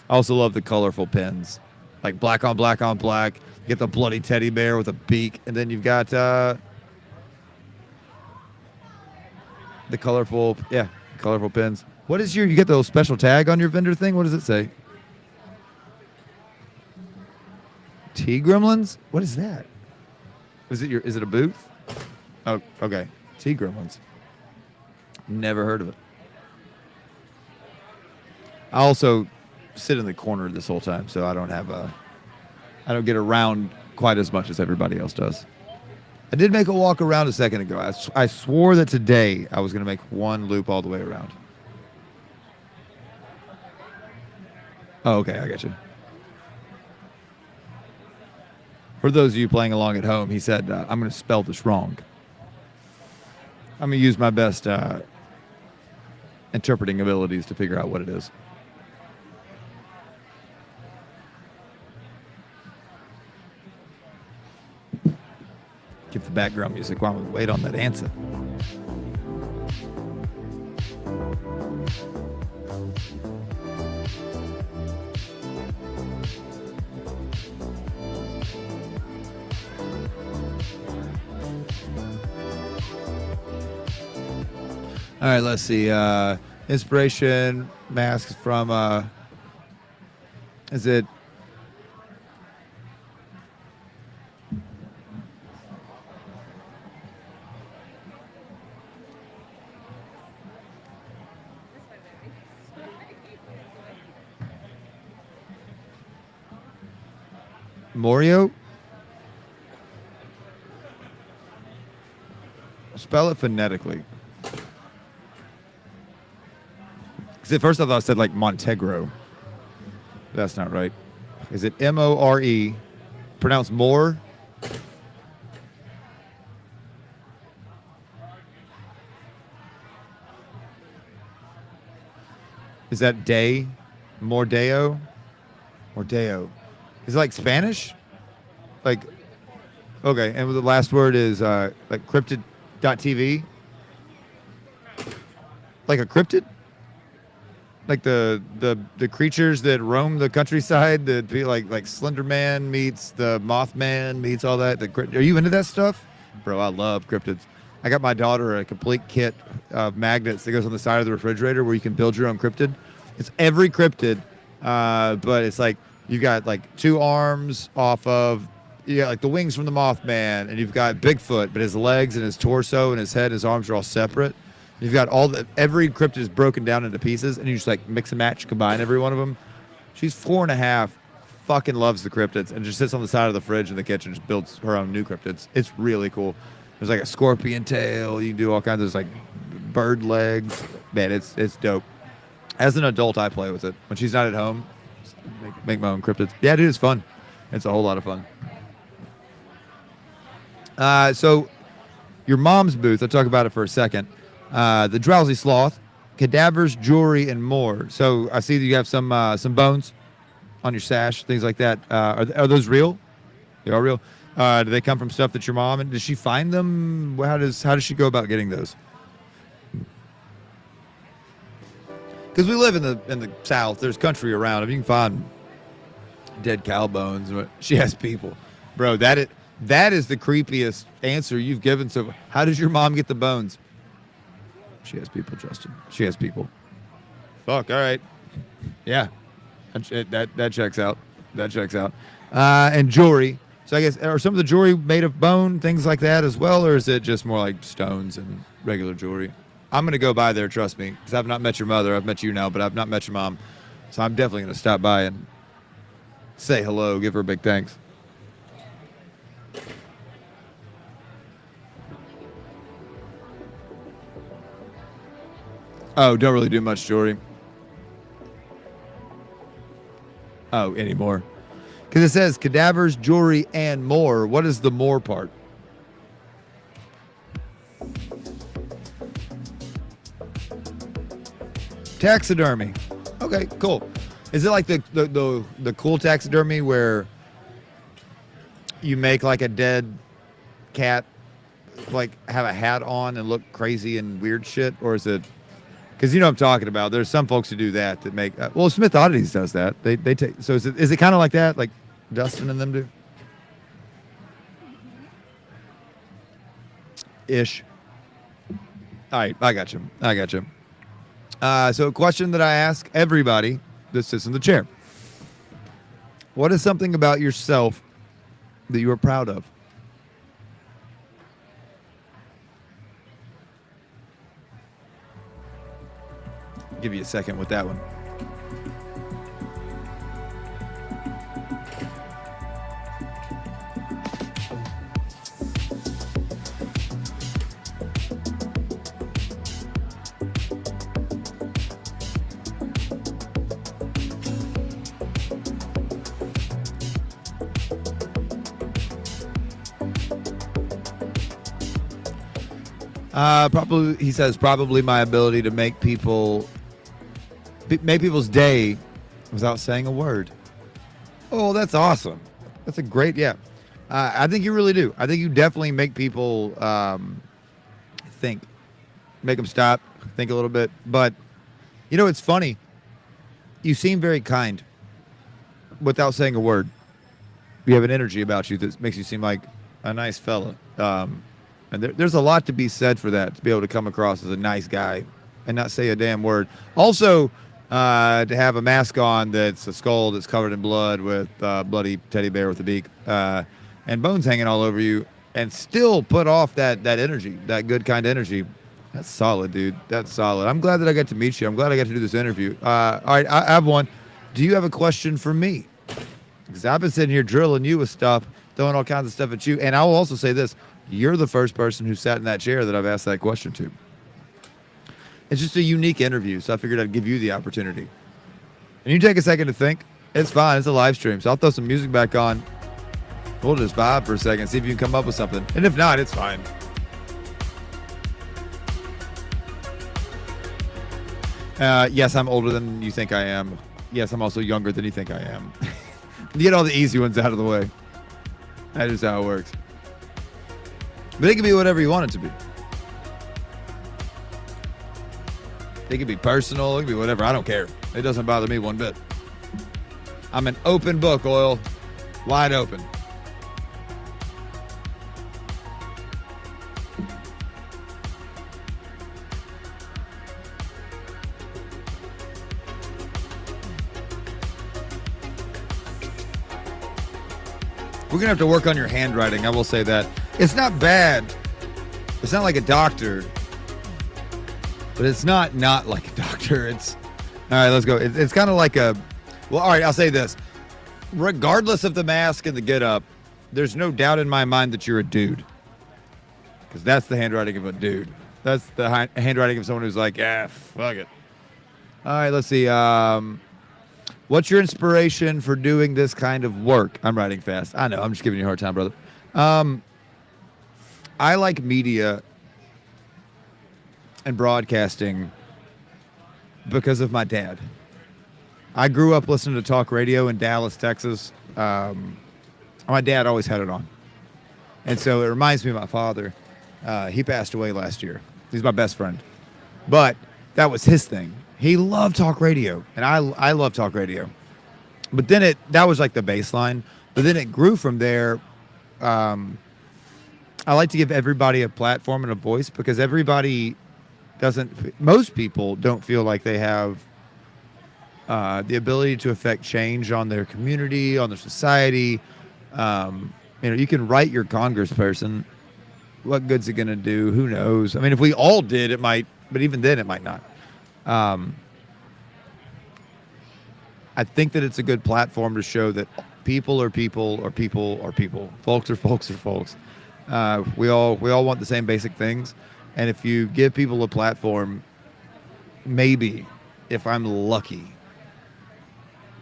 I also love the colorful pins. Like black on black on black. You get the bloody teddy bear with a beak. And then you've got the colorful pins. What is you get the little special tag on your vendor thing? What does it say? Tea Gremlins? What is that? Is it a booth? Oh, okay. Tea Gremlins. Never heard of it. I also sit in the corner this whole time, so I don't get around quite as much as everybody else does. I did make a walk around a second ago. I swore that today I was going to make one loop all the way around. Oh, okay, I got you. For those of you playing along at home, he said, I'm going to spell this wrong. I'm going to use my best interpreting abilities to figure out what it is. Give the background music while we wait on that answer. All right, let's see. Inspiration masks from, is it? Morio? Spell it phonetically. Because at first I thought it said like Montegro. That's not right. Is it M-O-R-E? Pronounced more? Is that day? Mordeo? Mordeo. Is it like Spanish? Like, okay. And the last word is like cryptid.tv? Like a cryptid? Like the creatures that roam the countryside that be like Slender Man meets the Mothman meets all that. Are you into that stuff? Bro, I love cryptids. I got my daughter a complete kit of magnets that goes on the side of the refrigerator where you can build your own cryptid. It's every cryptid, but it's like you've got like two arms off of, like the wings from the Mothman, and you've got Bigfoot, but his legs and his torso and his head and his arms are all separate. You've got every cryptid is broken down into pieces, and you just like mix and match, combine every one of them. She's 4.5, fucking loves the cryptids, and just sits on the side of the fridge in the kitchen, just builds her own new cryptids. It's really cool. There's like a scorpion tail. You can do all kinds of like bird legs. Man, it's dope. As an adult, I play with it. When she's not at home, make my own cryptids. Yeah, dude, it's fun. It's a whole lot of fun. So your mom's booth, I'll talk about it for a second. The Drowsy Sloth, cadavers, jewelry, and more. So I see that you have some bones on your sash, things like that. Are those real? They are real. Do they come from stuff that your mom, and does she find them? How does she go about getting those? Because we live in the South, there's country around. If you can find dead cow bones, she has people, bro. That is the creepiest answer you've given. So how does your mom get the bones? She has people, Justin. She has people. Fuck. All right. Yeah. That checks out. That checks out. And jewelry. So I guess, are some of the jewelry made of bone, things like that as well, or is it just more like stones and regular jewelry? I'm going to go by there, trust me, because I've not met your mother. I've met you now, but I've not met your mom. So I'm definitely going to stop by and say hello, give her a big thanks. Oh, don't really do much jewelry. Oh, anymore. Because it says cadavers, jewelry, and more. What is the more part? Taxidermy. Okay, cool. Is it like the cool taxidermy where you make like a dead cat, like have a hat on and look crazy and weird shit, or is it? Because you know what I'm talking about. There's some folks who do that make. Well, Smith Oddities does that. They take. So is it kind of like that, like Dustin and them do? Ish. All right, I got you. So a question that I ask everybody that sits in the chair. What is something about yourself that you are proud of? I'll give you a second with that one. Probably, he says, probably my ability to make people's day without saying a word. Oh, that's awesome. That's a great, yeah. I think you really do. I think you definitely make people think, make them stop, think a little bit. But, you know, it's funny. You seem very kind without saying a word. You have an energy about you that makes you seem like a nice fella. And there's a lot to be said for that, to be able to come across as a nice guy and not say a damn word. Also, to have a mask on that's a skull that's covered in blood with bloody teddy bear with a beak and bones hanging all over you, and still put off that energy, that good kind of energy. That's solid, dude. That's solid. I'm glad that I got to meet you. I'm glad I got to do this interview. All right, I have one. Do you have a question for me? Because I've been sitting here drilling you with stuff, throwing all kinds of stuff at you. And I will also say this. You're the first person who sat in that chair that I've asked that question to. It's just a unique interview, so I figured I'd give you the opportunity. And you take a second to think. It's fine. It's a live stream, so I'll throw some music back on. We'll just vibe for a second, see if you can come up with something. And if not, it's fine. Yes, I'm older than you think I am. Yes, I'm also younger than you think I am. Get all the easy ones out of the way. That is how it works. But it can be whatever you want it to be. It can be personal. It can be whatever. I don't care. It doesn't bother me one bit. I'm an open book, Oil. Wide open. We're going to have to work on your handwriting. I will say that. It's not bad. It's not like a doctor. But it's not like a doctor. It's... All right, let's go. It's kind of like a... Well, all right, I'll say this. Regardless of the mask and the get-up, there's no doubt in my mind that you're a dude. Because that's the handwriting of a dude. That's the handwriting of someone who's like, fuck it. All right, let's see. What's your inspiration for doing this kind of work? I'm writing fast. I know. I'm just giving you a hard time, brother. I like media and broadcasting because of my dad. I grew up listening to talk radio in Dallas, Texas. My dad always had it on. And so it reminds me of my father. He passed away last year. He's my best friend. But that was his thing. He loved talk radio, and I love talk radio. But then that was like the baseline. But then it grew from there. I like to give everybody a platform and a voice because most people don't feel like they have the ability to affect change on their community, on their society. You can write your congressperson. What good's it going to do? Who knows? I mean, if we all did, it might, but even then it might not. I think that it's a good platform to show that people are people or people are people. Folks are folks are folks. We all want the same basic things. And if you give people a platform, maybe, if I'm lucky,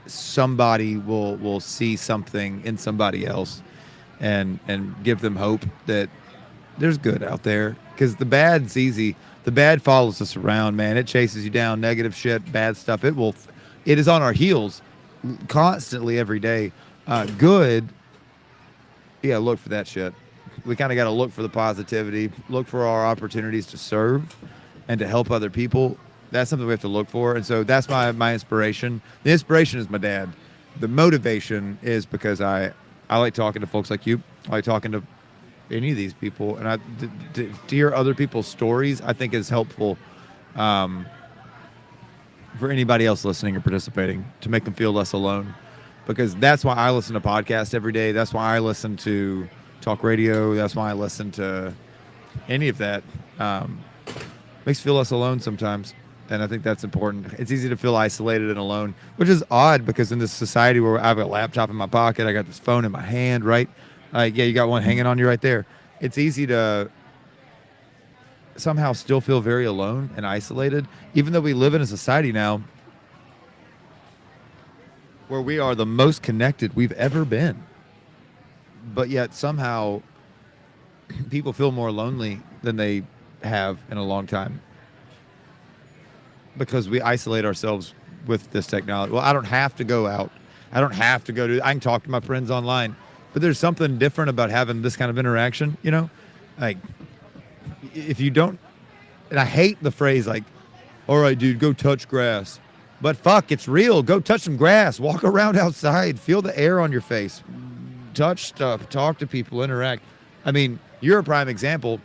somebody will see something in somebody else and give them hope that there's good out there. Because the bad's easy. The bad follows us around, man. It chases you down, negative shit, bad stuff. it is on our heels constantly every day. Good, yeah, look for that shit. We kind of got to look for the positivity, look for our opportunities to serve and to help other people. That's something we have to look for. And so that's my inspiration. The inspiration is my dad. The motivation is because I like talking to folks like you. I like talking to any of these people. And to hear other people's stories, I think is helpful for anybody else listening or participating, to make them feel less alone. Because that's why I listen to podcasts every day. That's why I listen to talk radio. That's why I listen to any of that. Makes you feel less alone sometimes. And I think that's important. It's easy to feel isolated and alone, which is odd because in this society where I have a laptop in my pocket, I got this phone in my hand, right? Yeah, you got one hanging on you right there. It's easy to somehow still feel very alone and isolated, even though we live in a society now where we are the most connected we've ever been. But yet somehow people feel more lonely than they have in a long time, because we isolate ourselves with this technology. Well, I don't have to go out. I don't have to go to, I can talk to my friends online, but there's something different about having this kind of interaction, you know? Like, if you don't, and I hate the phrase like, all right, dude, go touch grass. But fuck, it's real. Go touch some grass. Walk around outside. Feel the air on your face. Touch stuff. Talk to people. Interact. I mean, you're a prime example.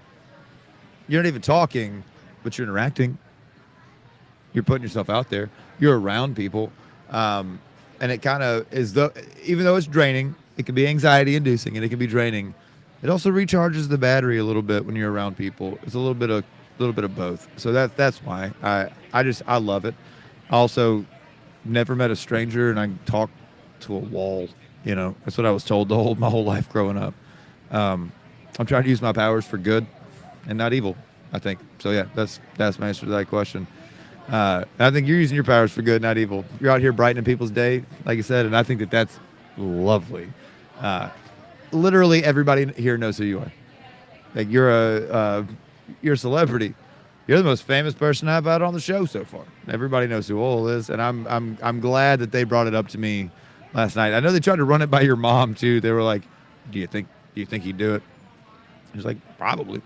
You're not even talking, but you're interacting. You're putting yourself out there. You're around people. And it kind of is, even though it's draining, it can be anxiety inducing and it can be draining. It also recharges the battery a little bit when you're around people. It's a little bit of both. So that's why I love it. I also never met a stranger and I talk to a wall. You know, that's what I was told my whole life growing up. I'm trying to use my powers for good and not evil, I think. So yeah, that's my answer to that question. I think you're using your powers for good, not evil. You're out here brightening people's day, like you said, and I think that's lovely. Literally everybody here knows who you are. Like you're a celebrity. You're the most famous person I've had on the show so far. Everybody knows who Oil is, and I'm glad that they brought it up to me last night. I know they tried to run it by your mom too. They were like, "Do you think he'd do it?" I was like, "Probably."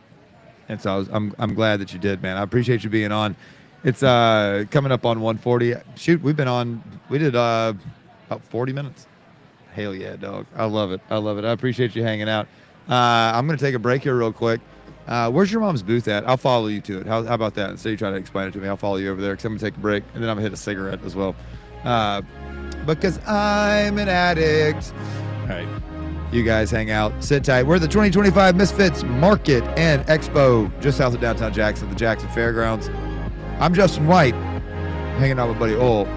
And so I'm glad that you did, man. I appreciate you being on. It's coming up on 1:40. Shoot, we did about 40 minutes. Hell yeah, dog. I love it. I appreciate you hanging out. I'm going to take a break here real quick. Where's your mom's booth at? I'll follow you to it. How about that? Instead of you trying to explain it to me, I'll follow you over there because I'm going to take a break, and then I'm going to hit a cigarette as well. Because I'm an addict. All right. You guys hang out. Sit tight. We're at the 2025 Misfits Market and Expo just south of downtown Jackson, the Jackson Fairgrounds. I'm Justin White, hanging out with buddy Oil.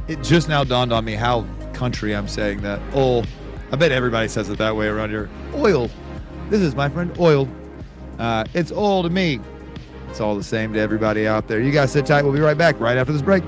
It just now dawned on me how country I'm saying that. Oil. I bet everybody says it that way around here. Oil. This is my friend Oil. It's oil to me. It's all the same to everybody out there. You guys sit tight. We'll be right back right after this break.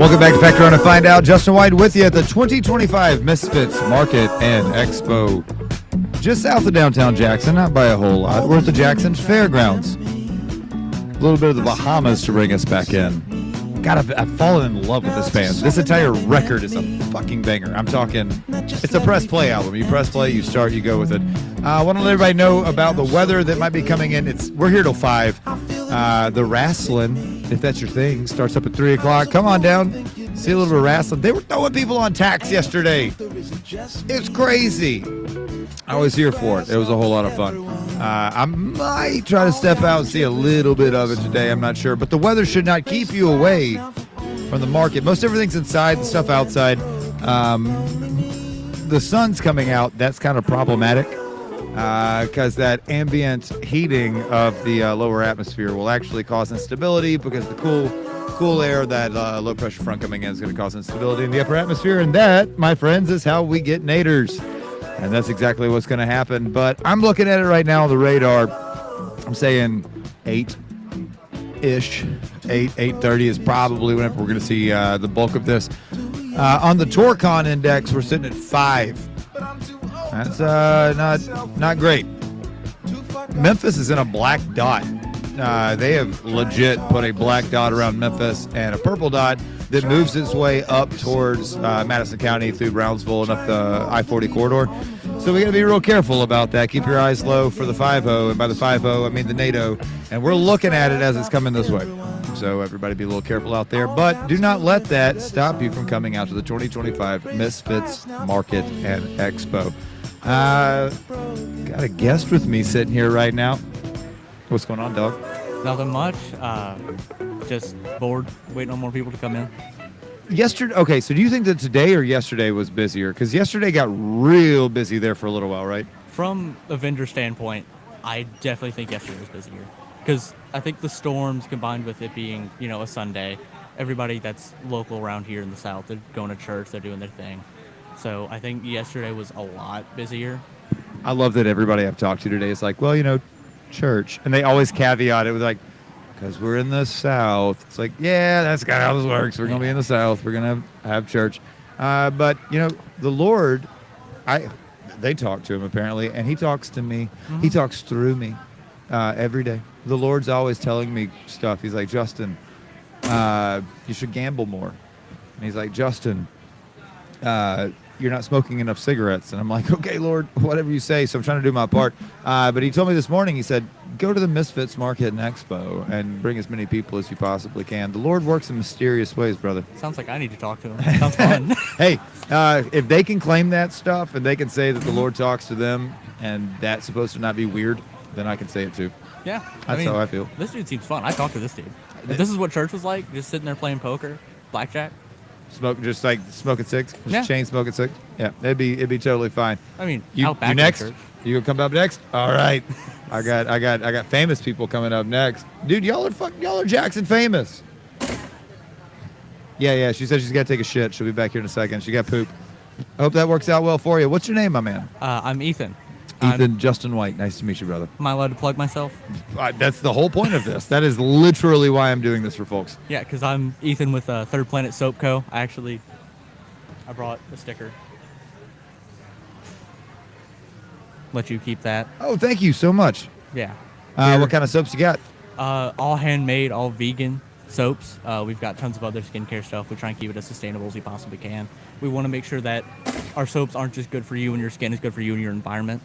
Welcome back to Factor On to Find Out. Justin White with you at the 2025 Misfits Market and Expo. Just south of downtown Jackson, not by a whole lot. We're at the Jackson Fairgrounds. A little bit of the Bahamas to bring us back in. God, I've fallen in love with this band. This entire record is a fucking banger. I'm talking, it's a press play album. You press play, you start, you go with it. I want to let everybody know about the weather that might be coming in. We're here till 5. The wrestling, if that's your thing, starts up at 3 o'clock. Come on down, see a little bit of wrestling. They were throwing people on tax yesterday. It's crazy. I was here for it. It was a whole lot of fun. I might try to step out and see a little bit of it today. I'm not sure. But the weather should not keep you away from the market. Most everything's inside, the stuff outside. The sun's coming out. That's kind of problematic because that ambient heating of the lower atmosphere will actually cause instability because the cool air, that low pressure front coming in is going to cause instability in the upper atmosphere. And that, my friends, is how we get naders. And that's exactly what's going to happen. But I'm looking at it right now on the radar. I'm saying 8-ish. 8:30 is probably whenever we're going to see the bulk of this. On the Torcon index, we're sitting at 5. That's not great. Memphis is in a black dot. They have legit put a black dot around Memphis and a purple dot that moves its way up towards Madison County through Brownsville and up the I-40 corridor. So we got to be real careful about that. Keep your eyes low for the 5-0, and by the 5-0, I mean the NATO. And we're looking at it as it's coming this way. So everybody be a little careful out there. But do not let that stop you from coming out to the 2025 Misfits Market and Expo. Got a guest with me sitting here right now. What's going on, dog? Nothing much. Just bored, waiting on more people to come in. Yesterday, okay, so do you think that today or yesterday was busier? Because yesterday got real busy there for a little while, right? From a vendor standpoint, I definitely think yesterday was busier. Because I think the storms combined with it being, a Sunday, everybody that's local around here in the South, they're going to church, they're doing their thing. So I think yesterday was a lot busier. I love that everybody I've talked to today is like, well, church. And they always caveat it with like, because we're in the South. It's like, yeah, that's kind of how this works. We're going to be in the South. We're going to have church. But, the Lord, they talk to him apparently, and he talks to me. Mm-hmm. He talks through me every day. The Lord's always telling me stuff. He's like, Justin, you should gamble more. And he's like, Justin, you're not smoking enough cigarettes. And I'm like, okay, Lord, whatever you say. So I'm trying to do my part. But he told me this morning, he said, go to the Misfits Market and Expo and bring as many people as you possibly can. The Lord works in mysterious ways, brother. Sounds like I need to talk to him. Sounds fun. Hey, if they can claim that stuff and they can say that the Lord talks to them and that's supposed to not be weird, then I can say it too. Yeah. That's how I feel. This dude seems fun. I talked to this dude. If this is what church was like, just sitting there playing poker, blackjack. Just like smoking six, just Yeah. chain smoking six. Yeah, it'd be totally fine. I mean, You out back in next? church. You gonna come up next? All right. I got famous people coming up next. Dude, y'all are Jackson famous. Yeah. She said she's got to take a shit. She'll be back here in a second. She got poop. I hope that works out well for you. What's your name, my man? I'm Ethan. Ethan Justin White. Nice to meet you, brother. Am I allowed to plug myself? That's the whole point of this. That is literally why I'm doing this for folks. Yeah, because I'm Ethan with Third Planet Soap Co. I brought a sticker. Let you keep that. Oh, thank you so much. Yeah. What kind of soaps you got? All handmade, all vegan soaps. We've got tons of other skincare stuff. We try and keep it as sustainable as we possibly can. We want to make sure that our soaps aren't just good for you and your skin, is good for you and your environment.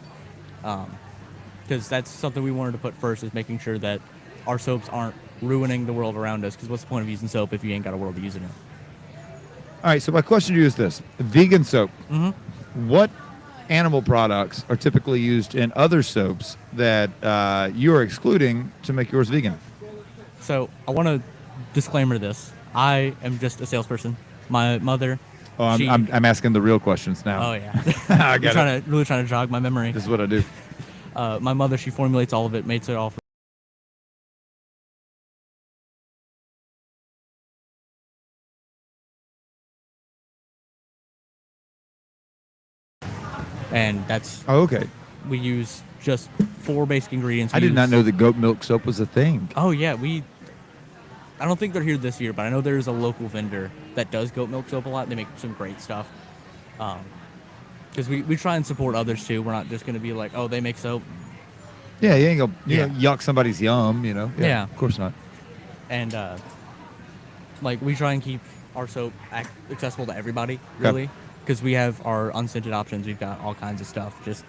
Because that's something we wanted to put first, is making sure that our soaps aren't ruining the world around us. Because what's the point of using soap if you ain't got a world to use it in? All right, so my question to you is this. Vegan soap. Mm-hmm. What animal products are typically used in other soaps that you are excluding to make yours vegan? So I want to disclaimer this. I am just a salesperson. My mother... Oh, I'm asking the real questions now. Oh, yeah. I got it. Really trying to jog my memory. This is what I do. My mother, she formulates all of it, makes it all for and that's okay. We use just 4 basic ingredients. I did not know that goat milk soap was a thing. Oh yeah, I don't think they're here this year, but I know there's a local vendor that does goat milk soap a lot. They make some great stuff. Because we try and support others too. We're not just going to be like, oh, they make soap. Yeah, you ain't gonna Yeah. yuck somebody's yum, you know? Yeah. Of course not. And like we try and keep our soap accessible to everybody, really. Because we have our unscented options. We've got all kinds of stuff. Just,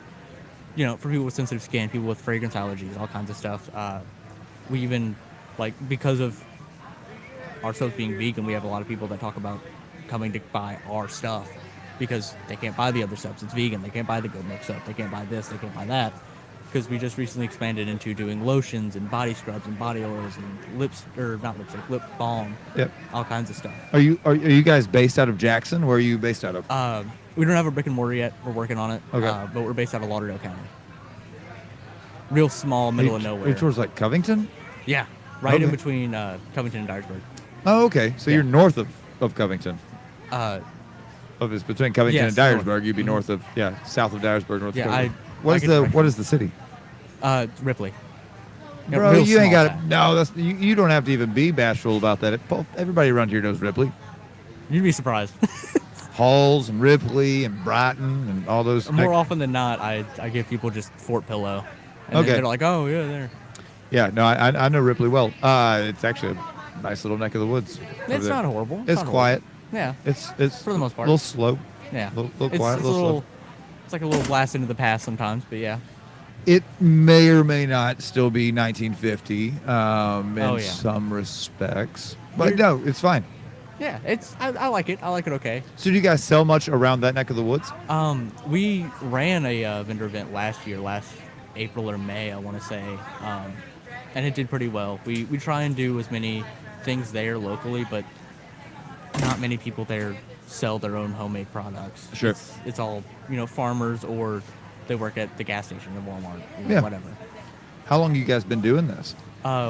you know, for people with sensitive skin, people with fragrance allergies, all kinds of stuff. We even, like, because of our soap being vegan, we have a lot of people that talk about coming to buy our stuff because they can't buy the other soaps. It's vegan. They can't buy the goat milk soap. They can't buy this. They can't buy that. Because we just recently expanded into doing lotions and body scrubs and body oils and lip balm. Yep. All kinds of stuff. Are you guys based out of Jackson? Where are you based out of? We don't have a brick and mortar yet. We're working on it. Okay. But we're based out of Lauderdale County. Real small, middle of nowhere. Are you towards like Covington? Yeah, right in Okay. between Covington and Dyersburg. Oh, okay. So Yeah. you're north of Covington. Uh, If it's between Covington Yes, and Dyersburg, north. you'd be north of south of Dyersburg, north Yeah, of Covington. I What is get the directions. what is the city? Ripley. Yeah, Bro, real you ain't small got town. it. No, that's you don't have to even be bashful about that. Everybody around here knows Ripley. You'd be surprised. Halls and Ripley and Brighton and all those. More often than not, I give people just Fort Pillow. And then Okay. they're like, oh, yeah, there. Yeah, no, I know Ripley well. It's actually a nice little neck of the woods. over It's there. not horrible. It's not quiet. horrible. Yeah. It's For the most part. a little slow. Yeah. Little It's- quiet, it's little slow. It's like a little blast into the past sometimes, but yeah. It may or may not still be 1950 in Oh, yeah. some respects, but You're- no, it's fine. Yeah, I like it. I like it okay. So do you guys sell much around that neck of the woods? We ran a vendor event last April or May, I want to say, and it did pretty well. We try and do as many things there locally, but not many people there sell their own homemade products. Sure. It's all, farmers, or they work at the gas station or Walmart, Yeah. whatever. How long you guys been doing this?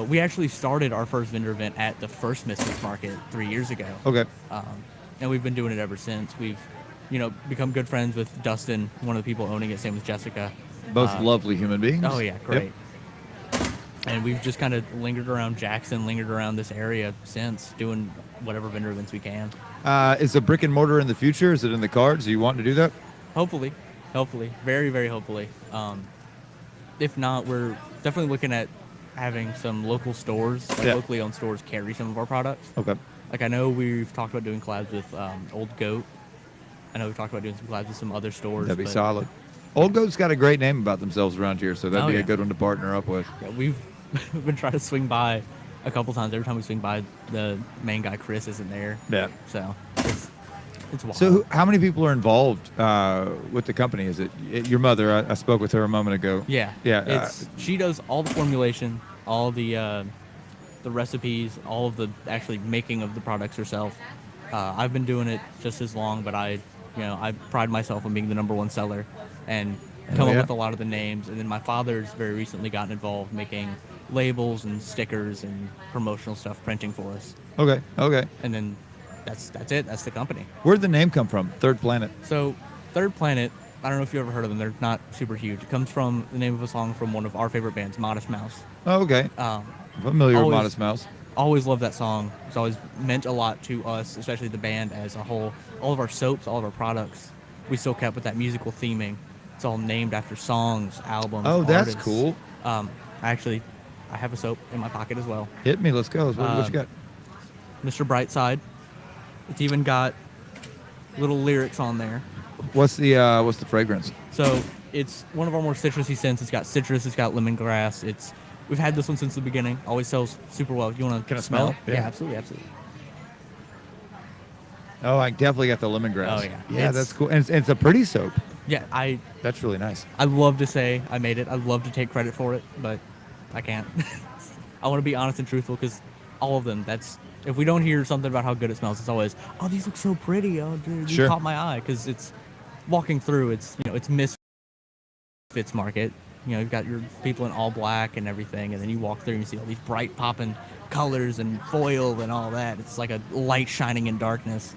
We actually started our first vendor event at the first Mystic Market 3 years ago. Okay. And we've been doing it ever since. We've, become good friends with Dustin, one of the people owning it, same with Jessica. Both lovely human beings. Oh yeah, Yep. great. And we've just kind of lingered around Jackson, lingered around this area since, doing whatever vendor events we can. Is the brick and mortar in the future? Is it in the cards? Do you want to do that? Hopefully, very, very hopefully. If not, we're definitely looking at having some local stores, Yeah. locally owned stores, carry some of our products. Okay. Like I know we've talked about doing collabs with Old Goat. I know we've talked about doing some collabs with some other stores. That'd be but, solid. Old Goat's got a great name about themselves around here, so that'd Oh, be a yeah. good one to partner up with. Yeah, we've been trying to swing by a couple times. Every time we swing by, the main guy Chris isn't there. Yeah. So it's wild. So, how many people are involved with the company? Is it your mother? I spoke with her a moment ago. Yeah. Yeah. She does all the formulation, all the recipes, all of the actually making of the products herself. I've been doing it just as long, but I pride myself on being the number one seller and come up yeah. with a lot of the names. And then my father's very recently gotten involved making labels and stickers and promotional stuff, printing for us. Okay. Okay. And then that's it. That's the company. Where'd the name come from? Third Planet. So Third Planet, I don't know if you ever heard of them. They're not super huge. It comes from the name of a song from one of our favorite bands, Modest Mouse. Oh, okay. Familiar with always- Modest Mouse. Always loved that song. It's always meant a lot to us, especially the band as a whole. All of our soaps, all of our products, we still kept with that musical theming. It's all named after songs, albums. Oh, that's artists. cool. I have a soap in my pocket as well. Hit me. Let's go. What you got? Mr. Brightside. It's even got little lyrics on there. What's the fragrance? So it's one of our more citrusy scents. It's got citrus. It's got lemongrass. We've had this one since the beginning. Always sells super well. If you want Can I to smell smell it? Yeah, Yeah. absolutely. Oh, I definitely got the lemongrass. Oh, yeah. Yeah, It's- that's cool. And it's a pretty soap. Yeah, I That's really nice. love to say I made it. I'd love to take credit for it, but I can't. I want to be honest and truthful because all of them, if we don't hear something about how good it smells, it's always, oh, these look so pretty. Oh, dude, you Sure. caught my eye. Because it's walking through, it's Misfits Market. You've got your people in all black and everything, and then you walk through and you see all these bright popping colors and foil and all that. It's like a light shining in darkness.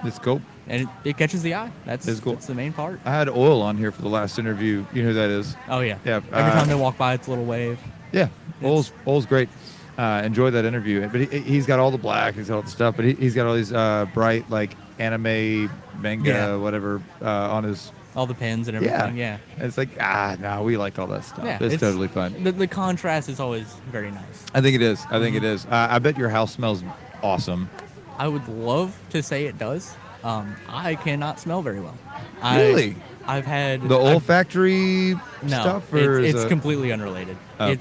It's cool. And it catches the eye. It's cool. That's the main part. I had Oil on here for the last interview. You know who that is? Oh, yeah. Yeah, Every time they walk by, it's a little wave. Yeah. Oil's great. enjoy that interview. But he's got all the black, he's got all the stuff, but he's got all these bright like anime, manga, Yeah. whatever on his. All the pins and everything. Yeah. And it's like no, we like all that stuff. Yeah, It's totally fun. The contrast is always very nice. I think it is. I think it is. I bet your house smells awesome. I would love to say it does. I cannot smell very well. Really? I've had The olfactory no, stuff, or it's is it- completely unrelated. Oh.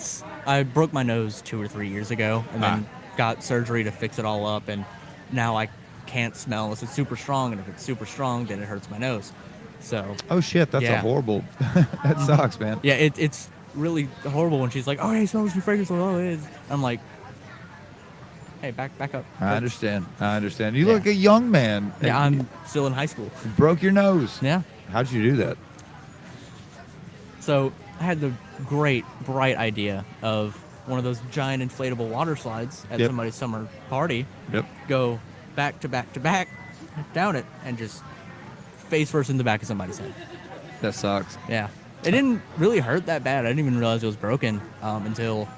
I broke my nose 2 or 3 years ago, and then got surgery to fix it all up, and now I can't smell unless it's super strong, and if it's super strong, then it hurts my nose. So Oh shit, that's a Yeah. horrible. That sucks, man. yeah, it's really horrible when she's like, "Oh, hey, smells your fragrance." Oh, it is. I'm like, "Hey, back up." I understand. You Yeah. look a young man. Yeah, and I'm still in high school. you broke your nose. Yeah. How'd you do that? So I had the great, bright idea of one of those giant inflatable water slides at Yep. somebody's summer party. Yep. Go back to back to back, down it, and just face first in the back of somebody's head. That sucks. Yeah. It didn't really hurt that bad. I didn't even realize it was broken until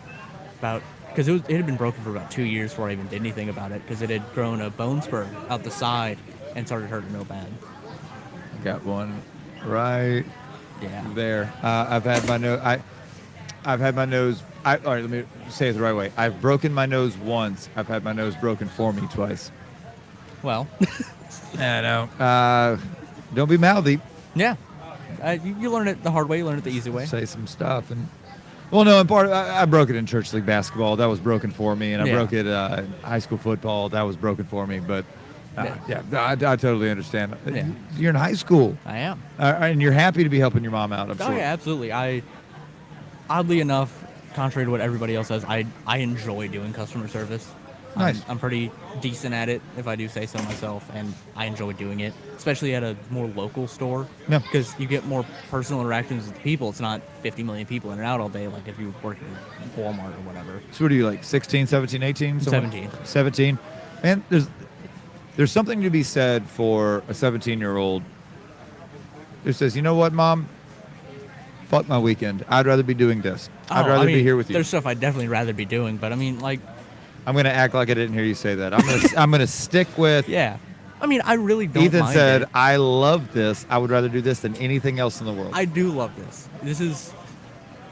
about, because it had been broken for about 2 years before I even did anything about it, because it had grown a bone spur out the side and started hurting real bad. Got one right Yeah. there. I've had my nose. I've had my nose. All right, let me say it the right way. I've broken my nose once. I've had my nose broken for me twice. Well, I know. Don't be mouthy. yeah. You learn it the hard way. You learn it the easy way. Say some stuff and. Well, no. In part, I broke it in church league basketball. That was broken for me, and I Yeah. broke it in high school football. That was broken for me. But Yeah. I totally understand. Yeah. You're in high school, I am. and you're happy to be helping your mom out. I'm Oh sure. yeah, absolutely. Oddly enough, contrary to what everybody else says, I enjoy doing customer service. Nice. I'm pretty decent at it, if I do say so myself, and I enjoy doing it, especially at a more local store. Yeah. Because you get more personal interactions with people. It's not 50 million people in and out all day, like if you work at Walmart or whatever. So what are you, like 16, 17, 18? 17. 17. And there's something to be said for a 17-year-old who says, you know what, Mom? Fuck my weekend. I'd rather be doing this. I'd Oh, rather I mean, be here with you. There's stuff I'd definitely rather be doing, but I mean, like, I'm going to act like I didn't hear you say that. I'm going to stick with yeah. I mean, I really don't Ethan mind said, it. I love this. I would rather do this than anything else in the world. I do love this. This is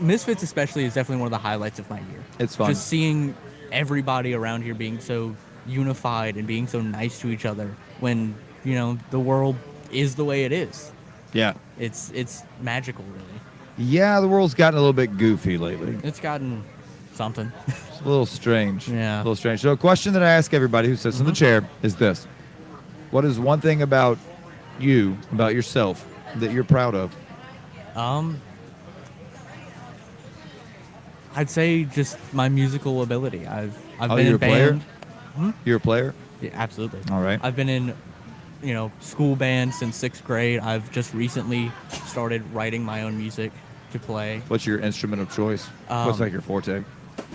Misfits especially is definitely one of the highlights of my year. It's fun. Just seeing everybody around here being so unified and being so nice to each other when, you know, the world is the way it is. Yeah. It's magical, really. Yeah, the world's gotten a little bit goofy lately. It's gotten something. It's a little strange. Yeah. A little strange. So a question that I ask everybody who sits in the chair is this. What is one thing about you, about yourself, that you're proud of? I'd say just my musical ability. I've Oh, been you're in a player? band. You're a player? Yeah, absolutely. All right. I've been in, you know, school band since 6th grade. I've just recently started writing my own music to play. What's your instrument of choice? What's like your forte?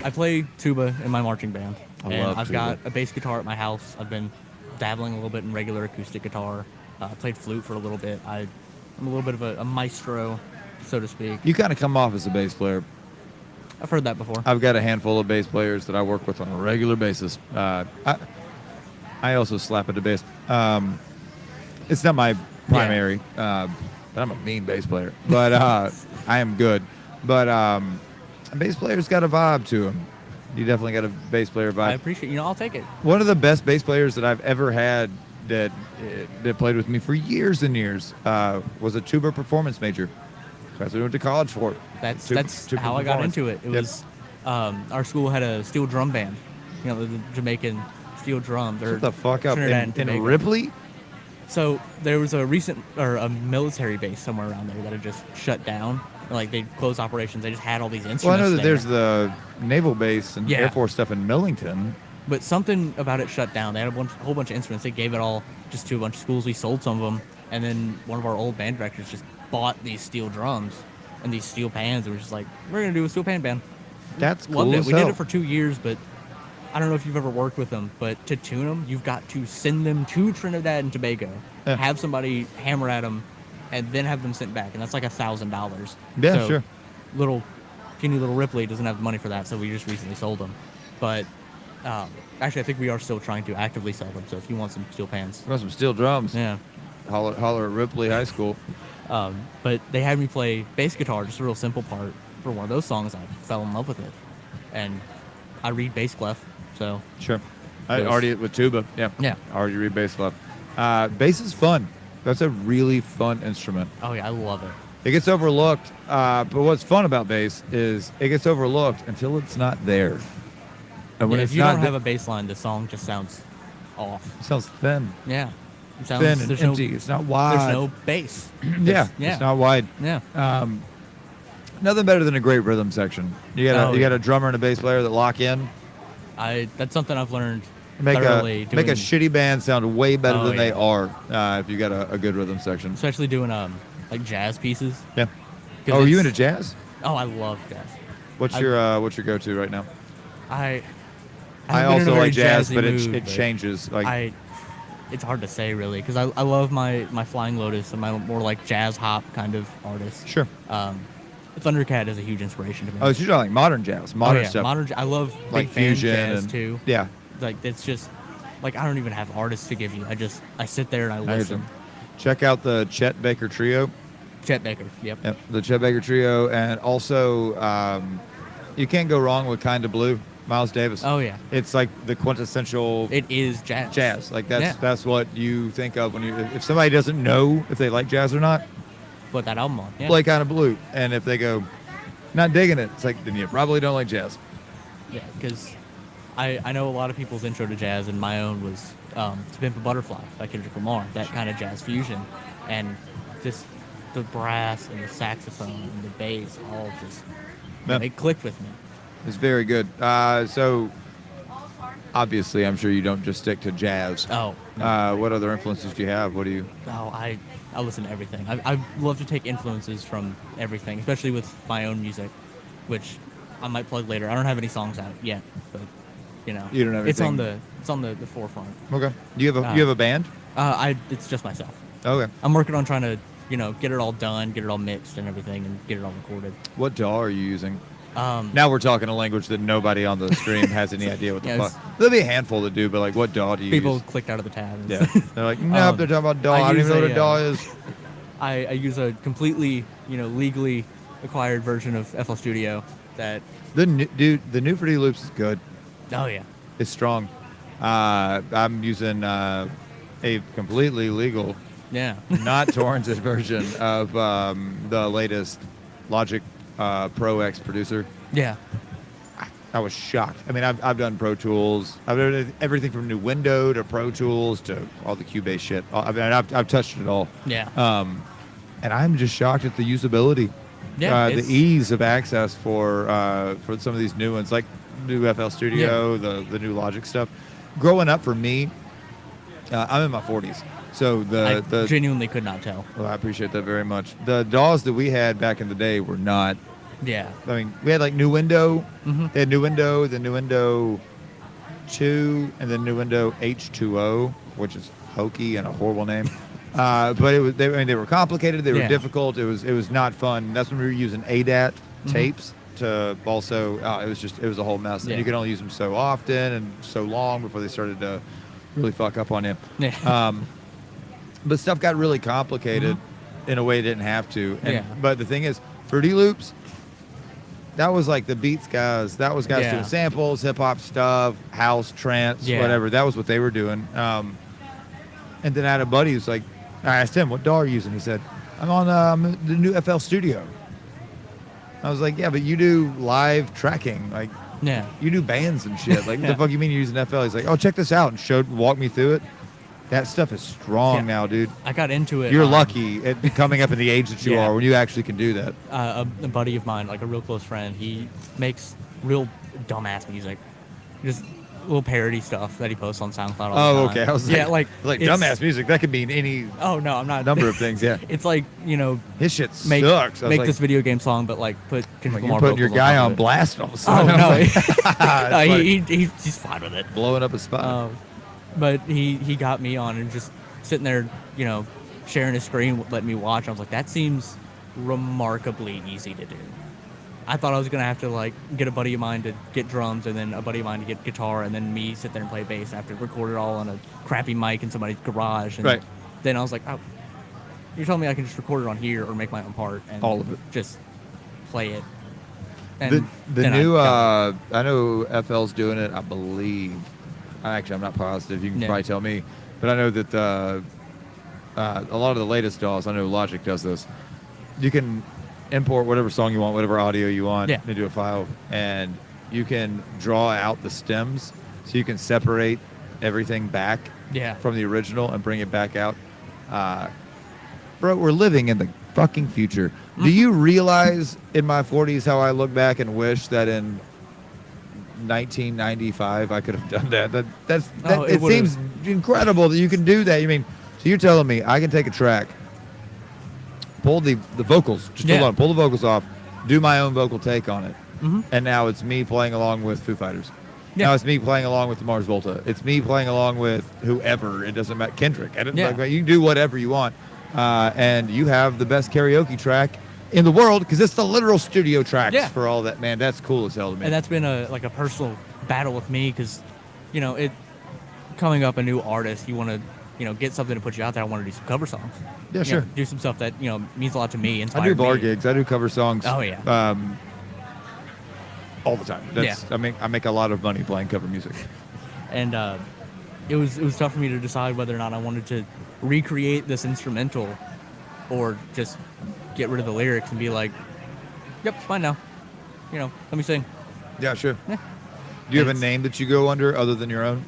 I play tuba in my marching band. I and love I've tuba. got a bass guitar at my house. I've been dabbling a little bit in regular acoustic guitar. I played flute for a little bit. I'm a little bit of a maestro, so to speak. You kind of come off as a bass player. I've heard that before. I've got a handful of bass players that I work with on a regular basis. I also slap at the bass. It's not my primary, but I'm a mean bass player. But I am good. But a bass player's got a vibe to him. You definitely got a bass player vibe. I appreciate, you know, I'll take it. One of the best bass players that I've ever had that played with me for years and years was a tuba performance major. That's what we went to college for. That's Tuba how I got performance. into it. It Yep. was our school had a steel drum band. You know, the Jamaican steel drums. Shut the fuck up. Trinidad and In Tobago. Ripley? So there was a military base somewhere around there that had just shut down. Like they closed operations. They just had all these instruments. Well, I know that there. there's the naval base and Yeah. Air Force stuff in Millington. But something about it shut down. They had a whole bunch of instruments. They gave it all just to a bunch of schools. We sold some of them, and then one of our old band directors just bought these steel drums and these steel pans. And we're just like, we're gonna do a steel pan band. That's cool Loved it. as We hell. did it for 2 years, but I don't know if you've ever worked with them. But to tune them, you've got to send them to Trinidad and Tobago, Yeah. have somebody hammer at them, and then have them sent back, and that's like $1,000. Yeah, So sure. Puny little Ripley doesn't have the money for that, so we just recently sold them. but actually, I think we are still trying to actively sell them. So if you want some steel pans, Got some steel drums. yeah. Holler at Ripley High School. But they had me play bass guitar, just a real simple part for one of those songs. I fell in love with it, and I read bass clef. So Sure. I Yes. already with tuba. Yeah. Yeah. I already read bass left. Bass is fun. That's a really fun instrument. oh yeah, I love it. It gets overlooked. But what's fun about bass is it gets overlooked until it's not there. And when Yeah, it's if you not don't have th- a bass line, the song just sounds off. it sounds thin. Yeah, it sounds Thin and there's empty. No, It's not wide. there's no bass. Yeah. yeah. It's not wide. Yeah. Nothing better than a great rhythm section. You got Oh, you got yeah. a drummer and a bass player that lock in. That's something I've learned Make thoroughly a doing, shitty band sound way better Oh, than they yeah. are if you got a good rhythm section. especially doing like jazz pieces. Yeah. 'Cause Oh, are you it's- into jazz? Oh, I love jazz. What's I- your go-to right now? I I haven't been in also a very like jazz, jazzy but mood, it changes. Like it's hard to say really because I love my Flying Lotus and my more like jazz hop kind of artist. sure. Thundercat is a huge inspiration to me. Oh, it's usually like modern jazz, modern oh, yeah. stuff, I love like big band fusion jazz and too. Yeah, Like it's just like I don't even have artists to give you. I sit there and I I hear listen. them. Check out the Chet Baker Trio. Chet Baker. Yep. Yep, the Chet Baker Trio, and also you can't go wrong with Kinda Blue, Miles Davis. Oh yeah. It's like the quintessential It is jazz. jazz. Like Yeah. that's what you think of when you if somebody doesn't know if they like jazz or not, Put that album on. Yeah. play Kinda Blue, and if they go not digging it, it's like then you probably don't like jazz. Yeah, because I know a lot of people's intro to jazz, and my own was To Pimp a Butterfly by Kendrick Lamar, that kind of jazz fusion. And just the brass and the saxophone and the bass all just, Yeah. they clicked with me. It's very good. So obviously, I'm sure you don't just stick to jazz. Oh, no. What other influences do you have? What do you? Oh, I listen to everything. I love to take influences from everything, especially with my own music, which I might plug later. I don't have any songs out yet, but you know, You don't have it's on anything- the forefront. Okay. Do you have Uh, you have a band? It's just myself. Okay. I'm working on trying to, get it all done, get it all mixed and everything, and get it all recorded. What DAW are you using? Um, Now we're talking a language that nobody on the stream has any idea what the Yeah, fuck. it's- There'll be a handful that do, but like, what DAW do you people use? clicked out of the tab. and Yeah. They're like, nope, they're talking about DAW. I don't use even know what a a, DAW is. I use a completely, legally acquired version of FL Studio that. The new Fruity Loops is good. Oh yeah. It's strong. I'm using a completely legal, Yeah. not Torrens's version of the latest Logic Pro X producer. Yeah. I was shocked. I mean, I've done Pro Tools. I've done everything from New Window to Pro Tools to all the Cubase shit. I mean, I've touched it all. Yeah. And I'm just shocked at the usability. Yeah, The it's- ease of access for some of these new ones, like new FL Studio, the new Logic stuff. Growing up for me, I'm in my 40s, so I the genuinely could not tell. well, I appreciate that very much. The DAWs that we had back in the day were not. Yeah. I mean, we had like New Window. Mhm. They had New Window, then New Window 2, and then New Window H2O, which is hokey and a horrible name. But it was. They were complicated. They were Yeah. difficult. It was not fun. That's when we were using ADAT Mm-hmm. tapes to also. It was a whole mess. And Yeah. you could only use them so often and so long before they started to really fuck up on you. Yeah. But stuff got really complicated in a way it didn't have to. And, Yeah. But the thing is, Fruity Loops, that was like the Beats guys. That was guys Yeah. doing samples, hip hop stuff, house, trance, Yeah. whatever. That was what they were doing. And then I had a buddy who's like, I asked him, what DAW are you using? He said, I'm on the new FL Studio. I was like, yeah, but you do live tracking. Like, Yeah. you do bands and shit. Like, what Yeah. the fuck you mean you're using FL? He's like, oh, check this out, and walked me through it. That stuff is strong Yeah. now, dude. I got into it. You're lucky at coming up in the age that you Yeah. are when you actually can do that. A buddy of mine, like a real close friend, he makes real dumbass music, just little parody stuff that he posts on SoundCloud all Oh, the time. okay. I was yeah, like it's- dumbass music. That could mean any Oh no, I'm not. number of things. Yeah, It's like his shit make sucks. I was make like, this video game song, but like put Kendrick like, you're Lamar putting your vocals guy top on of it. blast all of a Oh sudden. no, I was like, no, it's funny. he's fine with it. Blowing up a spot. But he got me on and just sitting there, sharing his screen, letting me watch. I was like, that seems remarkably easy to do. I thought I was gonna have to like get a buddy of mine to get drums, and then a buddy of mine to get guitar, and then me sit there and play bass. After record it all on a crappy mic in somebody's garage. And Right. then I was like, oh, you're telling me I can just record it on here or make my own part and All of it. just play it. And The then new I I know FL's doing it, I believe. Actually, I'm not positive. You can Yeah. probably tell me, but I know that a lot of the latest DAWs, I know Logic does this. You can import whatever song you want, whatever audio you want Yeah. into a file, and you can draw out the stems, so you can separate everything back Yeah. from the original and bring it back out. Bro, we're living in the fucking future. Do you realize in my 40s how I look back and wish that in 1995 I could have done that? That Oh, it it would've- seems incredible that you can do that. You mean, so you're telling me I can take a track, pull the vocals, just Yeah. hold on, pull the vocals off, do my own vocal take on it, Mhm. and now it's me playing along with Foo Fighters. Yeah. Now it's me playing along with the Mars Volta. It's me playing along with whoever. It doesn't matter. Kendrick. Yeah. You can do whatever you want, and you have the best karaoke track in the world because it's the literal studio tracks Yeah. for all that. Man, that's cool as hell to me. And that's been a personal battle with me because, it coming up a new artist, you want to get something to put you out there. I want to do some cover songs. Yeah, You sure. know, do some stuff that means a lot to me. I Inspired do bar me. gigs. I do cover songs. Oh, yeah. All the time. That's, Yeah. I make a lot of money playing cover music. And it was tough for me to decide whether or not I wanted to recreate this instrumental or just get rid of the lyrics and be like, yep, it's fine now. Let me sing. Yeah, sure. Yeah. Do you have a It's- name that you go under other than your own?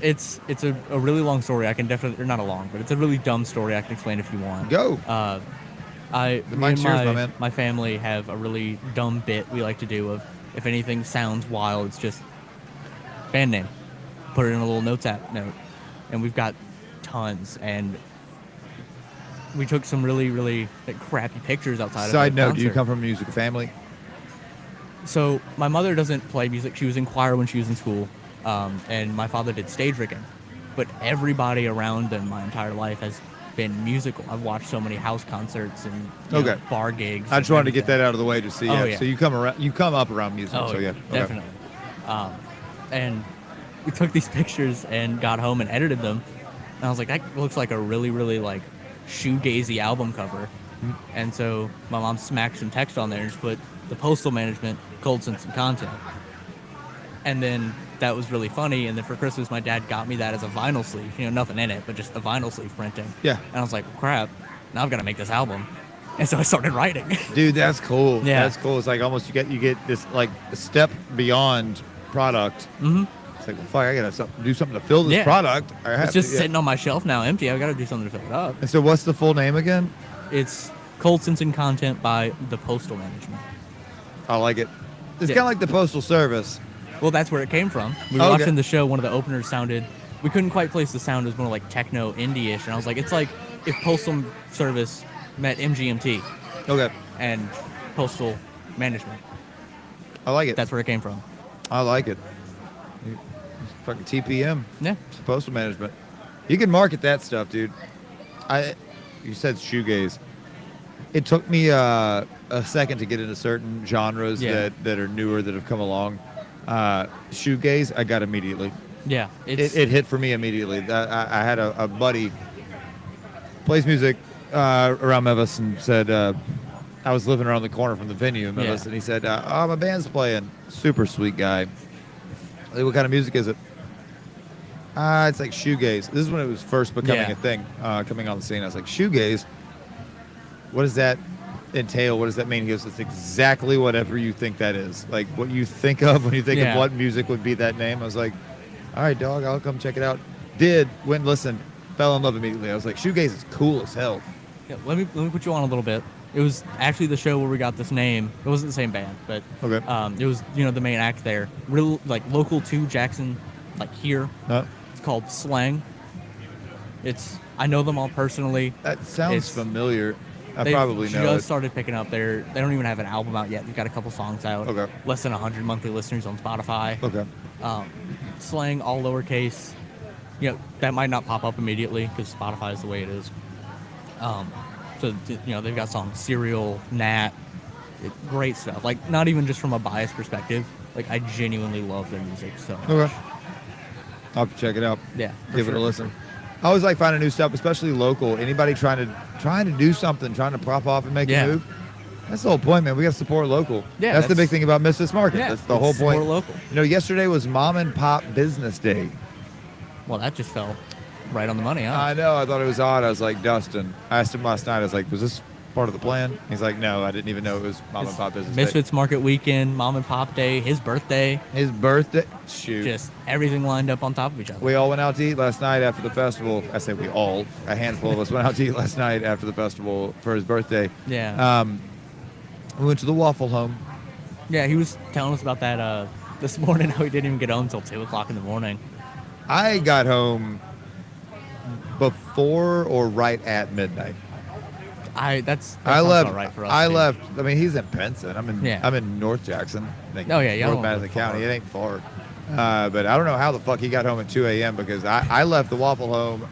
It's a really long story. I can definitely, or not a long, but it's a really dumb story. I can explain if you want. Go. The The mic's yours, my man. my family have a really dumb bit we like to do of if anything sounds wild, it's just band name. Put it in a little notes app note. And we've got tons. And we took some really, really crappy pictures outside Side of the note, do you concert. come from a musical family? So my mother doesn't play music. She was in choir when she was in school. And my father did stage rigging. But everybody around them my entire life has been musical. I've watched so many house concerts and Okay. bar gigs. I just and wanted to get everything. that out of the way to see. Oh, Yeah. yeah. So you come up around music. Oh, so yeah. Okay. definitely. And we took these pictures and got home and edited them. And I was like, that looks like a really, really shoegazy album cover. And so my mom smacked some text on there and just put the Postal Management Cold Sense and Content. And then that was really funny. And then for Christmas, my dad got me that as a vinyl sleeve. Nothing in it, but just a vinyl sleeve printing. Yeah. And I was like, crap, now I've got to make this album. And so I started writing. Dude, that's cool. Yeah. That's cool. It's like almost you get this a step beyond product. Mhm. It's like, well, fuck, I gotta do something to fill this Yeah. product. I have It's just to, yeah. sitting on my shelf now empty. I've got to do something to fill it up. And so, what's the full name again? It's Cold Sense and Content by the Postal Management. I like it. It's Yeah. kind of like the Postal Service. Well, that's where it came from. We were Okay. watching the show. One of the openers sounded. We couldn't quite place the sound. It was more like techno indie-ish, and I was like, it's like if Postal Service met MGMT Okay. and Postal Management. I like it. That's where it came from. I like it. Fucking TPM. Yeah. It's Postal Management. You can market that stuff, dude. You said shoegaze. It took me a second to get into certain genres Yeah. that are newer that have come along. Shoegaze, I got immediately. Yeah. It's, It hit for me immediately. I had a buddy plays music around Memphis and said I was living around the corner from the venue in Memphis, Yeah. and he said, "Oh, my band's playing." Super sweet guy. I said, "What kind of music is it?" It's like shoegaze. This is when it was first becoming Yeah. a thing, coming on the scene. I was like, shoegaze? What does that entail? What does that mean? He goes, it's exactly whatever you think that is. Like what you think of when you think Yeah. of what music would be that name. I was like, all right, dog, I'll come check it out. Went and listened, fell in love immediately. I was like, shoegaze is cool as hell. yeah, let me put you on a little bit. It was actually the show where we got this name. It wasn't the same band, but Okay. it was the main act there. Real local to Jackson, here. No, It's called Slang. I know them all personally. that sounds It's- familiar. I They've probably know just it. started picking up. They don't even have an album out yet. They've got a couple songs out. Okay. Less than 100 monthly listeners on Spotify. Okay. Slang, all lowercase. That might not pop up immediately because Spotify is the way it is. So they've got songs Serial, Nat, Great stuff. Like, not even just from a biased perspective. Like, I genuinely love their music so much. Okay. I'll have to check it out. Yeah, for Give it a sure. listen. I always like finding new stuff, especially local. Anybody trying to do something, trying to prop off and make Yeah. a move. That's the whole point, man. We got to support local. Yeah, that's the big that's- thing about Misfits Market. Yeah, That's the whole it's point. more local. You know, yesterday was Mom and Pop Business Day. Well, that just fell right on the money, huh? I know. I thought it was odd. I was like, Dustin. I asked him last night. I was like, was this part of the plan? He's like, no, I didn't even know it was Mom and Pop Business Day. Misfits Market weekend, Mom and Pop Day, his birthday, His birthday. Shoot. just everything lined up on top of each other. We all went out to eat last night after the festival. I say we all. A handful of us went out to eat last night after the festival for his birthday. Yeah. We went to the Waffle Home. Yeah, he was telling us about that this morning, how he didn't even get home until 2 o'clock in the morning. I got home before or right at midnight. That I sounds left. about right for us, I too. left. I mean, he's in Penson. Yeah. I'm in North Jackson. Like, Oh, yeah, y'all North don't Madison live County. far. It ain't far. But I don't know how the fuck he got home at 2 a.m. because I left the Waffle Home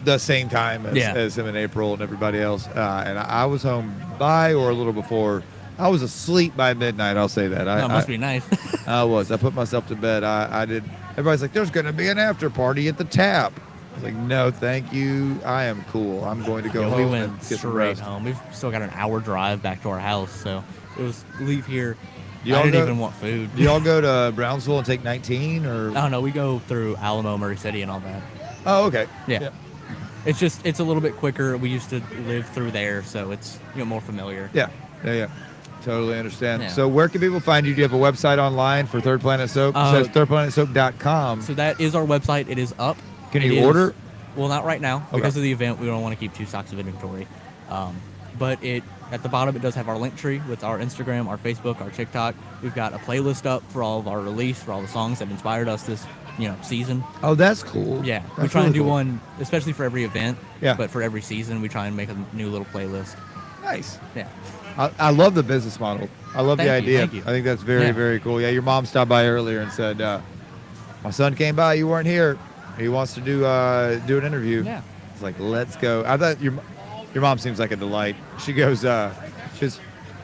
the same time as him and April and everybody else, and I was home by or a little before. I was asleep by midnight. I'll say that. That must be nice. I was. I put myself to bed. I did. Everybody's like, "There's going to be an after party at the Tap." I was like, "No, thank you. I am cool. I'm going to go Yeah, home we and went get some straight rest." home. We've still got an hour drive back to our house, so it was leave here. Y'all I didn't go- even want food. Do y'all go to Brownsville and take 19 or? I don't know. We go through Alamo, Murray City, and all that. Oh, okay. Yeah. It's a little bit quicker. We used to live through there, so it's more familiar. Yeah. Totally understand. Yeah. So where can people find you? Do you have a website online for Third Planet Soap? It says thirdplanetsoap.com. So that is our website. It is up. Can It you is- order? Well, not right now Okay. because of the event. We don't want to keep 2 stocks of inventory. But at the bottom, it does have our link tree with our Instagram, our Facebook, our TikTok. We've got a playlist up for all of our release, for all the songs that inspired us this season. Oh, that's cool. Yeah, we That's try and really do cool. one, especially for every event. Yeah. But for every season, we try and make a new little playlist. Nice. Yeah. I love the business model. I love the Thank you, idea. thank you. I think that's very, Yeah. very cool. Yeah, your mom stopped by earlier and said, my son came by, you weren't here. He wants to do an interview. Yeah. It's like, let's go. I thought your mom seems like a delight. She goes,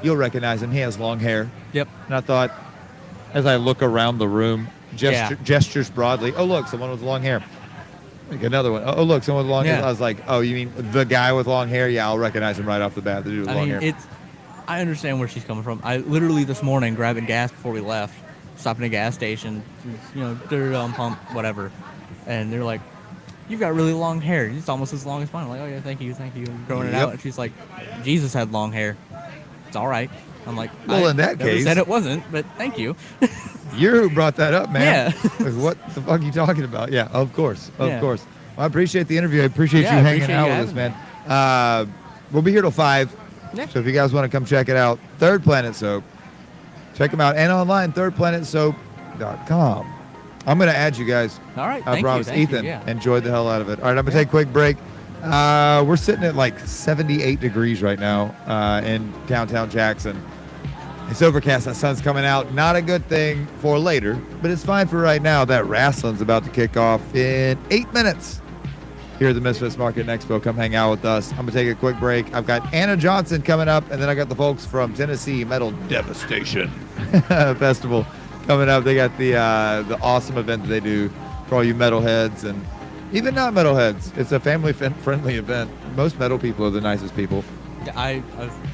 you'll recognize him. He has long hair. Yep. And I thought, as I look around the room, gestures broadly. Oh, look, someone with long hair. Like another one. Oh, look, someone with long hair. Yeah. I was like, oh, you mean the guy with long hair? Yeah, I'll recognize him right off the bat. The dude with I long mean, hair. I understand where she's coming from. I literally this morning grabbing gas before we left, stopping at a gas station, dirt on pump, whatever, and they're like, "You've got really long hair. It's almost as long as mine." I'm like, "Oh yeah, thank you." I'm growing it Yep. out, and she's like, "Jesus had long hair. It's all right." I'm like, Well, I in that never case- said it wasn't, but thank you." You're who brought that up, man. Yeah. Like, what the fuck are you talking about? Yeah, of course. Of Yeah. course. Well, I appreciate the interview. I appreciate Yeah, you I hanging appreciate out you with us, having man. We'll be here till 5. Yeah. So if you guys want to come check it out, Third Planet Soap, check them out. And online, thirdplanetsoap.com. I'm going to add you guys. All right, I thank promise. you. Thank you, Ethan, yeah. enjoyed the hell out of it. All right, I'm going to take a quick break. We're sitting at like 78 degrees right now in downtown Jackson. It's overcast. That sun's coming out. Not a good thing for later, but it's fine for right now. That wrestling's about to kick off in 8 minutes here at the Misfits Market and Expo. Come hang out with us. I'm going to take a quick break. I've got Anna Johnson coming up, and then I got the folks from Tennessee Metal Devastation Festival coming up. They got the awesome event that they do for all you metalheads and even not metalheads. It's a family-friendly event. Most metal people are the nicest people.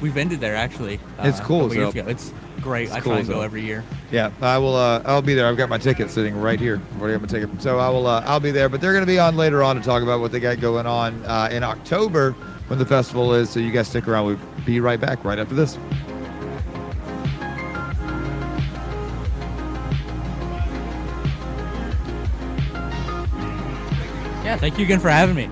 We've ended there actually. It's cool a couple as years hell. ago. It's great. I cool try as and go hell. every year. Yeah, I will. I'll be there. I've got my ticket sitting right here. I've already got my ticket, so I will. I'll be there. But they're going to be on later on to talk about what they got going on in October when the festival is. So you guys stick around. We'll be right back right after this. Yeah, thank you again for having me.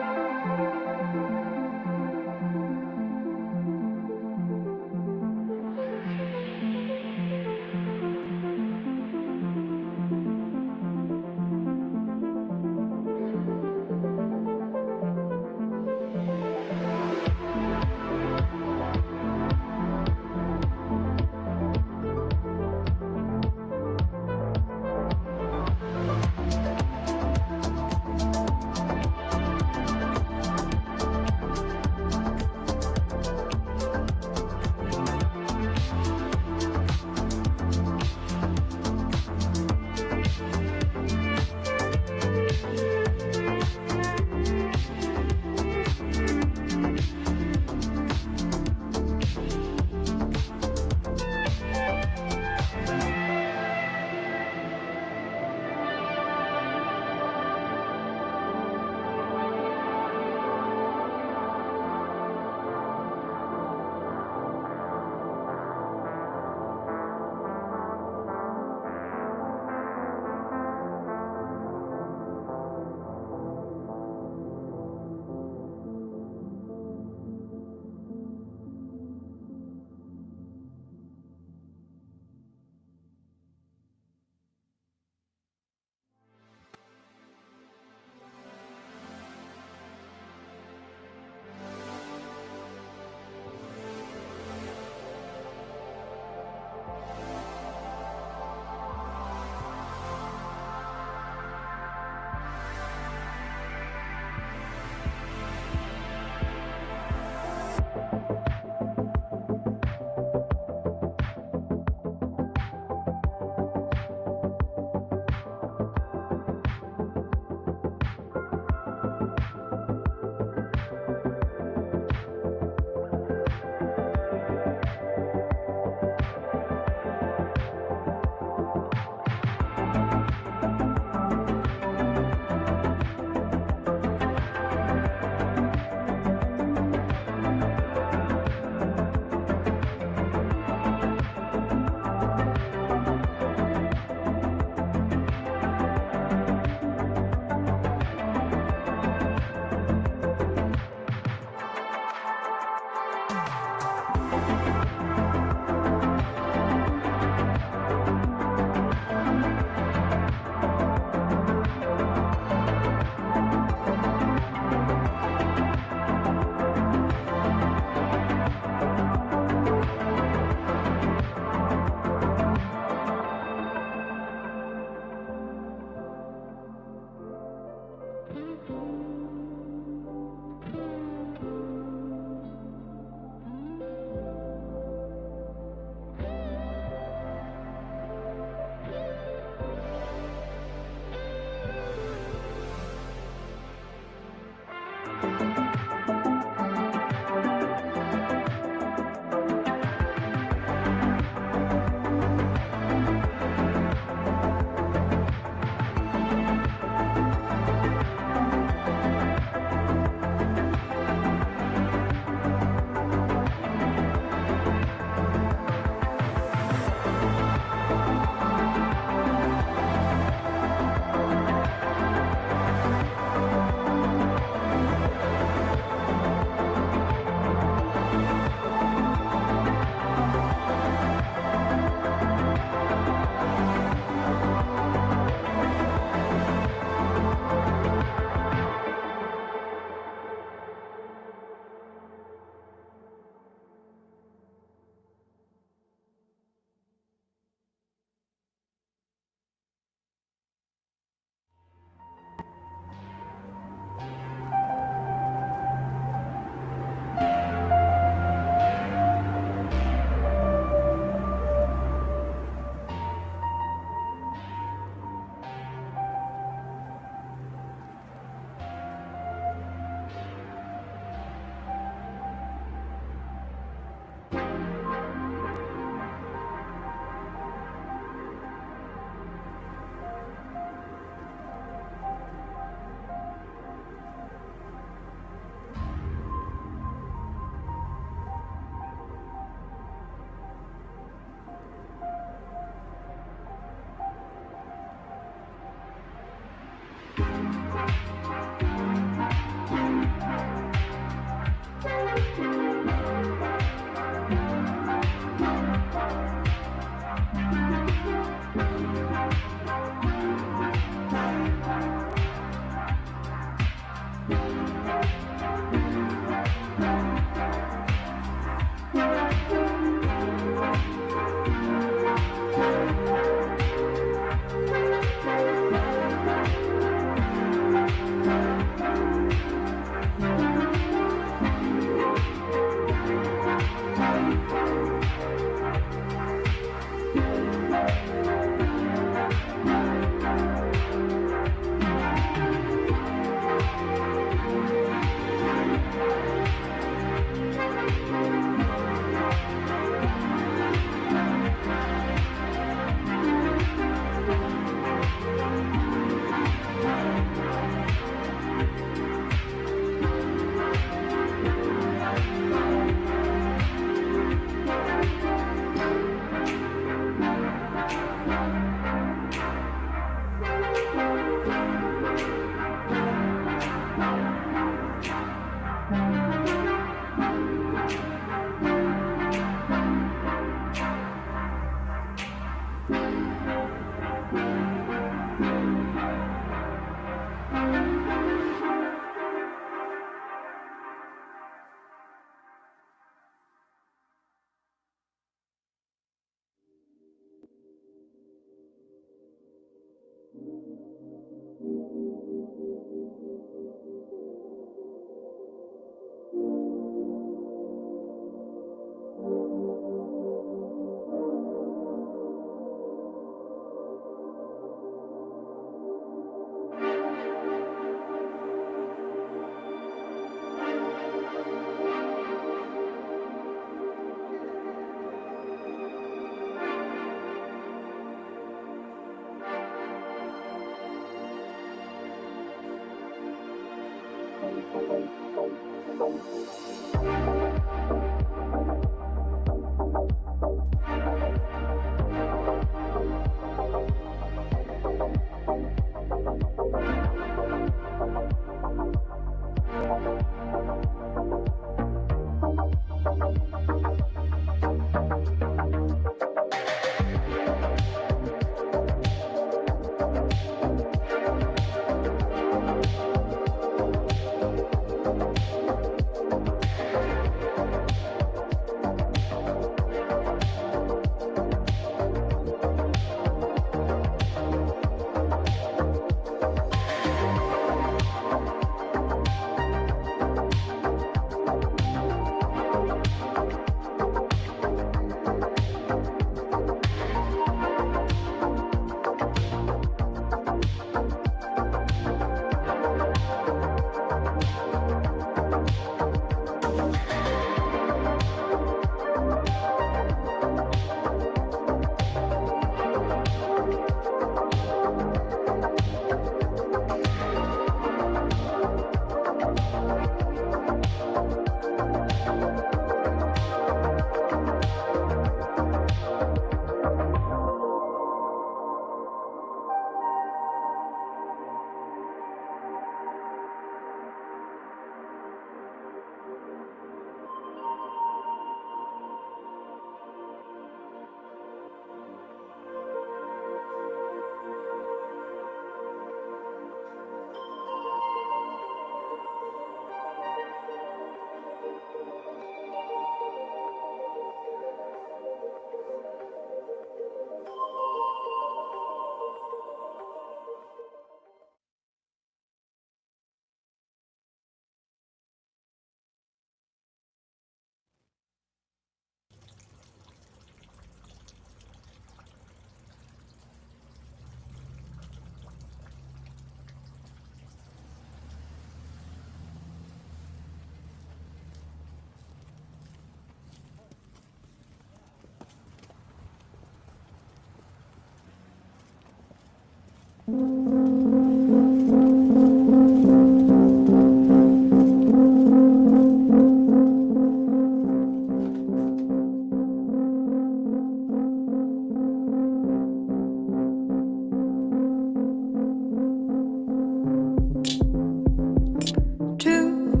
True,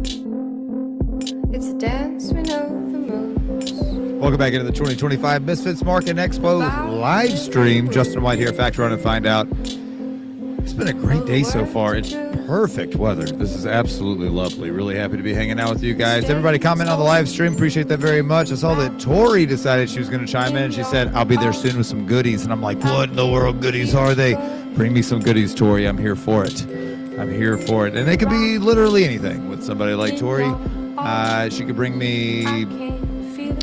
it's a dance we know the moves. Welcome back into the 2025 Misfits Market Expo live stream. Justin White here, Factor Run and Find Out. It's been a great day so far. It's perfect weather. This is absolutely lovely. Really happy to be hanging out with you guys. Everybody comment on the live stream. Appreciate that very much. I saw that Tori decided she was going to chime in. She said, I'll be there soon with some goodies. And I'm like, what in the world goodies are they? Bring me some goodies, Tori. I'm here for it. I'm here for it. And they could be literally anything with somebody like Tori. She could bring me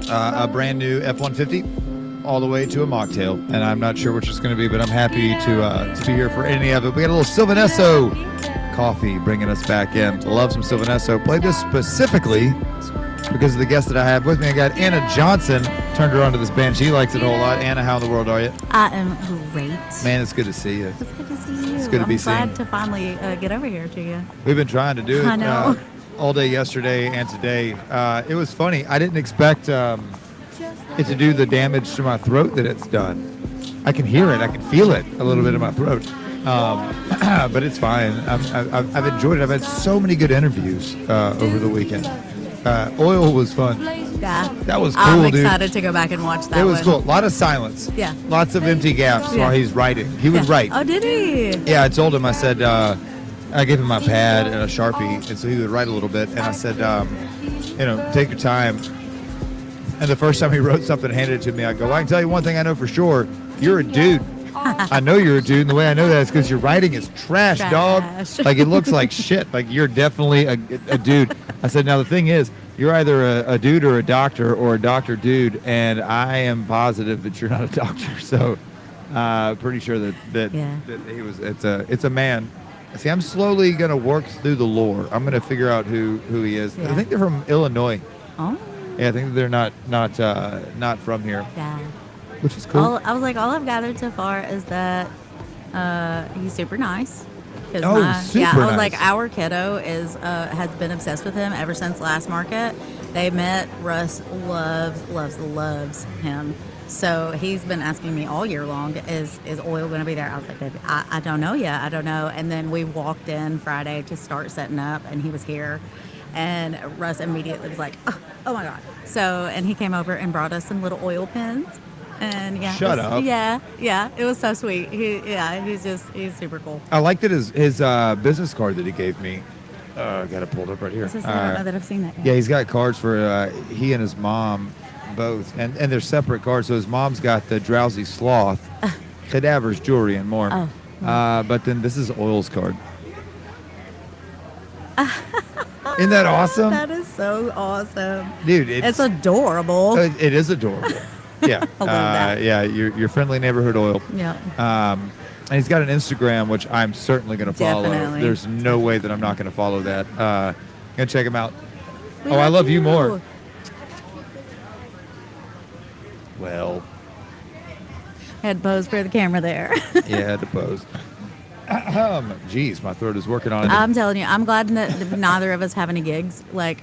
a brand new F-150 all the way to a mocktail, and I'm not sure which it's going to be, but I'm happy to be here for any of it. We got a little Sylvanesso coffee bringing us back in. Love some Sylvanesso. Played this specifically because of the guest that I have with me. I got Anna Johnson. Turned her on to this band. She likes it a whole lot. Anna, how in the world are you? I am great. Man, it's good to see you. It's good to see you. It's good to be seen. I'm glad to finally get over here to you. We've been trying to do it I know. all day yesterday and today. It was funny. I didn't expect it to do the damage to my throat that it's done. I can hear it. I can feel it a little bit in my throat. But it's fine. I've enjoyed it. I've had so many good interviews over the weekend. Oil was fun. Yeah. That was cool, I'm dude. excited to go back and watch that It was one. cool. A lot of silence. Yeah. Lots of empty gaps Yeah. while he's writing. He would Yeah. write. Oh, did he? Yeah, I told him, I said, I gave him my pad and a Sharpie, and so he would write a little bit. And I said, take your time. And the first time he wrote something and handed it to me, I go, well, I can tell you one thing I know for sure. You're a dude. I know you're a dude, and the way I know that is because your writing is trash, dog. Trash. Like, it looks like shit. Like, you're definitely a dude. I said, now the thing is, you're either a dude or a doctor dude, and I am positive that you're not a doctor. So, pretty sure that he was. It's a man. See, I'm slowly gonna work through the lore. I'm gonna figure out who he is. Yeah. I think they're from Illinois. Oh. Yeah, I think they're not from here, Yeah. which is cool. All I've gathered so far is that he's super nice. 'Cause Oh, yeah, super I was like, nice. our kiddo has been obsessed with him ever since last market. They met. Russ loves him. So he's been asking me all year long, is Oil going to be there? I was like, baby, I don't know yet. I don't know. And then we walked in Friday to start setting up, and he was here. And Russ immediately was like, oh my God. So, and he came over and brought us some little oil pens. And yeah, Shut it was- up. Yeah, it was so sweet. He's super cool. I liked it, his business card that he gave me. I got it pulled up right here. I don't know that I've seen that yet. Yeah, he's got cards for he and his mom both, and they're separate cards. So his mom's got the Drowsy Sloth, Cadavers Jewelry, and more. Oh. But then this is Oil's card. Isn't that awesome? That is so awesome. Dude, It's adorable. it is adorable. Yeah. I love that. Yeah, your friendly neighborhood Oil. Yeah. And he's got an Instagram, which I'm certainly going to follow. Definitely. There's no way that I'm not going to follow that. Gonna check him out. We I love you more. Well, Had to pose for the camera there. yeah, I had to pose. Geez, my throat is working on it. I'm telling you, I'm glad that neither of us have any gigs like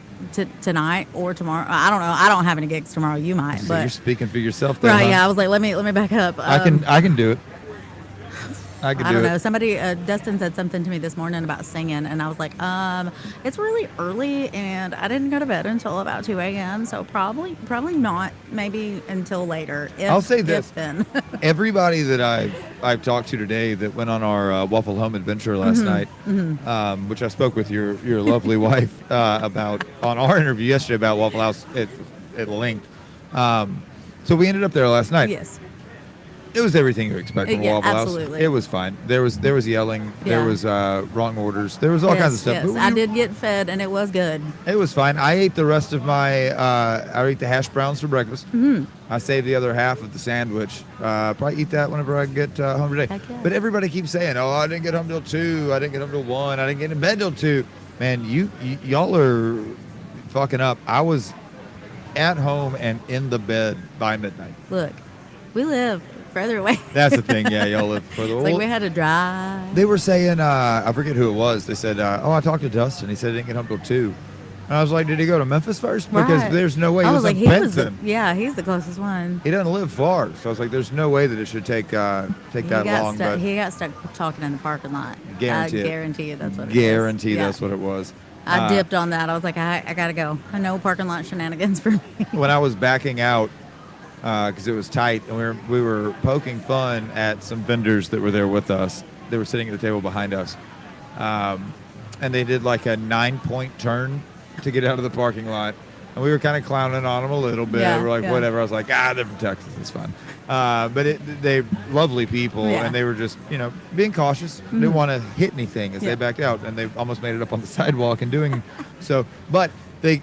tonight or tomorrow. I don't know. I don't have any gigs tomorrow. You might, So but you're speaking for yourself, there, right. huh? Yeah, I was like, let me back up. I can do it. I can I do don't it. know. Somebody, Dustin said something to me this morning about singing, and I was like, it's really early, and I didn't go to bed until about 2 a.m. So probably not. Maybe until later. If, I'll say if this. then. Everybody that I've talked to today that went on our Waffle Home adventure last night, which I spoke with your lovely wife about on our interview yesterday about Waffle House at length. So we ended up there last night. Yes. It was everything you expect from a Yeah, Waffle absolutely. House. It was fine. There was yelling. There Yeah. was wrong orders. There was all kinds of stuff. Yes, But I did get fed, and it was good. It was fine. I ate the rest of my. I ate the hash browns for breakfast. Mm-hmm. I saved the other half of the sandwich. Probably eat that whenever I get home today. Heck yeah. But everybody keeps saying, "Oh, I didn't get home till 2. I didn't get home till 1. I didn't get in bed till 2." Man, y'all are fucking up. I was at home and in the bed by midnight. Look, we live further away. That's the thing. Yeah, y'all live further. It's like we had to drive. They were saying, I forget who it was. They said, I talked to Dustin. He said he didn't get home till 2. And I was like, did he go to Memphis first? Because Right. there's no way I he was was like, in he was Benton. he's the closest one. He doesn't live far. So I was like, there's no way that it should take that long. But He got stuck talking in the parking lot. Guarantee I it. guarantee you that's what it is. guarantee Yeah. that's what it was. I dipped on that. I was like, I gotta go. No parking lot shenanigans for me. When I was backing out, because it was tight, and we were poking fun at some vendors that were there with us. They were sitting at the table behind us, and they did like a 9-point turn to get out of the parking lot. And we were kind of clowning on them a little bit. Yeah, We're like, yeah. whatever. I was like, they're from Texas. It's fun. But they lovely people, Yeah. and they were just, being cautious. Didn't want to hit anything as Yeah. they backed out, and they almost made it up on the sidewalk and doing so. But they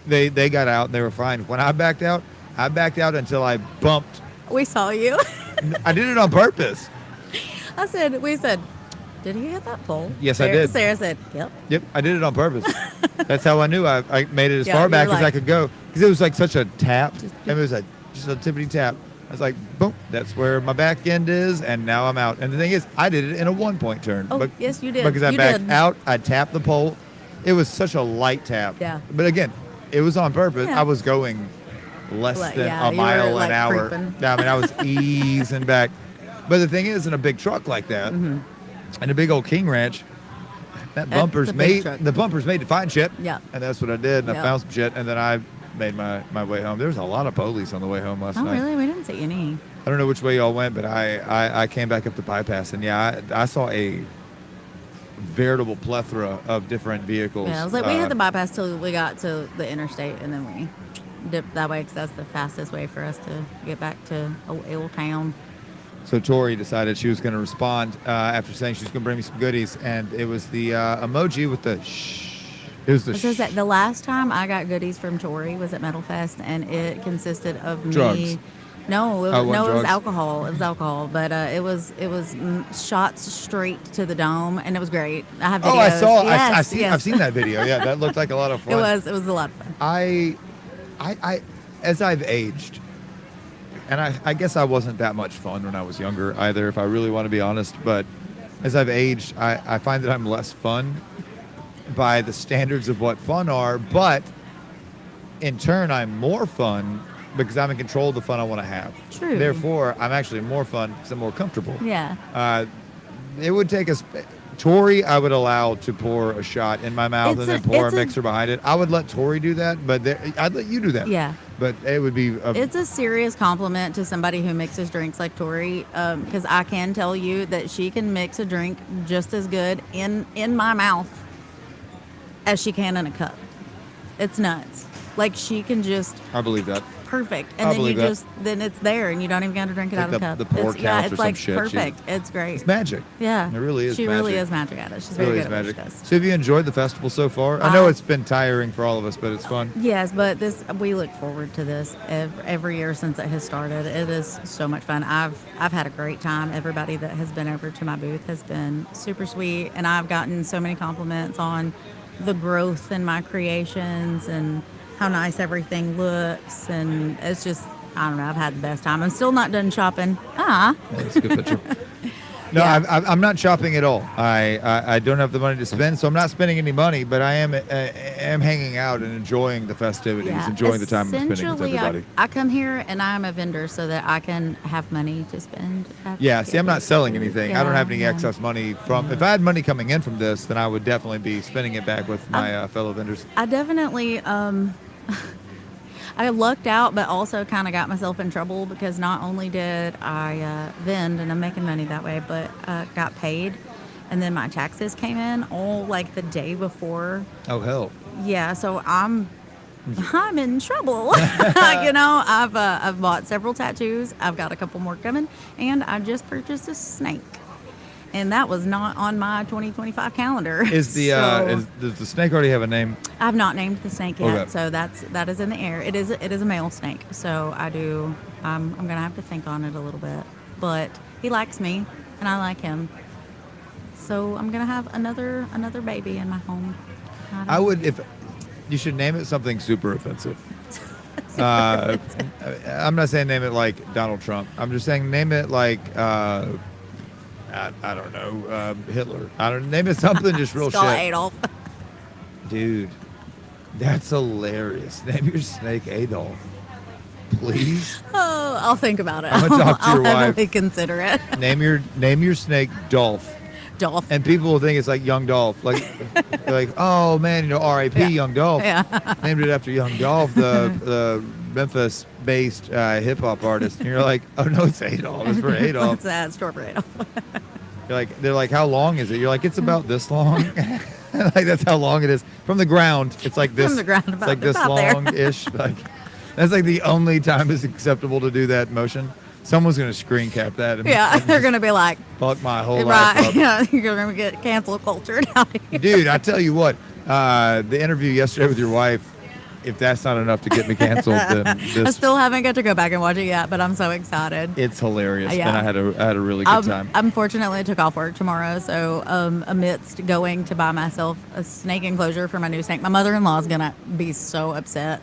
got out and they were fine. When I backed out until I bumped. We saw you. I did it on purpose. We said, did he hit that pole? Yes, I did. Sarah said, yep. Yep, I did it on purpose. That's how I knew I made it as Yeah, far you back were as I like- could go. Because it was like such a tap. Just- And it was just a tippity tap. I was like, boom, that's where my back end is, and now I'm out. And the thing is, I did it in a 1-point turn. Oh, yes, you did. Because I You backed did. out, I tapped the pole. It was such a light tap. Yeah. But again, it was on purpose. Yeah. I was going less Like, than yeah, a you mile were, an like, hour. creeping. I mean, I was easing back. But the thing is, in a big truck like that, and a big old King Ranch, that That's bumper's a big made. truck. The bumper's made to find shit. Yeah. And that's what I did. And I Yeah. found some shit, and then I made my way home. There was a lot of police on the way home last Oh, night. really? We didn't see any. I don't know which way y'all went, but I came back up the bypass, and yeah, I saw a veritable plethora of different vehicles. Yeah, I was like, we had the bypass till we got to the interstate, and then we dipped that way because that's the fastest way for us to get back to old town. So Tori decided she was going to respond after saying she was going to bring me some goodies, and it was the emoji with the shh. It was the It says shh. that the last time I got goodies from Tori was at Metal Fest, and it consisted of Drugs. me. No, it Oh, was, what no, it was drugs? alcohol. It was alcohol, but it was shots straight to the dome, and it was great. I have videos. Oh, I saw. Yes, I've yes. seen that video. Yeah, that looked like a lot of fun. It was a lot of fun. I as I've aged, and I guess I wasn't that much fun when I was younger either, if I really want to be honest, but as I've aged, I find that I'm less fun by the standards of what fun are, but in turn, I'm more fun because I'm in control of the fun I want to have. True. Therefore, I'm actually more fun because I'm more comfortable. Yeah. It would take us. Tori, I would allow to pour a shot in my mouth and then pour a mixer behind it. I would let Tori do that, but I'd let you do that. Yeah. But it would be. It's a serious compliment to somebody who mixes drinks like Tori, because I can tell you that she can mix a drink just as good in my mouth as she can in a cup. It's nuts. Like, she can just I believe that. perfect, I and then believe you that. just then it's there, and you don't even have to drink it Like out of a cup. the pour It's, yeah, counts it's or some like shit. perfect. It's great. It's magic. Yeah, It really is She magic. really is magic at it. She's It very really good is at what magic. she does. So have you enjoyed the festival so far? I know it's been tiring for all of us, but it's fun. Yes, but we look forward to this every year since it has started. It is so much fun. I've had a great time. Everybody that has been over to my booth has been super sweet, and I've gotten so many compliments on the growth in my creations and how nice everything looks, and it's just, I don't know, I've had the best time. I'm still not done shopping. That's a good picture. No, Yeah. I'm not shopping at all. I don't have the money to spend, so I'm not spending any money. But I am hanging out and enjoying the festivities, enjoying the time I'm spending with Essentially, everybody. I come here and I'm a vendor so that I can have money to spend. Yeah, see, I'm not selling anything. I don't have any Yeah. excess money from. If I had money coming in from this, then I would definitely be spending it back with my fellow vendors. I definitely, I lucked out, but also kind of got myself in trouble because not only did I vend, and I'm making money that way, but got paid, and then my taxes came in all like the day before. Oh hell! Yeah, so I'm in trouble. You know, I've bought several tattoos. I've got a couple more coming, and I just purchased a snake. And that was not on my 2025 calendar. Is the So- does the snake already have a name? I've not named the snake yet, Okay. so that is in the air. It is a male snake, so I'm gonna have to think on it a little bit. But he likes me, and I like him, so I'm gonna have another baby in my home. I would if you should name it something super offensive. I'm not saying name it like Donald Trump. I'm just saying name it like I don't know, Hitler. I don't name it something just real Skull shit. Adolf. Dude, that's hilarious. Name your snake Adolf, please. Oh, I'll think about it. I'm gonna talk to I'll your wife. heavily consider it. Name your snake Dolph. Dolph. And people will think it's like Young Dolph. Like, they're like, oh man, R.I.P. Young Dolph. Yeah. Named it after Young Dolph, the Memphis-based hip hop artist. And you're like, oh no, it's Adolf. It's for Adolf. It's short for Adolf. You're like, they're like, how long is it? You're like, it's about this long. Like that's how long it is from the ground. It's like this. From the ground, it's about- like this about there. long-ish. Like that's like the only time it's acceptable to do that motion. Someone's gonna screen cap that. And, Yeah, and they're just gonna be like, fuck my whole life right? up. Yeah, you're gonna get cancel cultured out here. Dude, I tell you what, the interview yesterday with your wife, if that's not enough to get me canceled, then I this, still haven't got to go back and watch it yet, but I'm so excited. it's hilarious. Yeah. And I had a really good time. Unfortunately, I took off work tomorrow, so amidst going to buy myself a snake enclosure for my new snake, my mother-in-law is gonna be so upset.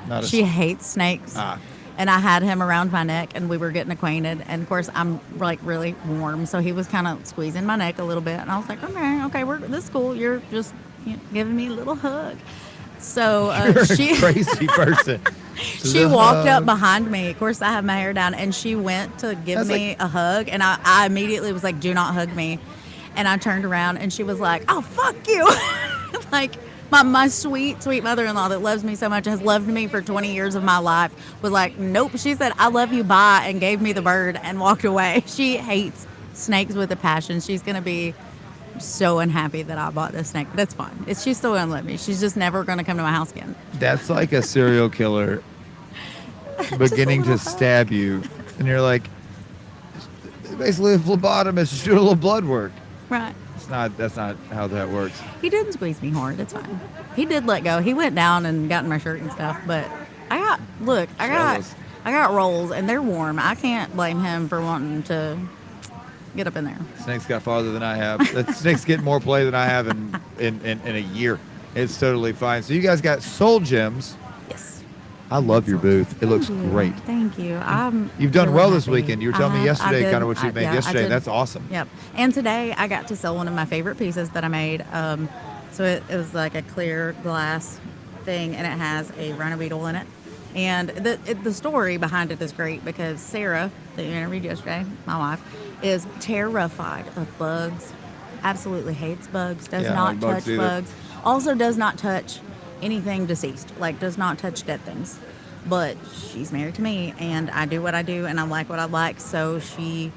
Not a She s- hates snakes. Ah. And I had him around my neck, and we were getting acquainted. And of course, I'm like really warm, so he was kind of squeezing my neck a little bit. And I was like, okay, this is cool. You're just giving me a little hug. So You're she a crazy person. she walked up behind me. Of course, I have my hair down, and she went to give That's me a hug, and I immediately was like, "Do not hug me." And I turned around, and she was like, "Oh, fuck you!" Like my sweet mother-in-law that loves me so much, has loved me for 20 years of my life, was like, "Nope." She said, "I love you, bye," and gave me the bird and walked away. She hates snakes with a passion. She's gonna be so unhappy that I bought this snake, but it's fine. She's still gonna love me. She's just never gonna come to my house again. That's like a serial killer beginning to stab you, and you're like, basically a phlebotomist, just doing a little blood work. Right. That's not how that works. He didn't squeeze me hard. It's fine. He did let go. He went down and got in my shirt and stuff. But I Jealous. got rolls, and they're warm. I can't blame him for wanting to get up in there. Snakes got farther than I have. The snakes get more play than I have in a year. It's totally fine. So you guys got Soul Gems. Yes. I love your booth. It looks Thank you. great. Thank you. I'm You've done really well this happy. weekend. You were telling me I yesterday did. kind of what you made Yeah, I yesterday. did. That's awesome. Yep. And today I got to sell one of my favorite pieces that I made. So it was a clear glass thing, and it has a rhino beetle in it. And the story behind it is great because Sarah, that you interviewed yesterday, my wife, is terrified of bugs. Absolutely hates bugs. Does Yeah, I not like bugs touch either. bugs. Also does not touch anything deceased. Does not touch dead things. But she's married to me, and I do what I do, and I like what I like. So she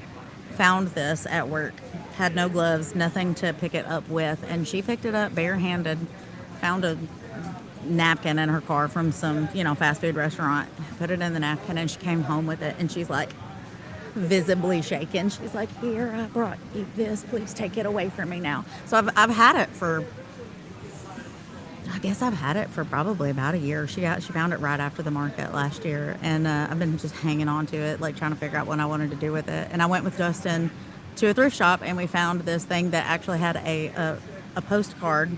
found this at work, had no gloves, nothing to pick it up with, and she picked it up barehanded, found a napkin in her car from some, fast food restaurant, put it in the napkin, and she came home with it, and she's visibly shaken. She's like, "Here, I brought you this. Please take it away from me now." So I've had it for, I guess I've had it for probably about a year. She found it right after the market last year, and I've been just hanging on to it, trying to figure out what I wanted to do with it. And I went with Justin to a thrift shop, and we found this thing that actually had a postcard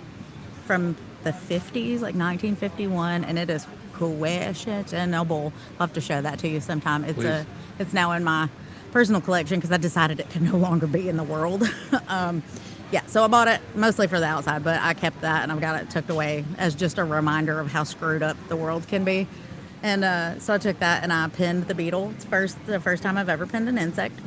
from the 50s, 1951, and it is questionable. I'll have to show that to you sometime. Please. It's now in my personal collection because I decided it could no longer be in the world. Yeah, so I bought it mostly for the outside, but I kept that and I've got it tucked away as just a reminder of how screwed up the world can be. And so I took that and I pinned the beetle. It's the first time I've ever pinned an insect.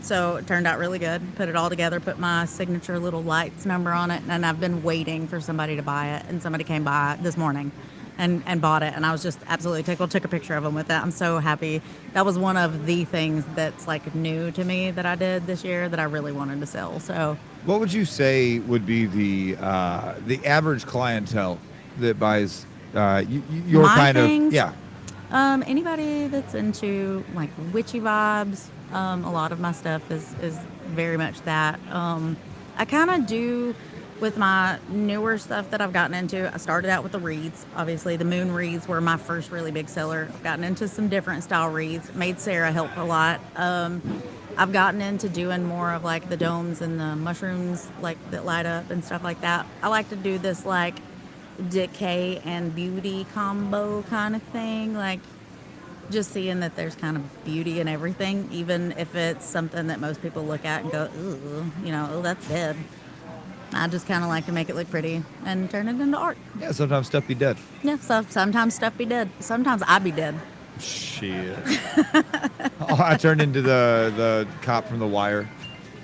So it turned out really good. Put it all together, put my signature little lights number on it, and I've been waiting for somebody to buy it. And somebody came by this morning and bought it, and I was just absolutely tickled. Took a picture of them with it. I'm so happy. That was one of the things that's new to me that I did this year that I really wanted to sell. So What would you say would be the average clientele that buys your My kind things? of anybody that's into witchy vibes, a lot of my stuff is very much that. I kind of do with my newer stuff that I've gotten into. I started out with the wreaths. Obviously, the moon wreaths were my first really big seller. I've gotten into some different style wreaths. Made Sarah help a lot. I've gotten into doing more of the domes and the mushrooms that light up and stuff like that. I like to do this decay and beauty combo kind of thing. Just seeing that there's kind of beauty in everything, even if it's something that most people look at and go, ooh, oh, that's dead. I just kind of like to make it look pretty and turn it into art. Yeah, sometimes stuff be dead. Yeah, so sometimes stuff be dead. Sometimes I be dead. Shit. Oh, I turned into the cop from The Wire.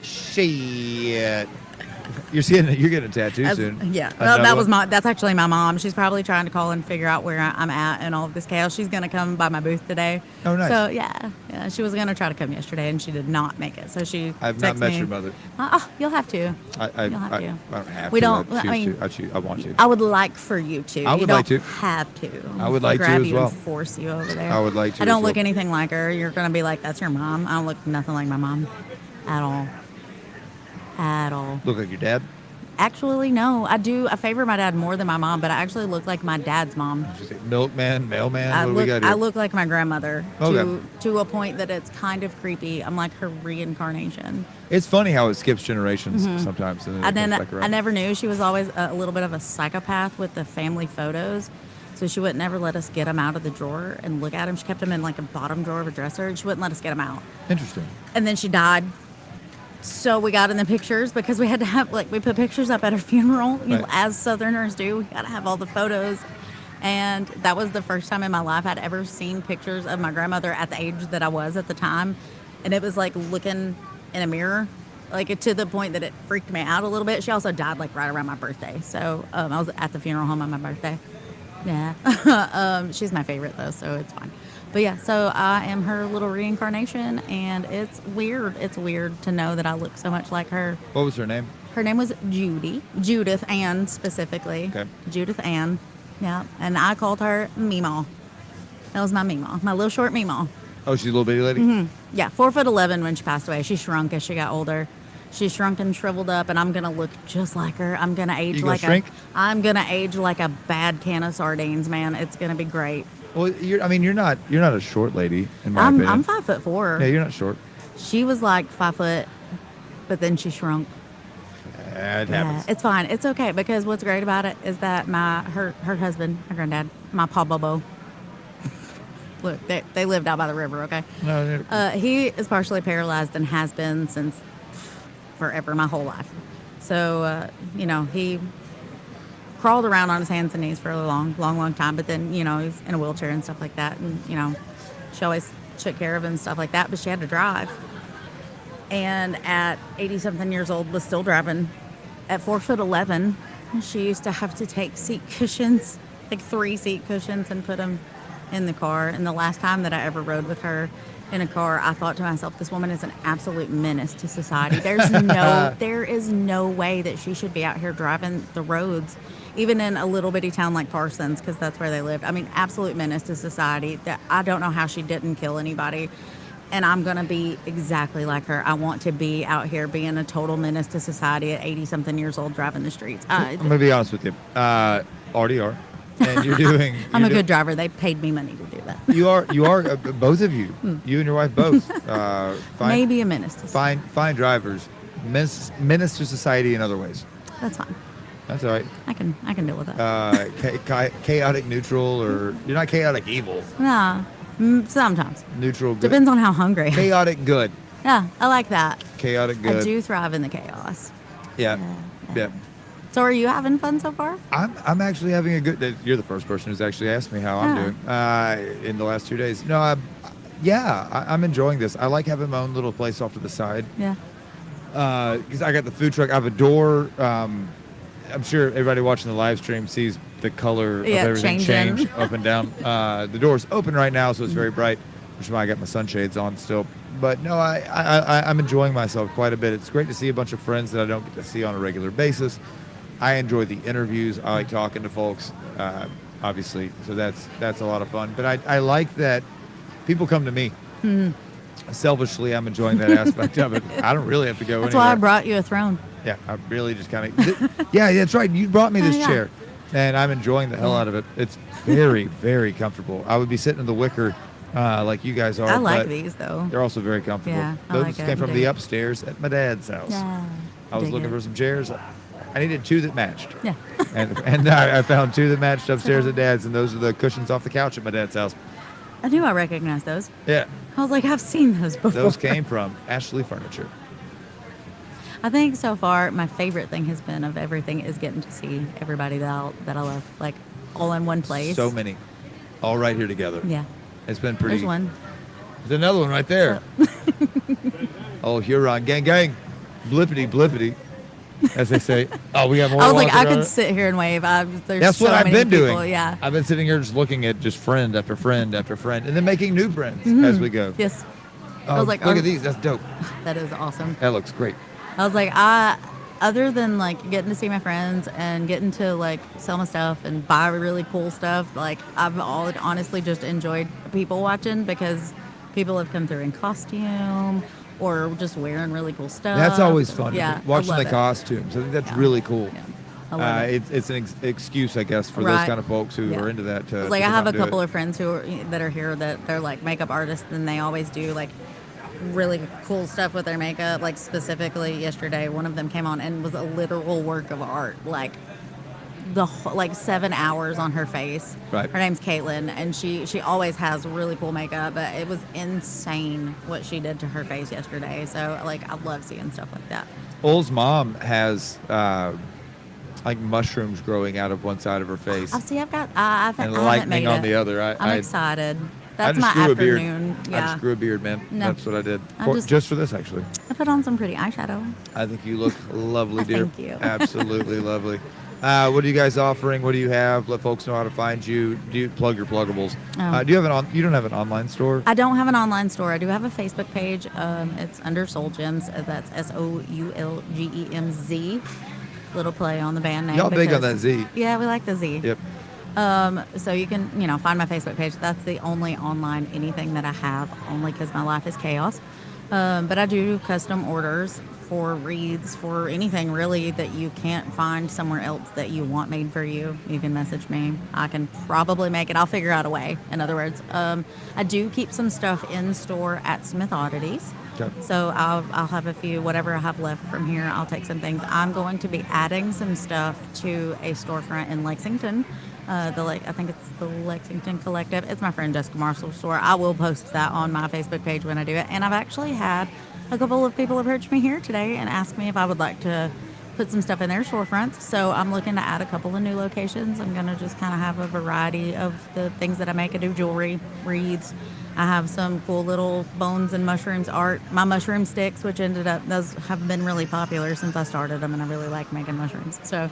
Shit. You're getting a tattoo soon. Yeah, Another one? that's actually my mom. She's probably trying to call and figure out where I'm at and all of this chaos. She's going to come by my booth today. Oh, nice. So, yeah, she was going to try to come yesterday, and she did not make it. So she I've not texted met me. your mother. You'll have to. You'll have to. I don't have We to. don't- I choose I mean, to. I want to. I would like for you to. I would you don't like to. have to. I would like to grab as you well. And force you over there. I would like to I don't as look well. anything like her. You're going to be like, that's your mom. I don't look nothing like my mom at all. At all. Look like your dad. Actually, no. I favor my dad more than my mom, but I actually look like my dad's mom. Just say milkman, mailman. I What do we got here? look like my grandmother Okay. to a point that it's kind of creepy. I'm like her reincarnation. It's funny how it skips generations sometimes. And then it And then comes back around. I never knew she was always a little bit of a psychopath with the family photos. So she wouldn't ever let us get them out of the drawer and look at them. She kept them in a bottom drawer of a dresser, and she wouldn't let us get them out. Interesting. And then she died. So we got in the pictures because we had to have we put pictures up at her funeral, Right. as Southerners do. We got to have all the photos. And that was the first time in my life I'd ever seen pictures of my grandmother at the age that I was at the time. And it was like looking in a mirror, to the point that it freaked me out a little bit. She also died right around my birthday. So I was at the funeral home on my birthday. Yeah. She's my favorite though, so it's fine. But yeah, so I am her little reincarnation, and it's weird. It's weird to know that I look so much like her. What was her name? Her name was Judith Ann specifically. Okay. Judith Ann. Yeah, and I called her Meemaw. That was my Meemaw, my little short Meemaw. Oh, she's a little bitty lady? Yeah, 4'11" when she passed away. She shrunk as she got older. She shrunk and shriveled up, and I'm gonna look just like her. I'm gonna age You gonna like shrink? I'm gonna age like a bad can of sardines, man. It's gonna be great. Well, you're not a short lady in my opinion. I'm 5'4". Yeah, you're not short. She was 5 foot, but then she shrunk. It happens. It's fine. It's okay, because what's great about it is that her husband, my granddad, my Pa Bobo, Look, they lived out by the river. Okay. No, He is partially paralyzed and has been since forever, my whole life. So, he crawled around on his hands and knees for a long time. But then, he's in a wheelchair and stuff like that. And, she always took care of him and stuff like that. But she had to drive. And at 80-something years old, was still driving. At 4'11", she used to have to take seat cushions, like 3 seat cushions, and put them in the car. And the last time that I ever rode with her in a car, I thought to myself, this woman is an absolute menace to society. There is no way that she should be out here driving the roads, even in a little bitty town like Parsons, because that's where they lived. I mean, absolute menace to society. That I don't know how she didn't kill anybody. And I'm going to be exactly like her. I want to be out here being a total menace to society at 80-something years old driving the streets. I'm going to be honest with you. Already are. And you're doing... I'm a good driver. They paid me money to do that. You are both of you. You and your wife both. Maybe a menace to society. Fine drivers. Menace to society in other ways. That's fine. That's all right. I can deal with that. Chaotic neutral, or you're not chaotic evil. No. Sometimes. Neutral good. Depends on how hungry I am. Chaotic good. Yeah, I like that. Chaotic good. I do thrive in the chaos. Yeah. So are you having fun so far? I'm actually having a good... You're the first person who's actually asked me how I'm doing in the last 2 days. No, I'm enjoying this. I like having my own little place off to the side. Yeah. Because I got the food truck. I have a door. I'm sure everybody watching the live stream sees the color of everything change up and down. The door's open right now, so it's very bright, which is why I got my sunshades on still. But no, I'm enjoying myself quite a bit. It's great to see a bunch of friends that I don't get to see on a regular basis. I enjoy the interviews. I like talking to folks, obviously, so that's a lot of fun. But I like that people come to me. Mm-hmm. Selfishly, I'm enjoying that aspect of it. I don't really have to go That's anywhere. why I brought you a throne. Yeah, I really just kind of... Yeah, that's right. You brought me this chair, and I'm enjoying the hell out of it. It's very, very comfortable. I would be sitting in the wicker like you guys are. I like these, though. They're also very comfortable. Yeah, I Those like it. came from the upstairs at my dad's house. Yeah, I was looking for some chairs. I needed 2 that matched. Yeah. and I found 2 that matched upstairs at dad's, and those are the cushions off the couch at my dad's house. I knew I recognized those. Yeah. I was like, I've seen those before. Those came from Ashley Furniture. I think so far my favorite thing has been of everything is getting to see everybody that I love, like all in one place. So many, all right here together. Yeah. It's been pretty. There's one. There's another one right there. Oh, Huron gang gang, blippity blippity, as they say. Oh, we have more. I was like, I walking could around. sit here and wave. There's That's so what I've many been people. doing. Yeah. I've been sitting here just looking at just friend after friend after friend, and then making new friends as we go. Yes. Oh, I was like, look at these. That's dope. That is awesome. That looks great. I was like, other than like getting to see my friends and getting to like sell my stuff and buy really cool stuff, like I've honestly just enjoyed people watching because people have come through in costume or just wearing really cool stuff. That's always fun. Yeah, Watching I the love it. costumes. I think that's really cool. Yeah. I love it. It's an excuse, I guess, for those Right. kind of folks who Yeah. are into that. It's like I have a couple of friends that are here that they're like makeup artists and they always do like really cool stuff with their makeup. Like specifically yesterday, one of them came on and was a literal work of art. Like like 7 hours on her face. Right. Her name's Caitlin, and she always has really cool makeup, but it was insane what she did to her face yesterday. So like I love seeing stuff like that. Ol's mom has like mushrooms growing out of one side of her face Oh, see, I've and haven't lightning made on it. the other. I'm excited. That's I my just grew afternoon. a beard. I Yeah. just grew a beard, man. No. That's what I did. I Just for this, actually. I put on some pretty eyeshadow. I think you look lovely, dear. Thank you. Absolutely lovely. What are you guys offering? What do you have? Let folks know how to find you. Do you plug your pluggables? Oh. Do you have you don't have an online store? I don't have an online store. I do have a Facebook page. It's under Soul Gems. That's SOULGEMZ. Little play on the band name. Y'all big on because- that Z. Yeah, we like the Z. Yep. So you can, find my Facebook page. That's the only online anything that I have, only because my life is chaos. But I do custom orders for wreaths, for anything really that you can't find somewhere else that you want made for you. You can message me. I can probably make it. I'll figure out a way. In other words, I do keep some stuff in store at Smith Oddities. Okay. So I'll have a few, whatever I have left from here, I'll take some things. I'm going to be adding some stuff to a storefront in Lexington I think it's the Lexington Collective. It's my friend Jessica Marshall's store. I will post that on my Facebook page when I do it. And I've actually had a couple of people approach me here today and ask me if I would like to put some stuff in their storefronts. So I'm looking to add a couple of new locations. I'm going to just kind of have a variety of the things that I make. I do jewelry, wreaths. I have some cool little bones and mushrooms art. My mushroom sticks, which those have been really popular since I started them, and I really like making mushrooms. So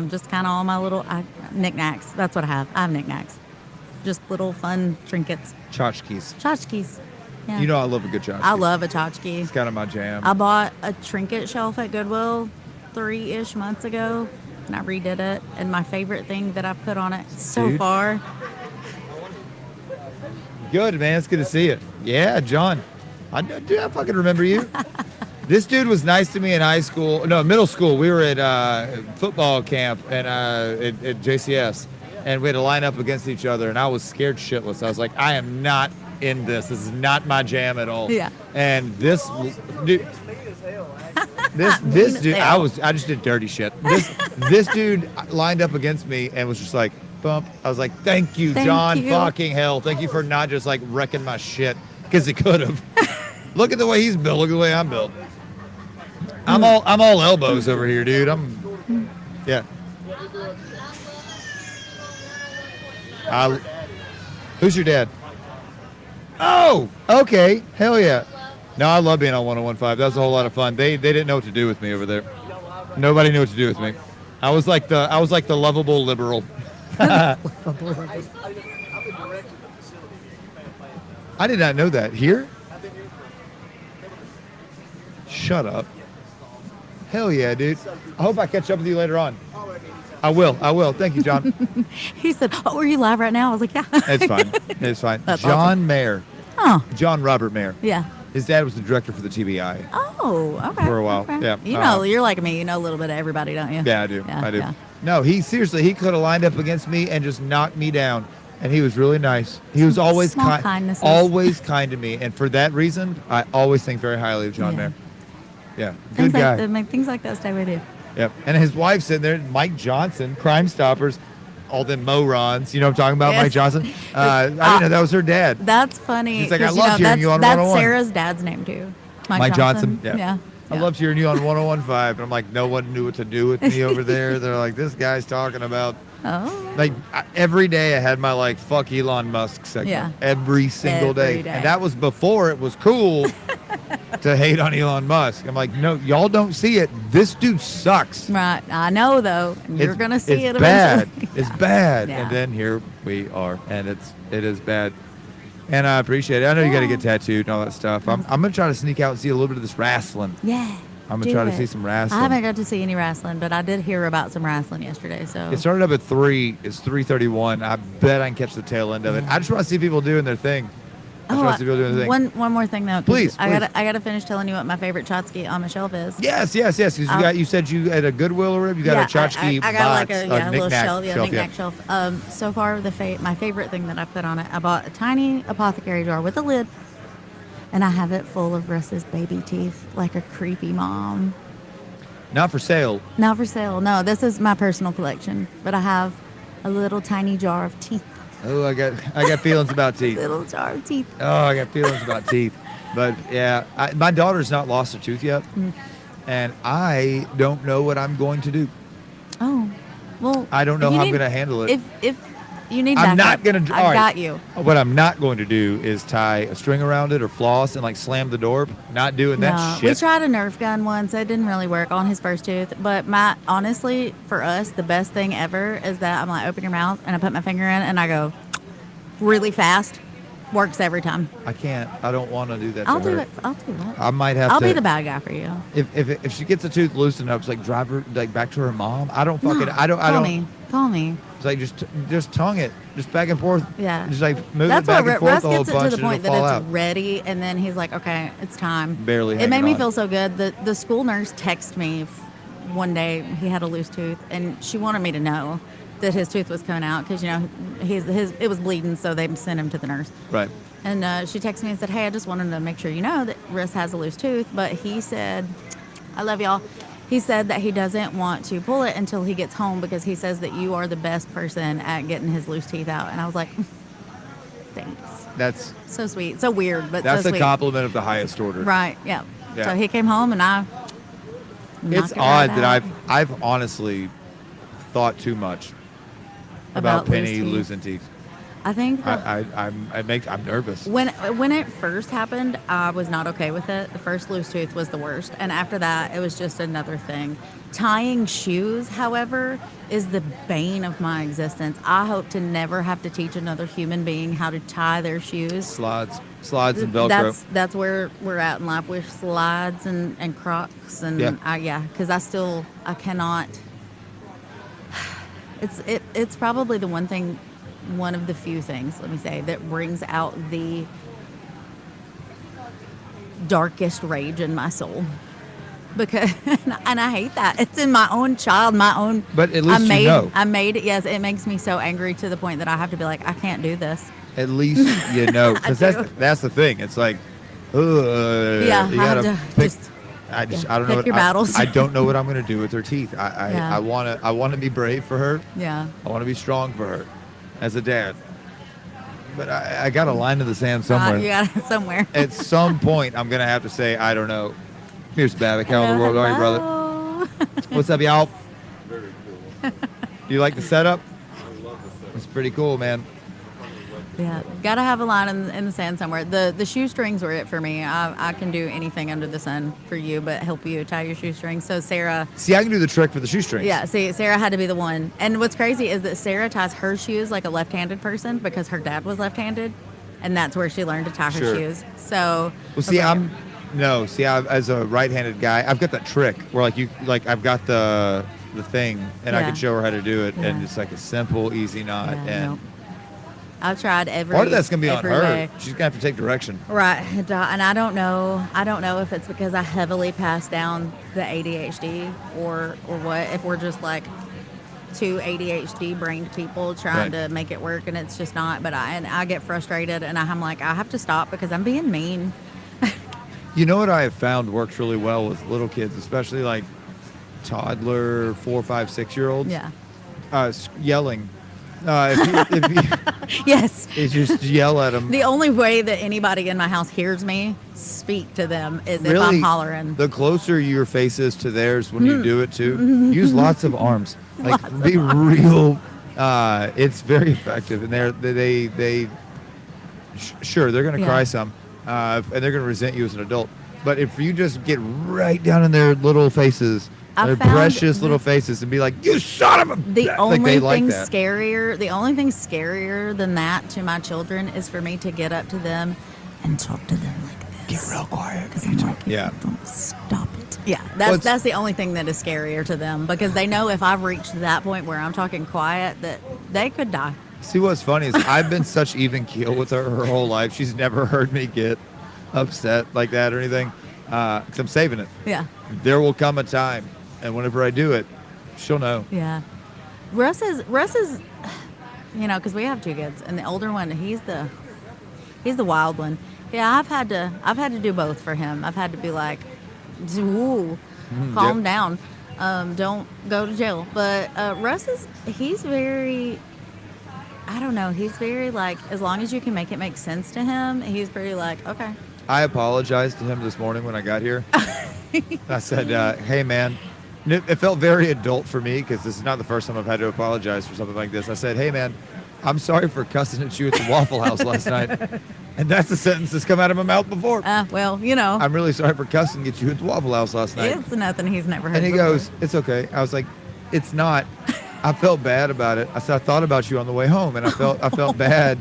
just kind of all my little knickknacks. That's what I have. I have knickknacks. Just little fun trinkets. Tchotchkes. Tchotchkes. Yeah. You know I love a good tchotchke. I love a tchotchke. It's kind of my jam. I bought a trinket shelf at Goodwill 3-ish months ago, and I redid it. And my favorite thing that I've put on it so Dude. far. Good, man. It's good to see you. Yeah, John. I fucking remember you. This dude was nice to me in middle school. We were at football camp and at JCS, and we had to line up against each other, and I was scared shitless. I was like, I am not in this. This is not my jam at all. Yeah. And this dude, this dude, I just did dirty shit. This dude lined up against me and was just like, bump. I was like, thank you, John. you. Fucking hell. Thank you for not just like wrecking my shit, because he could have. Look at the way he's built. Look at the way I'm built. I'm all elbows over here, dude. Yeah. Who's your dad? Oh, okay. Hell yeah. No, I love being on 101.5. That was a whole lot of fun. They didn't know what to do with me over there. Nobody knew what to do with me. I was like the lovable liberal. I did not know that. Here? Shut up. Hell yeah, dude. I hope I catch up with you later on. I will. Thank you, John. He said, "Oh, are you live right now?" I was like, "Yeah." It's fine. It's fine. That's John awesome. Mayer. Oh, John Robert Mayer. yeah. His dad was the director for the TBI. Oh, okay. For a while, okay. yeah. You know, you're like me. You know a little bit of everybody, don't you? Yeah, I do. Yeah, I do. yeah. No, he could have lined up against me and just knocked me down. And he was really nice. He was always Small kind, kindnesses. always kind to me. And for that reason, I always think very highly of John Yeah. Mayer. Yeah, good guy. Things like that stay with you. Yep. And his wife's sitting there, Mike Johnson, Crime Stoppers, all them morons. You know what I'm talking about, Yes. Mike Johnson? I didn't know that was her dad. That's funny. She's like, I 'cause, loved hearing that's, you on That's 101. Sarah's dad's name too. Mike Johnson. Yeah. I Yeah. loved hearing you on 101.5. And I'm like, no one knew what to do with me over there. They're like, this guy's talking about. Oh. Like every day I had my like fuck Elon Musk segment. Yeah. Every single Every day. day. And that was before it was cool to hate on Elon Musk. I'm like, no, y'all don't see it. This dude sucks. Right. I know though. You're gonna see it bad. eventually. It's bad. Yeah. And then here we are, and it is bad. And I appreciate it. I know you got to get tattooed and all that stuff. I'm gonna try to sneak out and see a little bit of this wrestling. Yeah. I'm gonna do try to it. see some wrestling. I haven't got to see any wrestling, but I did hear about some wrestling yesterday. So It started up at 3. It's 3:31. I bet I can catch the tail end of it. I just want to see people doing their thing. I just want to see people doing their thing. one more thing though. 'cause Please, I please. gotta finish telling you what my favorite tchotchke on my shelf is. Yes. 'Cause you said you had a Goodwill or you got a tchotchke I got like box, a little knick-knack shelf, knick-knack shelf. So far, my favorite thing that I put on it, I bought a tiny apothecary jar with a lid, and I have it full of Russ's baby teeth, like a creepy mom. Not for sale. Not for sale. No, this is my personal collection, but I have a little tiny jar of teeth. Oh, I got feelings about teeth. Little jar of teeth. Oh, I got feelings about teeth. But yeah, my daughter's not lost a tooth yet, and I don't know what I'm going to do. Oh, well. I don't know if you how I'm need- going to handle it. If you need I'm backup, not going to. I got you. What I'm not going to do is tie a string around it or floss and like slam the door. Not doing that No, shit. we tried a Nerf gun once. It didn't really work on his first tooth. But honestly, for us, the best thing ever is that I'm like, open your mouth, and I put my finger in, and I go really fast. Works every time. I can't. I don't want to do that. I'll to do her. it. I'll do it. I might have I'll to. be the bad guy for you. If she gets a tooth loosened up, it's like drive her like back to her mom. I don't fucking. No, I don't. Call me. It's like just tongue it, just back and forth. Yeah. Just like move That's it back what and forth Russ the whole gets it bunch to the and point it'll that fall it's out. ready, and then he's like, "Okay, it's time." Barely It hanging made me on. feel so good. The school nurse texted me one day. He had a loose tooth, and she wanted me to know that his tooth was coming out because his it was bleeding, so they sent him to the nurse. Right. And she texted me and said, "Hey, I just wanted to make sure you know that Russ has a loose tooth." But he said, "I love y'all." He said that he doesn't want to pull it until he gets home because he says that you are the best person at getting his loose teeth out. And I was like, thanks. That's So sweet. So weird, but that's so a sweet. compliment of the highest order. Right. Yeah. Yeah. So he came home and I. It's knocked it right odd that out. I've honestly thought too much About about Penny loose teeth. losing teeth. I think that I'm nervous. when it first happened, I was not okay with it. The first loose tooth was the worst, and after that, it was just another thing. Tying shoes, however, is the bane of my existence. I hope to never have to teach another human being how to tie their shoes. Slides and Velcro. That's where we're at in life with slides and Crocs and Yeah. because I cannot. It's probably the one of the few things, let me say, that brings out the darkest rage in my soul. Because and I hate that. It's in my own child, my own. But at least you know. I made it. Yes, it makes me so angry to the point that I have to be like, I can't do this. At least you know, because I do. that's the thing. It's like, Yeah, you I have gotta to pick. just I don't pick know. What, your battles. I don't know what I'm gonna do with her teeth. Yeah. I wanna be brave for her. Yeah. I want to be strong for her, as a dad. But I got a line in the sand somewhere. You got it somewhere. At some point, I'm gonna have to say, I don't know. Here's Babbitt. How in the world are you, brother? Hello. What's up, y'all? Very cool. Do you like the setup? I love the setup. It's pretty cool, man. Yeah, gotta have a line in the sand somewhere. The shoestrings were it for me. I can do anything under the sun for you, but help you tie your shoestrings. So Sarah, See, I can do the trick for the shoestrings. yeah, see, Sarah had to be the one. And what's crazy is that Sarah ties her shoes like a left-handed person because her dad was left-handed, and that's where she learned to tie her Sure. shoes. So, Well, see, as a right-handed guy, I've got that trick where I've got the thing, and I Yeah. can show her how to do it, and Yeah. it's like a simple, easy knot. yeah, and no. I've tried every. part of that's gonna be on every her. way. She's gonna have to take direction. Right, and I don't know. I don't know if it's because I heavily pass down the ADHD or what. If we're just like two ADHD brained people trying Right. to make it work, and it's just not. But I get frustrated, and I'm like, I have to stop because I'm being mean. You know what I have found works really well with little kids, especially like toddler, 4, 5, 6-year-olds. Yeah. Yelling. If you Yes. is just yell at them. The only way that anybody in my house hears me speak to them is if Really, I'm hollering. the closer your face is to theirs when you do it too, use lots of arms. Like be real. It's very effective, and sure they're gonna Yeah. cry some, and they're gonna resent you as an adult. But if you just get right down in their little faces, I their found precious little faces, and be like, "You son of a!" The like only they like thing that. the only thing scarier than that to my children is for me to get up to them and talk to them like this. Get real quiet. Because I'm like, Yeah. don't stop it. Yeah, Well, that's the only thing that is scarier to them because they know if I've reached that point where I'm talking quiet that they could die. See, what's funny is I've been such even keel with her whole life. She's never heard me get upset like that or anything. 'Cause I'm saving it. Yeah, There will come a time, and whenever I do it, she'll know. yeah. Russ is, because we have two kids, and the older one, he's the wild one. Yeah, I've had to do both for him. I've had to be like, ooh, calm yep. down, don't go to jail. But Russ he's very, I don't know, he's very like, as long as you can make it make sense to him, he's pretty like, okay. I apologized to him this morning when I got here. I said, hey, man, it felt very adult for me because this is not the first time I've had to apologize for something like this. I said, hey, man, I'm sorry for cussing at you at the Waffle House last night. And that's the sentence that's come out of my mouth before. Well, you know, I'm really sorry for cussing at you at the Waffle House last night. it's nothing he's never heard And he before. goes, it's okay. I was like, it's not. I felt bad about it. I said, I thought about you on the way home, and I felt bad.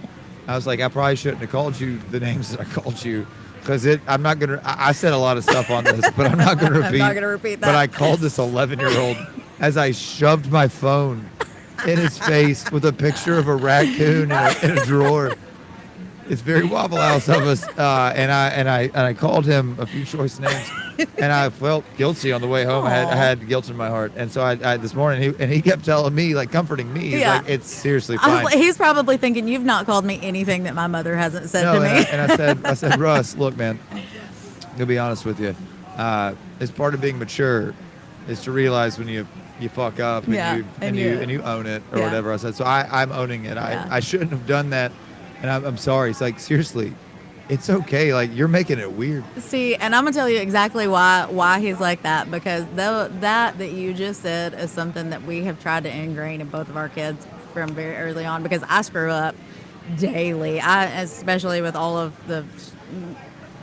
I was like, I probably shouldn't have called you the names that I called you. Because I'm not going to, I said a lot of stuff on this, but I'm not going to repeat. I'm not gonna repeat that. But I called this 11-year-old as I shoved my phone in his face with a picture of a raccoon in a drawer. It's very Waffle House of us, and I called him a few choice names, and I felt guilty on the way home. I had guilt in my heart, and so I this morning he kept telling me, like, comforting me, he's Yeah. like, it's seriously I was fine. like, he's probably thinking you've not called me anything that my mother hasn't said No, to me. and I said, Russ, look, man, to be honest with you, as part of being mature, is to realize when you fuck up and Yeah, you and you own it or Yeah. whatever I said. So I'm owning it. Yeah. I shouldn't have done that, and I'm sorry. It's like, seriously, it's okay. Like, you're making it weird. See, and I'm gonna tell you exactly why he's like that, because that you just said is something that we have tried to ingrain in both of our kids from very early on, because I screw up daily. Especially with all of the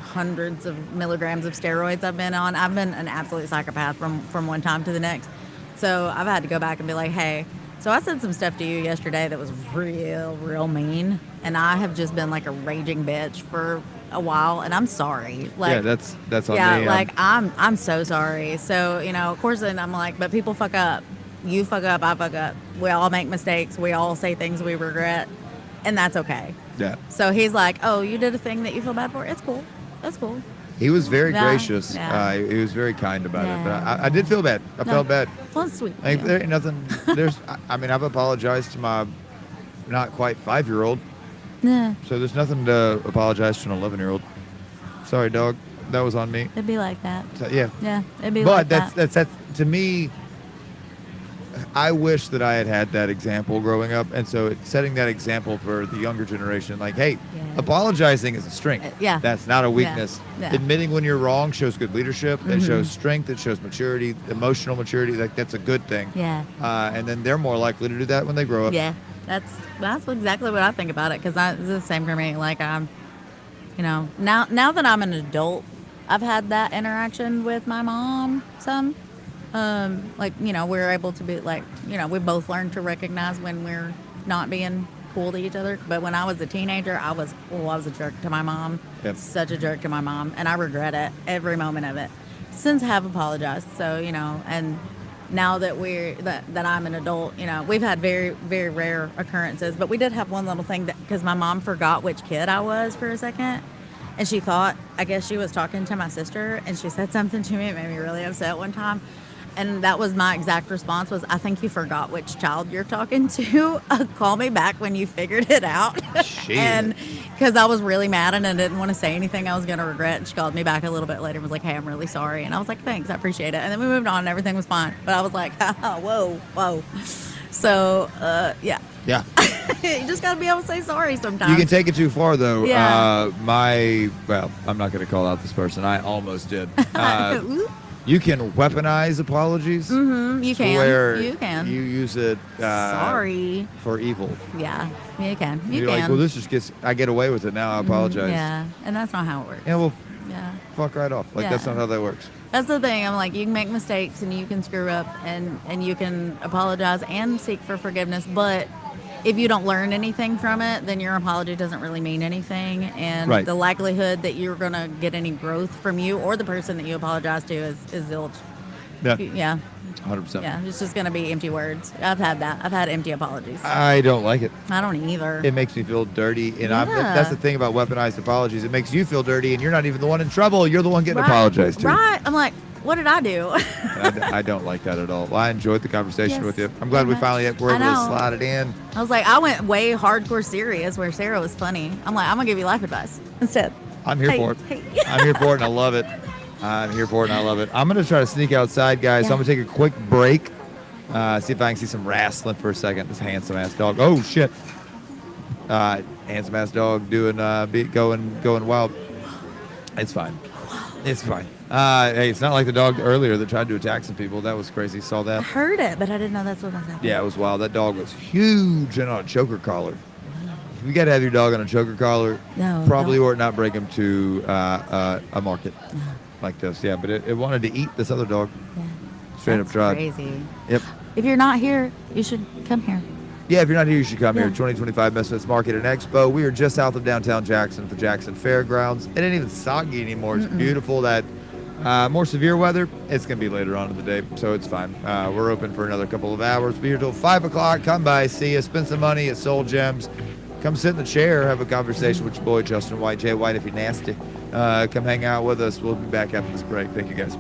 hundreds of milligrams of steroids I've been on. I've been an absolute psychopath from one time to the next. So I've had to go back and be like, hey, so I said some stuff to you yesterday that was real mean, and I have just been like a raging bitch for a while, and I'm sorry. Like, Yeah, that's on yeah, me. like I'm so sorry. So, of course, then I'm like, but people fuck up. You fuck up, I fuck up. We all make mistakes. We all say things we regret, and that's okay. Yeah. So he's like, oh, you did a thing that you feel bad for? It's cool. That's cool. He was very Yeah, gracious. yeah. He was very kind about it. But Yeah. I did feel bad. I No. felt bad. Well, it's sweet. Like, yeah. there ain't nothing. I mean, I've apologized to my not quite 5-year-old. Yeah, So there's nothing to apologize to an 11-year-old. Sorry, dog. That was on me. it'd be like that. So, yeah. Yeah, it'd be But like that's that. that's to me. I wish that I had that example growing up, and so setting that example for the younger generation, like, hey, Yeah. apologizing is a strength. Yeah. That's not a weakness. Yeah. Admitting when you're wrong shows good leadership. It shows strength. It shows maturity, emotional maturity. Like, that's a good thing. Yeah. And then they're more likely to do that when they grow up. Yeah, that's exactly what I think about it, because it's the same for me. Like, I'm, now that I'm an adult, I've had that interaction with my mom some. We're able to be like, we both learned to recognize when we're not being cool to each other. But when I was a teenager, I was a jerk to my mom. Yep. Such a jerk to my mom, and I regret it every moment of it. Since I have apologized, so and now that that I'm an adult, we've had very, very rare occurrences, but we did have one little thing because my mom forgot which kid I was for a second, and she thought, I guess she was talking to my sister, and she said something to me. It made me really upset one time. And that was my exact response was, I think you forgot which child you're talking to. Call me back when you figured it out. Shit. And because I was really mad and I didn't want to say anything I was going to regret. And she called me back a little bit later and was like, hey, I'm really sorry. And I was like, thanks, I appreciate it. And then we moved on and everything was fine. But I was like, whoa. So, yeah. Yeah. You just got to be able to say sorry sometimes. You can take it too far, though. Yeah. I'm not going to call out this person. I almost did. Ooh. You can weaponize apologies. Mm-hmm, you to can. Where You can. You use it Sorry. for evil. Yeah, you can. You You're can. like, well, this just gets, I get away with it now. I apologize. Yeah, and that's not how it works. Yeah, well, Yeah. fuck right off. Like, that's Yeah. not how that works. That's the thing. I'm like, you can make mistakes and you can screw up and you can apologize and seek for forgiveness. But if you don't learn anything from it, then your apology doesn't really mean anything. And Right. the likelihood that you're going to get any growth from you or the person that you apologize to is zilch. Yeah, Yeah. 100%. Yeah. It's just going to be empty words. I've had that. I've had empty apologies. I don't like it. I don't either. It makes me feel dirty. And Yeah. that's the thing about weaponized apologies. It makes you feel dirty, and you're not even the one in trouble. You're the one getting Right. apologized to. Right. I'm like, what did I do? I don't like that at all. Well, I enjoyed the conversation Yes, with you. I'm glad we very finally much. were able I to know. slide it in. I was like, I went way hardcore serious where Sarah was funny. I'm like, I'm going to give you life advice instead. I'm here Hey, for it. hey. I'm here for it, and I love it. I'm here for it, and I love it. I'm going to try to sneak outside, guys. So Yeah. I'm going to take a quick break. See if I can see some wrestling for a second. This handsome-ass dog. Oh, shit. Handsome-ass dog going wild. It's fine. It's fine. Hey, it's not like the dog earlier that tried to attack some people. That was crazy. Saw I that? heard it, but I didn't know that's what was happening. Yeah, it was wild. That dog was huge and on a choker collar. You got to have your dog on a choker collar. No, Probably don't. or not break him to a market like this. Yeah, but it wanted to eat this other dog. Yeah. Straight That's up tried. crazy. Yep. If you're not here, you should come here. Yeah, if you're not here, you should come here. Yeah. 2025 Misfits Market and Expo. We are just south of downtown Jackson at the Jackson Fairgrounds. It ain't even soggy anymore. It's beautiful. That more severe weather, it's going to be later on in the day, so it's fine. We're open for another couple of hours. Be here till 5 o'clock. Come by, see us, spend some money at Soul Gems. Come sit in the chair, have a conversation with your boy, Justin White, Jay White, if you're nasty. Come hang out with us. We'll be back after this break. Thank you, guys.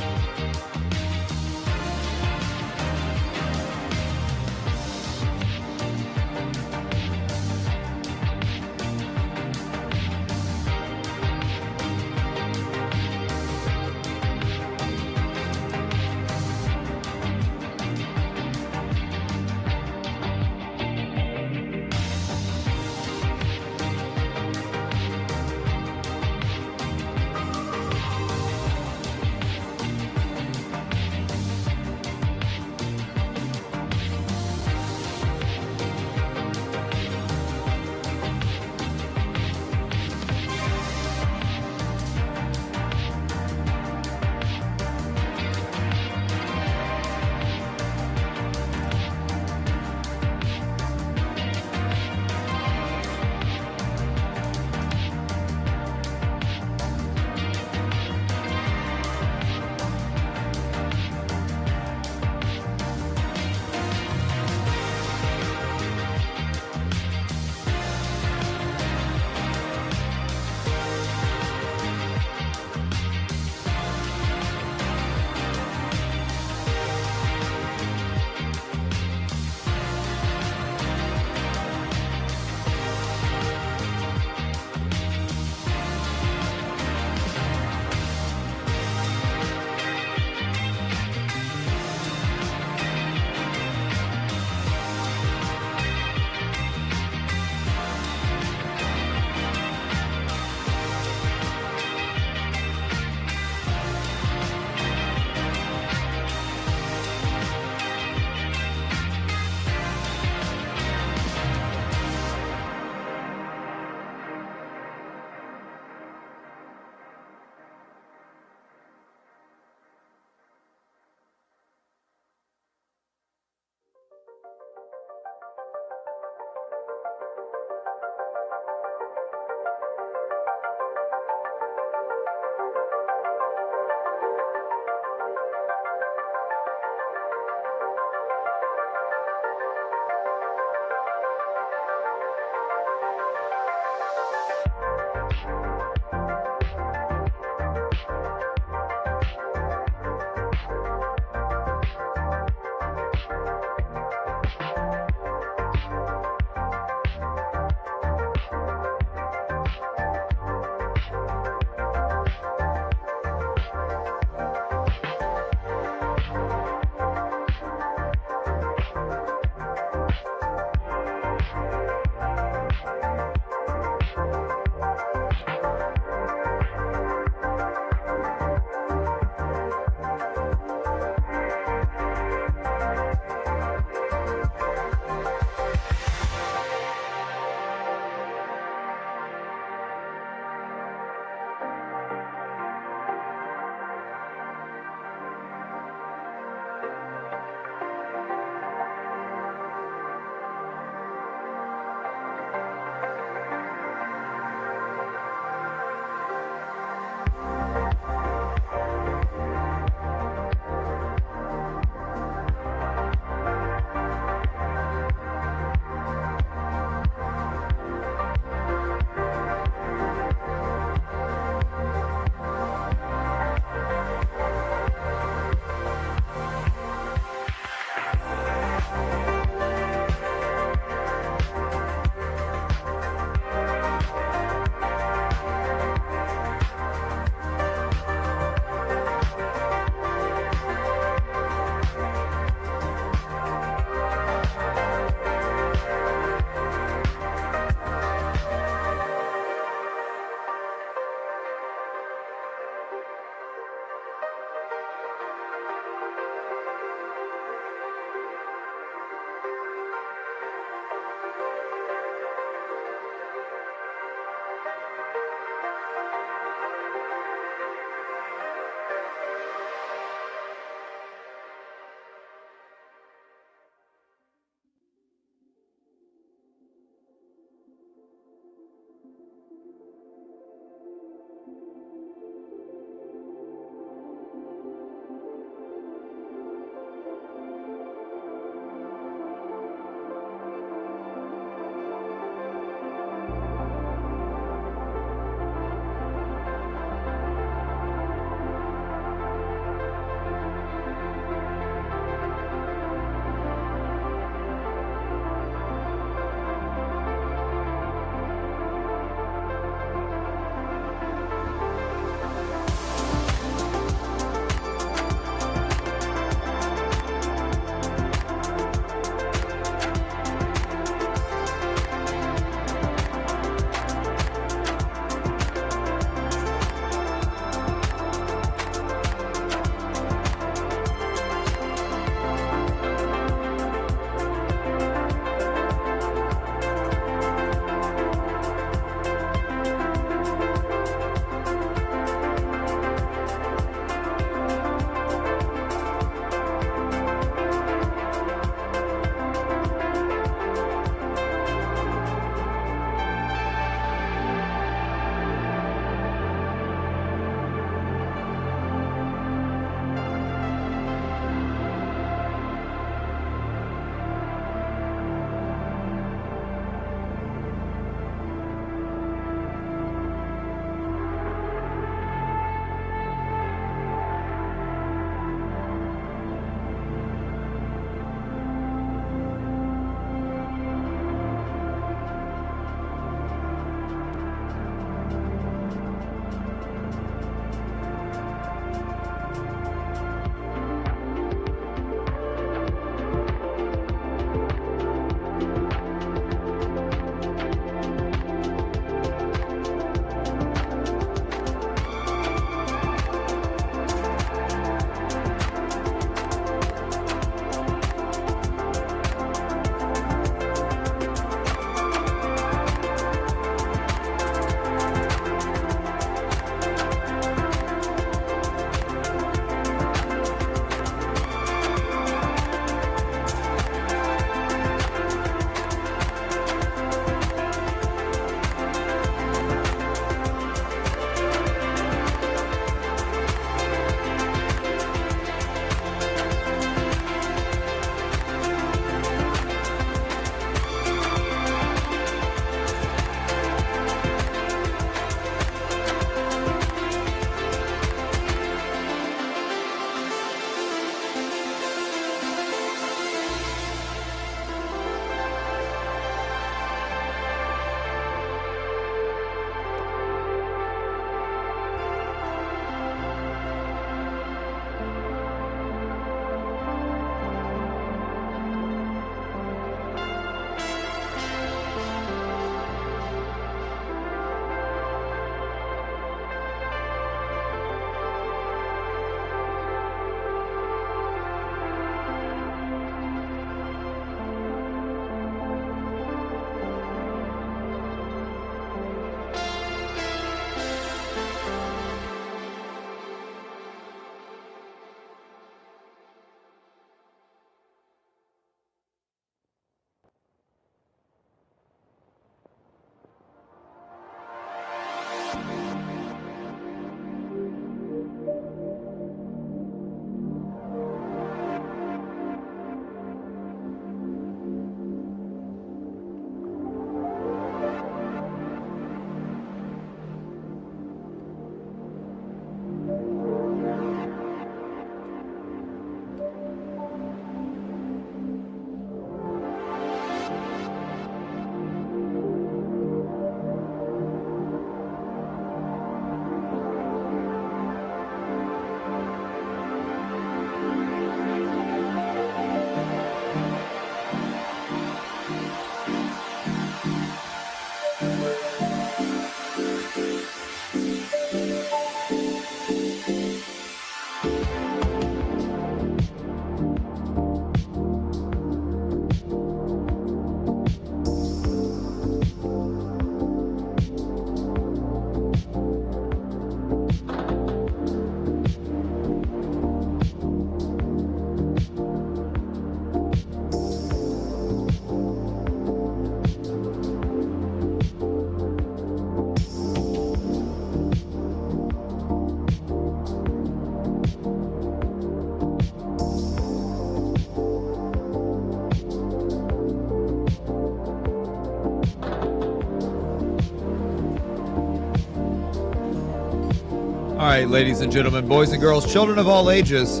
right, ladies and gentlemen, boys and girls, children of all ages,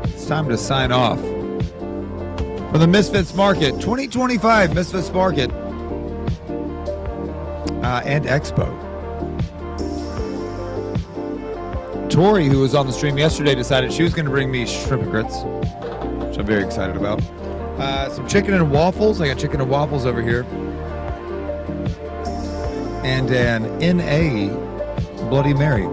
it's time to sign off for the Misfits Market, 2025 Misfits Market and Expo. Tori, who was on the stream yesterday, decided she was going to bring me shrimp and grits, which I'm very excited about. Some chicken and waffles. I got chicken and waffles over here. And an NA Bloody Mary.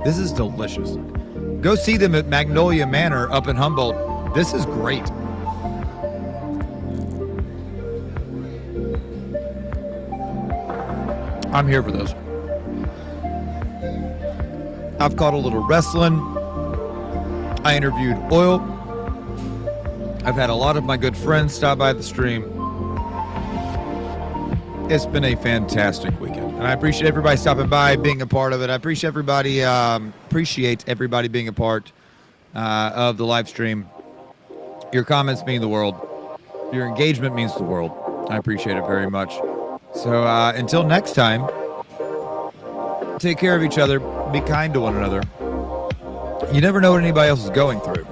This is delicious. Go see them at Magnolia Manor up in Humboldt. This is great. I'm here for this. I've caught a little wrestling. I interviewed Oil. I've had a lot of my good friends stop by the stream. It's been a fantastic weekend, and I appreciate everybody stopping by, being a part of it. I appreciate everybody being a part of the live stream. Your comments mean the world. Your engagement means the world. I appreciate it very much. So until next time, take care of each other. Be kind to one another. You never know what anybody else is going through.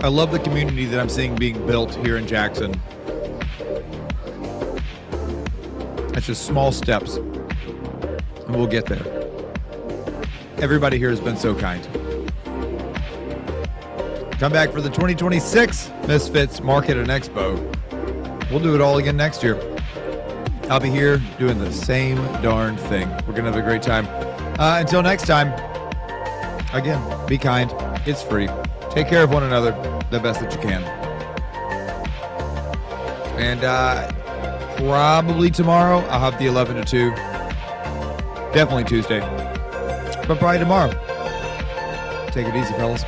I love the community that I'm seeing being built here in Jackson. It's just small steps, and we'll get there. Everybody here has been so kind. Come back for the 2026 Misfits Market and Expo. We'll do it all again next year. I'll be here doing the same darn thing. We're going to have a great time. Until next time, again, be kind. It's free. Take care of one another the best that you can. And probably tomorrow, I'll have the 11 to 2. Definitely Tuesday. But probably tomorrow. Take it easy, fellas.